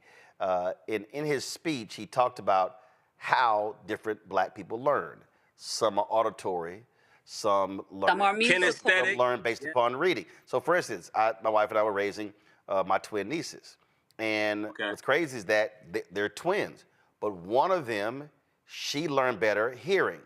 In his speech, he talked about how different Black people learn. Some are auditory, some learn based upon reading. So, for instance, my wife and I were raising my twin nieces. And what's crazy is that they're twins, but one of them, she learned better hearing.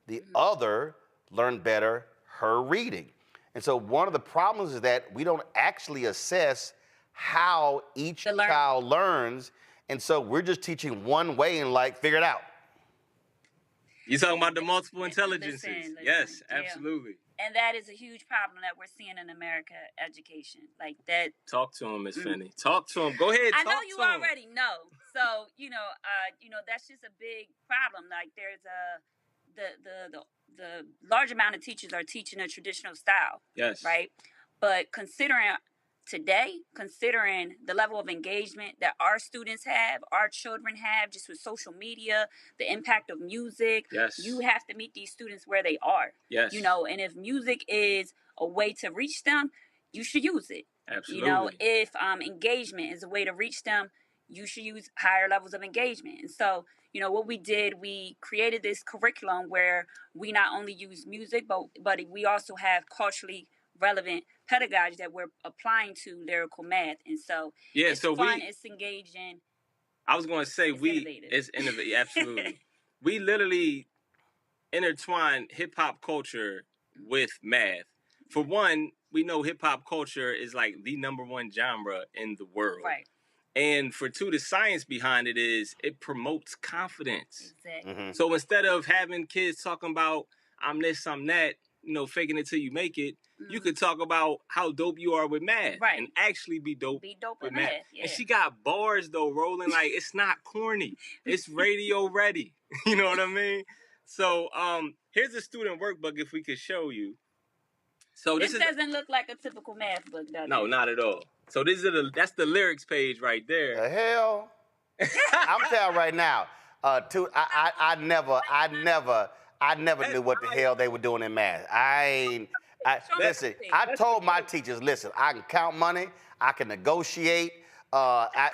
The other learned better her reading. And so one of the problems is that we don't actually assess how each child learns. And so we're just teaching one way and figure it out. You're talking about the multiple intelligences. Yes, absolutely. And that is a huge problem that we're seeing in America education. Like that. Talk to him, Miss Finney. Talk to him. Go ahead. I know you already know. So that's just a big problem. Like there's the large amount of teachers are teaching a traditional style. Yes. Right. But considering the level of engagement that our students have, our children have, just with social media, the impact of music, you have to meet these students where they are. Yes. And if music is a way to reach them, you should use it. Absolutely. If engagement is a way to reach them, you should use higher levels of engagement. And so, what we did, we created this curriculum where we not only use music, but we also have culturally relevant pedagogy that we're applying to lyrical math. And so it's fun, it's engaging. I was going to say it's innovative. Absolutely. We literally intertwine hip hop culture with math. For one, we know hip hop culture is like the #1 genre in the world. Right. And for two, the science behind it is it promotes confidence. Exactly. Mm-hmm. So instead of having kids talking about I'm this, I'm that, faking it till you make it, you could talk about how dope you are with math and actually be dope with math. Yeah. And she got bars though, rolling like it's not corny. It's radio ready. You know what I mean? So here's a student workbook if we could show you. So this doesn't look like a typical math book, does it? No, not at all. So that's the lyrics page right there. The hell? I'm telling you right now, I never knew what the hell they were doing in math. Listen, I told my teachers, listen, I can count money, I can negotiate. I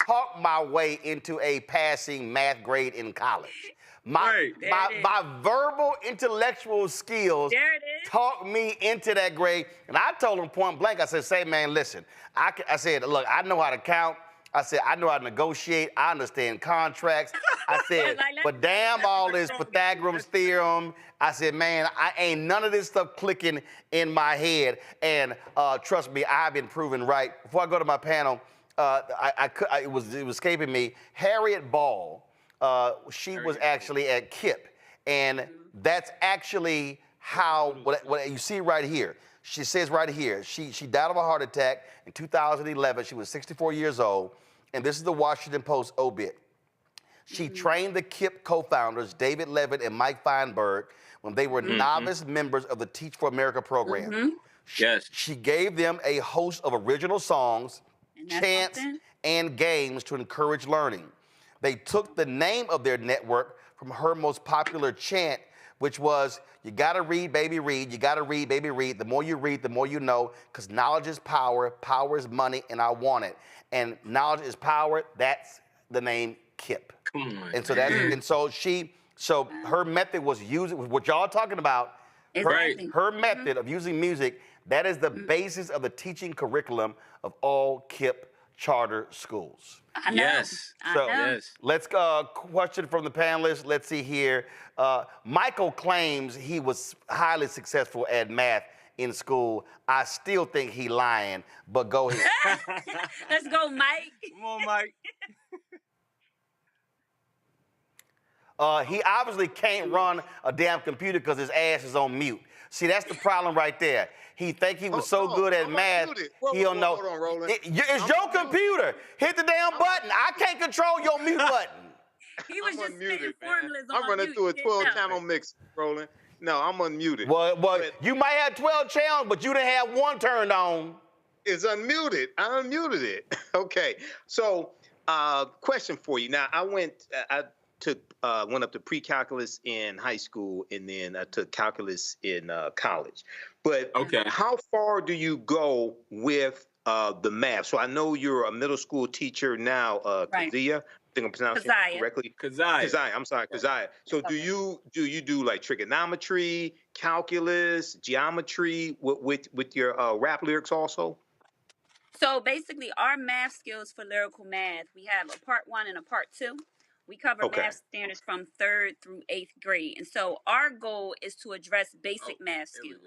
talked my way into a passing math grade in college. My verbal intellectual skills talked me into that grade. And I told him point blank, I said, say, man, listen, I said, look, I know how to count. I said, I know how to negotiate. I understand contracts. I said, but damn all this Pythagoras theorem. I said, man, I ain't none of this stuff clicking in my head. And trust me, I've been proven right. Before I go to my panel, it was escaping me. Harriet Ball, she was actually at KIPP. And that's actually how, what you see right here. She says right here, she died of a heart attack in 2011. She was 64 years old. And this is the Washington Post obit. She trained the KIPP co-founders, David Levitt and Mike Feinberg, when they were novice members of the Teach for America program. She gave them a host of original songs, chants, and games to encourage learning. They took the name of their network from her most popular chant, which was, you gotta read, baby, read. You gotta read, baby, read. The more you read, the more you know, because knowledge is power, power is money, and I want it. And knowledge is power, that's the name KIPP. Come on, and so so her method was using, what y'all talking about, her method of using music, that is the basis of the teaching curriculum of all KIPP charter schools. I know. So let's question from the panelists. Let's see here. Michael claims he was highly successful at math in school. I still think he lying, but go ahead. Let's go, Mike. Come on, Mike. He obviously can't run a damn computer because his ass is on mute. See, that's the problem right there. He think he was so good at math, he don't know. Hold on, Roland. It's your computer. Hit the damn button. I can't control your mute button. He was just spitting formulas on I'm running through a 12-channel mix, Roland. No, I'm unmuted. Well, you might have 12 channels, but you didn't have one turned on. It's unmuted. I unmuted it. Okay. So, question for you. Now, I went up to pre-calculus in high school, and then I took calculus in college. But how far do you go with the math? So I know you're a middle school teacher now, Kazia. I think I'm pronouncing it correctly. Kazia. I'm sorry, Kazia. So do you do like trigonometry, calculus, geometry with your rap lyrics also? So basically, our math skills for lyrical math, we have a part 1 and a part 2. We cover math standards from 3rd through 8th grade. And so our goal is to address basic math skills.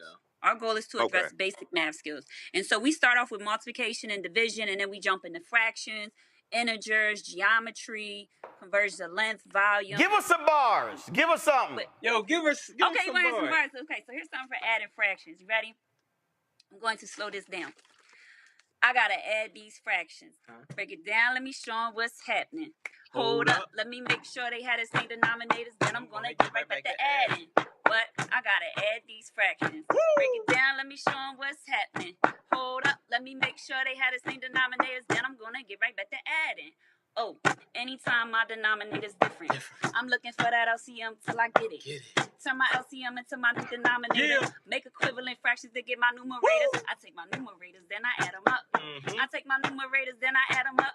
Our goal is to address basic math skills. And so we start off with multiplication and division, and then we jump into fractions, integers, geometry, conversions of length, volume. Give us some bars. Give us something. Yo, give us some bars. Some bars. Okay, so here's something for adding fractions. You ready? I'm going to slow this down. I gotta add these fractions. Break it down, let me show them what's happening. Hold up, let me make sure they had the same denominators, then I'm gonna get right back to adding. But I gotta add these fractions. Break it down, let me show them what's happening. Hold up, let me make sure they had the same denominators, then I'm gonna get right back to adding. Oh, anytime my denominator's different. I'm looking for that LCM till I get it. Turn my LCM into my denominator. Make equivalent fractions to get my numerators. I take my numerators, then I add them up. I take my numerators, then I add them up.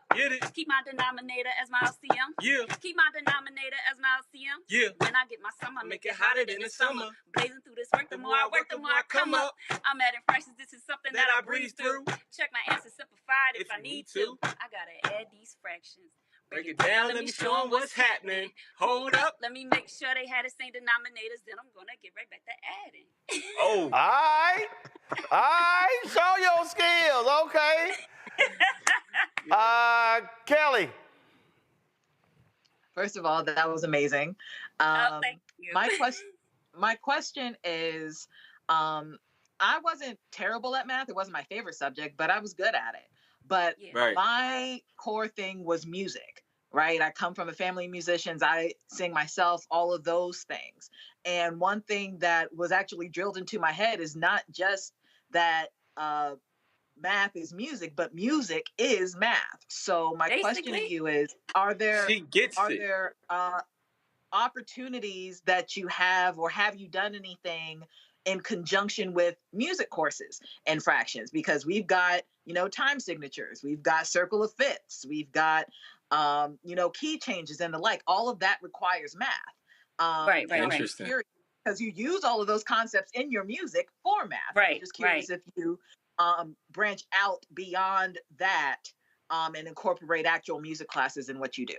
Keep my denominator as my LCM. Keep my denominator as my LCM. When I get my sum, I make it hotter than the summer. Blazing through this work, the more I work, the more I come up. I'm adding fractions, this is something that I breeze through. Check my answer simplified if I need to. I gotta add these fractions. Break it down, let me show them what's happening. Hold up. Let me make sure they had the same denominators, then I'm gonna get right back to adding. All right. Show your skills, okay. Kelly. First of all, that was amazing. Thank you. My question is, I wasn't terrible at math. It wasn't my favorite subject, but I was good at it. But my core thing was music, right? I come from a family of musicians. I sing myself, all of those things. And one thing that was actually drilled into my head is not just that math is music, but music is math. So my question to you is, are there opportunities that you have, or have you done anything in conjunction with music courses and fractions? Because we've got, time signatures, we've got circle of fifths, we've got, key changes and the like. All of that requires math. Right. Interesting. Because you use all of those concepts in your music for math. Right. I'm just curious if you branch out beyond that and incorporate actual music classes in what you do.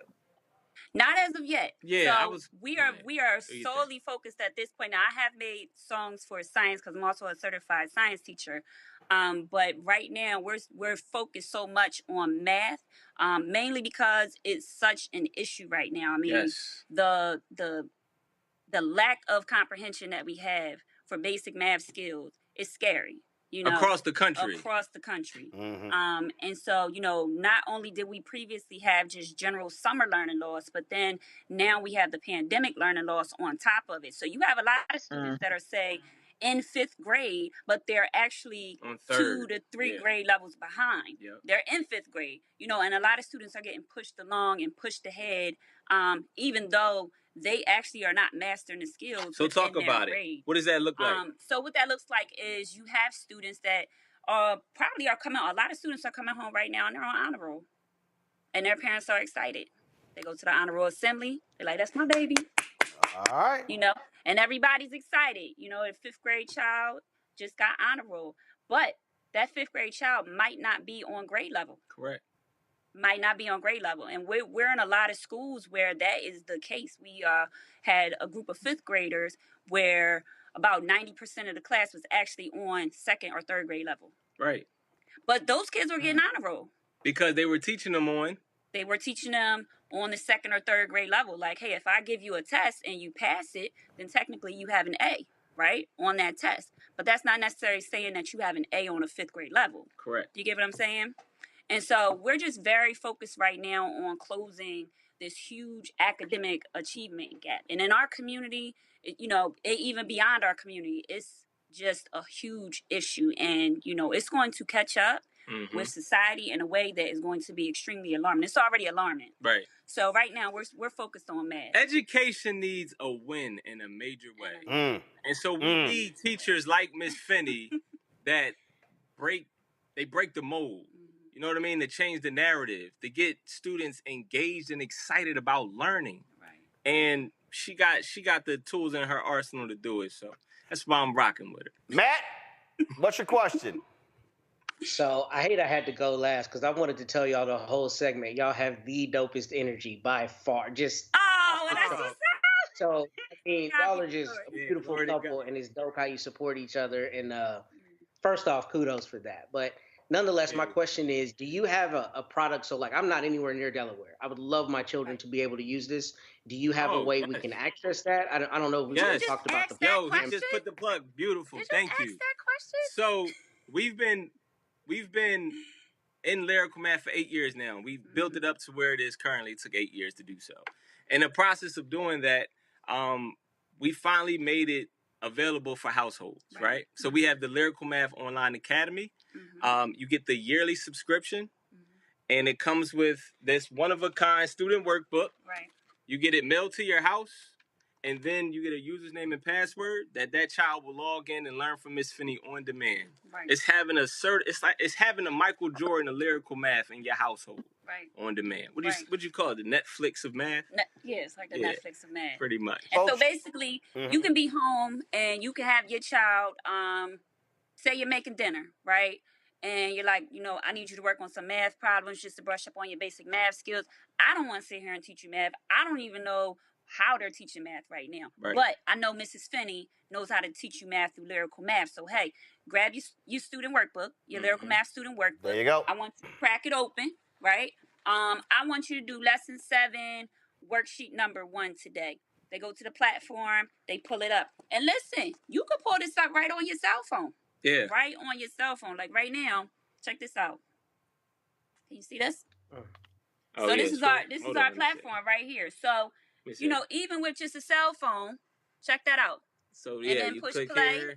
Not as of yet. Yeah, so we are solely focused at this point. Now, I have made songs for science because I'm also a certified science teacher. But right now we're focused so much on math, mainly because it's such an issue right now. I mean, the lack of comprehension that we have for basic math skills is scary. Across the country. Mm-hmm. And so, not only did we previously have just general summer learning loss, but then now we have the pandemic learning loss on top of it. So you have a lot of students that are, say, in 5th grade, but they're actually 2 to 3 grade levels behind. Yep. They're in 5th grade, and a lot of students are getting pushed along and pushed ahead, even though they actually are not mastering the skills. So talk about it. What does that look like? So what that looks like is you have students that probably are coming. A lot of students are coming home right now and they're on honor roll, and their parents are excited. They go to the honor roll assembly. They're like, "That's my baby." All right. And everybody's excited. A 5th grade child just got honor roll, but that 5th grade child might not be on grade level. Correct. Might not be on grade level. And we're in a lot of schools where that is the case. We had a group of 5th graders where about 90% of the class was actually on 2nd or 3rd grade level. Right. But those kids were getting honor roll. Because they were teaching them on? They were teaching them on the 2nd or 3rd grade level. Like, hey, if I give you a test and you pass it, then technically you have an A, right, on that test. But that's not necessarily saying that you have an A on a 5th grade level. Correct. Do you get what I'm saying? And so we're just very focused right now on closing this huge academic achievement gap. And in our community, even beyond our community, it's just a huge issue. And, it's going to catch up with society in a way that is going to be extremely alarming. It's already alarming. Right. So right now we're focused on math. Education needs a win in a major way. And so we need teachers like Miss Finney that break the mold. You know what I mean? To change the narrative, to get students engaged and excited about learning. Right. And she got the tools in her arsenal to do it. So that's why I'm rocking with her. Matt, what's your question? So I hate I had to go last because I wanted to tell y'all the whole segment. Y'all have the dopest energy by far. Just so I mean, y'all are just a beautiful couple, and it's dope how you support each other. And first off, kudos for that. But nonetheless, my question is, do you have a product? So like, I'm not anywhere near Delaware. I would love my children to be able to use this. Do you have a way we can access that? I don't know if we talked about the he just put the plug. Beautiful. Thank you. Ask that question? So we've been in lyrical math for 8 years now. We've built it up to where it is currently. It took 8 years to do so. In the process of doing that, we finally made it available for households, right? So we have the Lyrical Math Online Academy. You get the yearly subscription, and it comes with this one-of-a-kind student workbook. Right. You get it mailed to your house, and then you get a username and password that child will log in and learn from Miss Finney on demand. Right. It's having a Michael Jordan of lyrical math in your household. Right. On demand. What do you call it? The Netflix of math? Yeah, it's like the Netflix of math. Pretty much. And so basically, you can be home and you can have your child, say you're making dinner, right? And you're like, I need you to work on some math problems just to brush up on your basic math skills. I don't want to sit here and teach you math. I don't even know how they're teaching math right now. Right. But I know Mrs. Finney knows how to teach you math through lyrical math. So, hey, grab your student workbook, your lyrical math student workbook. There you go. I want you to crack it open, right? I want you to do lesson 7, worksheet number 1 today. They go to the platform, they pull it up. And listen, you can pull this up right on your cell phone. Yeah. Right on your cell phone. Like right now, check this out. Can you see this? So this is our platform right here. So, even with just a cell phone, check that out. So and then you push click play. Here.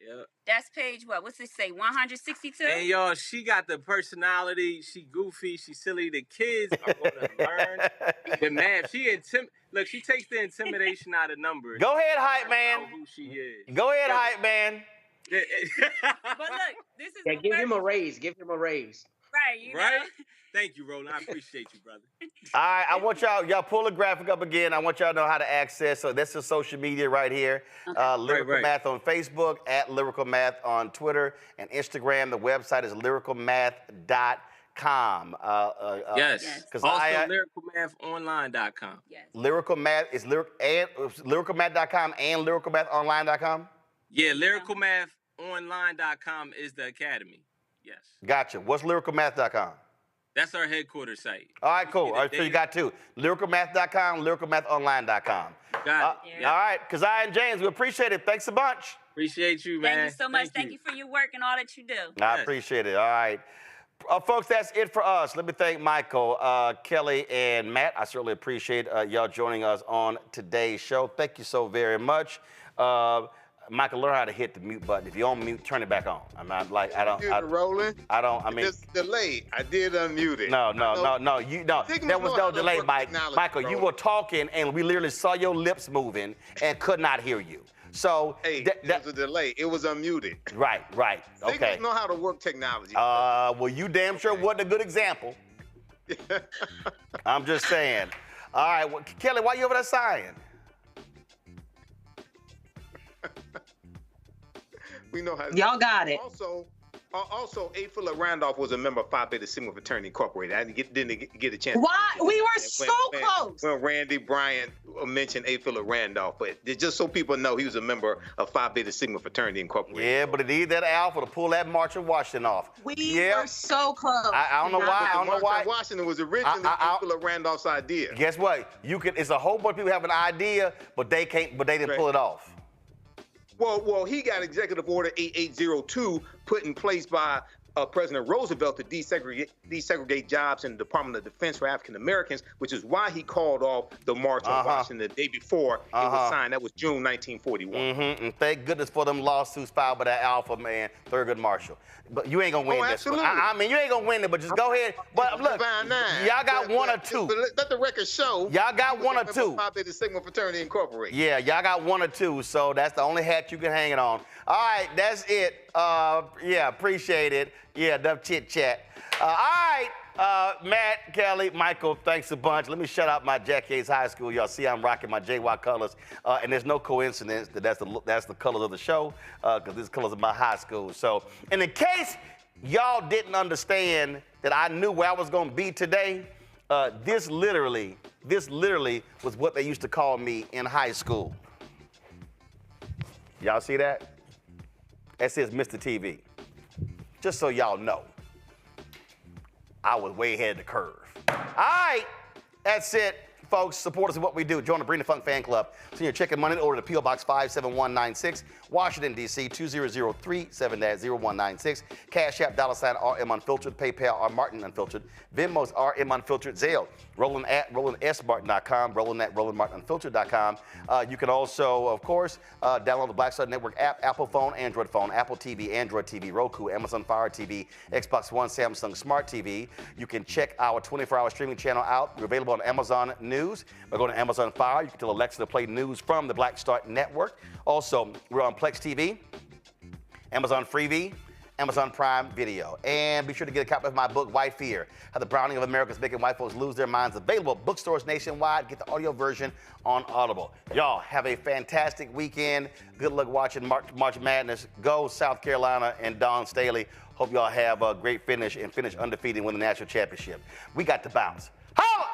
Yep. That's page what? What's it say? 162? And y'all, she got the personality. She goofy. She silly. The kids are going to learn the math. Look, she takes the intimidation out of numbers. Go ahead, hype man. Who she is. Go ahead, hype man. But look, this is give him a raise. Give him a raise. right, you right? know. Thank you, Roland. I appreciate you, brother. All right, I want y'all pull the graphic up again. I want y'all to know how to access. So this is social media right here. Lyrical Math on Facebook, at Lyrical Math on Twitter and Instagram. The website is lyricalmath.com. Yes. Also, lyricalmathonline.com. Yes. Lyrical Math is lyricalmath.com and lyricalmathonline.com? Yeah, lyricalmathonline.com is the academy. Yes. Gotcha. What's lyricalmath.com? That's our headquarters site. All right, cool. All right, so you got two. Lyricalmath.com, lyricalmathonline.com. Got it. All right, Keziah and James, we appreciate it. Thanks a bunch. Appreciate you, man. Thank you so much. Thank you for your work and all that you do. I appreciate it. All right. Folks, that's it for us. Let me thank Michael, Kelly, and Matt. I certainly appreciate y'all joining us on today's show. Thank you so very much. Michael, learn how to hit the mute button. If you're on mute, turn it back on. I'm not like, Rolling. I mean. It's delayed. I did unmute it. No. There was no delay, Mike. Michael, you were talking, and we literally saw your lips moving and could not hear you. So hey, there was a delay. It was unmuted. Right. Okay. Signals know how to work technology. Well, you damn sure wasn't a good example. I'm just saying. All right, well, Kelly, why you over there sighing? We know how. Y'all got it. Also, A. Philip Randolph was a member of Phi Beta Sigma Fraternity Incorporated. I didn't get a chance. Why? We were so close. When Randy Bryant mentioned A. Philip Randolph, but just so people know, he was a member of Phi Beta Sigma Fraternity Incorporated. Yeah, but it needed that alpha to pull that March of Washington off. We were so close. I don't know why. March of Washington was originally A. Philip Randolph's idea. Guess what? It's a whole bunch of people have an idea, but they can't. But they didn't pull it off. Well, he got Executive Order 8802 put in place by President Roosevelt to desegregate jobs in the Department of Defense for African Americans, which is why he called off the March on Washington the day before it was signed. That was June 1941. And thank goodness for them lawsuits filed by that alpha man, Thurgood Marshall. But you ain't gonna win this one. I mean, you ain't gonna win it, but just go ahead. But look, y'all got one or two. Let the record show. Y'all got one or two. Phi Beta Sigma Fraternity Incorporated. Yeah, y'all got one or two, so that's the only hat you can hang it on. All right, that's it. Yeah, appreciate it. Yeah, enough chit chat. All right, Matt, Kelly, Michael, thanks a bunch. Let me shout out my Jack Hayes High School. Y'all see I'm rocking my JY colors, and there's no coincidence that that's the colors of the show, because this colors of my high school. So, and in case y'all didn't understand that I knew where I was gonna be today, this literally was what they used to call me in high school. Y'all see that? That says Mr. TV. Just so y'all know, I was way ahead of the curve. All right, that's it, folks. Support us in what we do. Join the Bring the Funk fan club. Send your check and money order to P.O. Box 57196, Washington, D.C. 20037, 0196. Cash App, $RM Unfiltered. PayPal, R Martin Unfiltered. Venmo's RM Unfiltered. Zelle, Roland at RolandSMartin.com, Roland at RolandMartinUnfiltered.com. You can also, of course, download the Black Star Network app, Apple phone, Apple TV, Android TV, Roku, Amazon Fire TV, Xbox One, Samsung Smart TV. You can check our 24-hour streaming channel out. We're available on Amazon News. By going to Amazon Fire, you can tell Alexa to play news from the Black Star Network. Also, we're on Plex TV, Amazon Freevee, Amazon Prime Video. And be sure to get a copy of my book, White Fear, How the Browning of America is Making White Folks Lose Their Minds. Available at bookstores nationwide. Get the audio version on Audible. Y'all have a fantastic weekend. Good luck watching March Madness. Go South Carolina and Dawn Staley. Hope y'all have a great finish and finish undefeated and win the national championship. We got to bounce. Holla!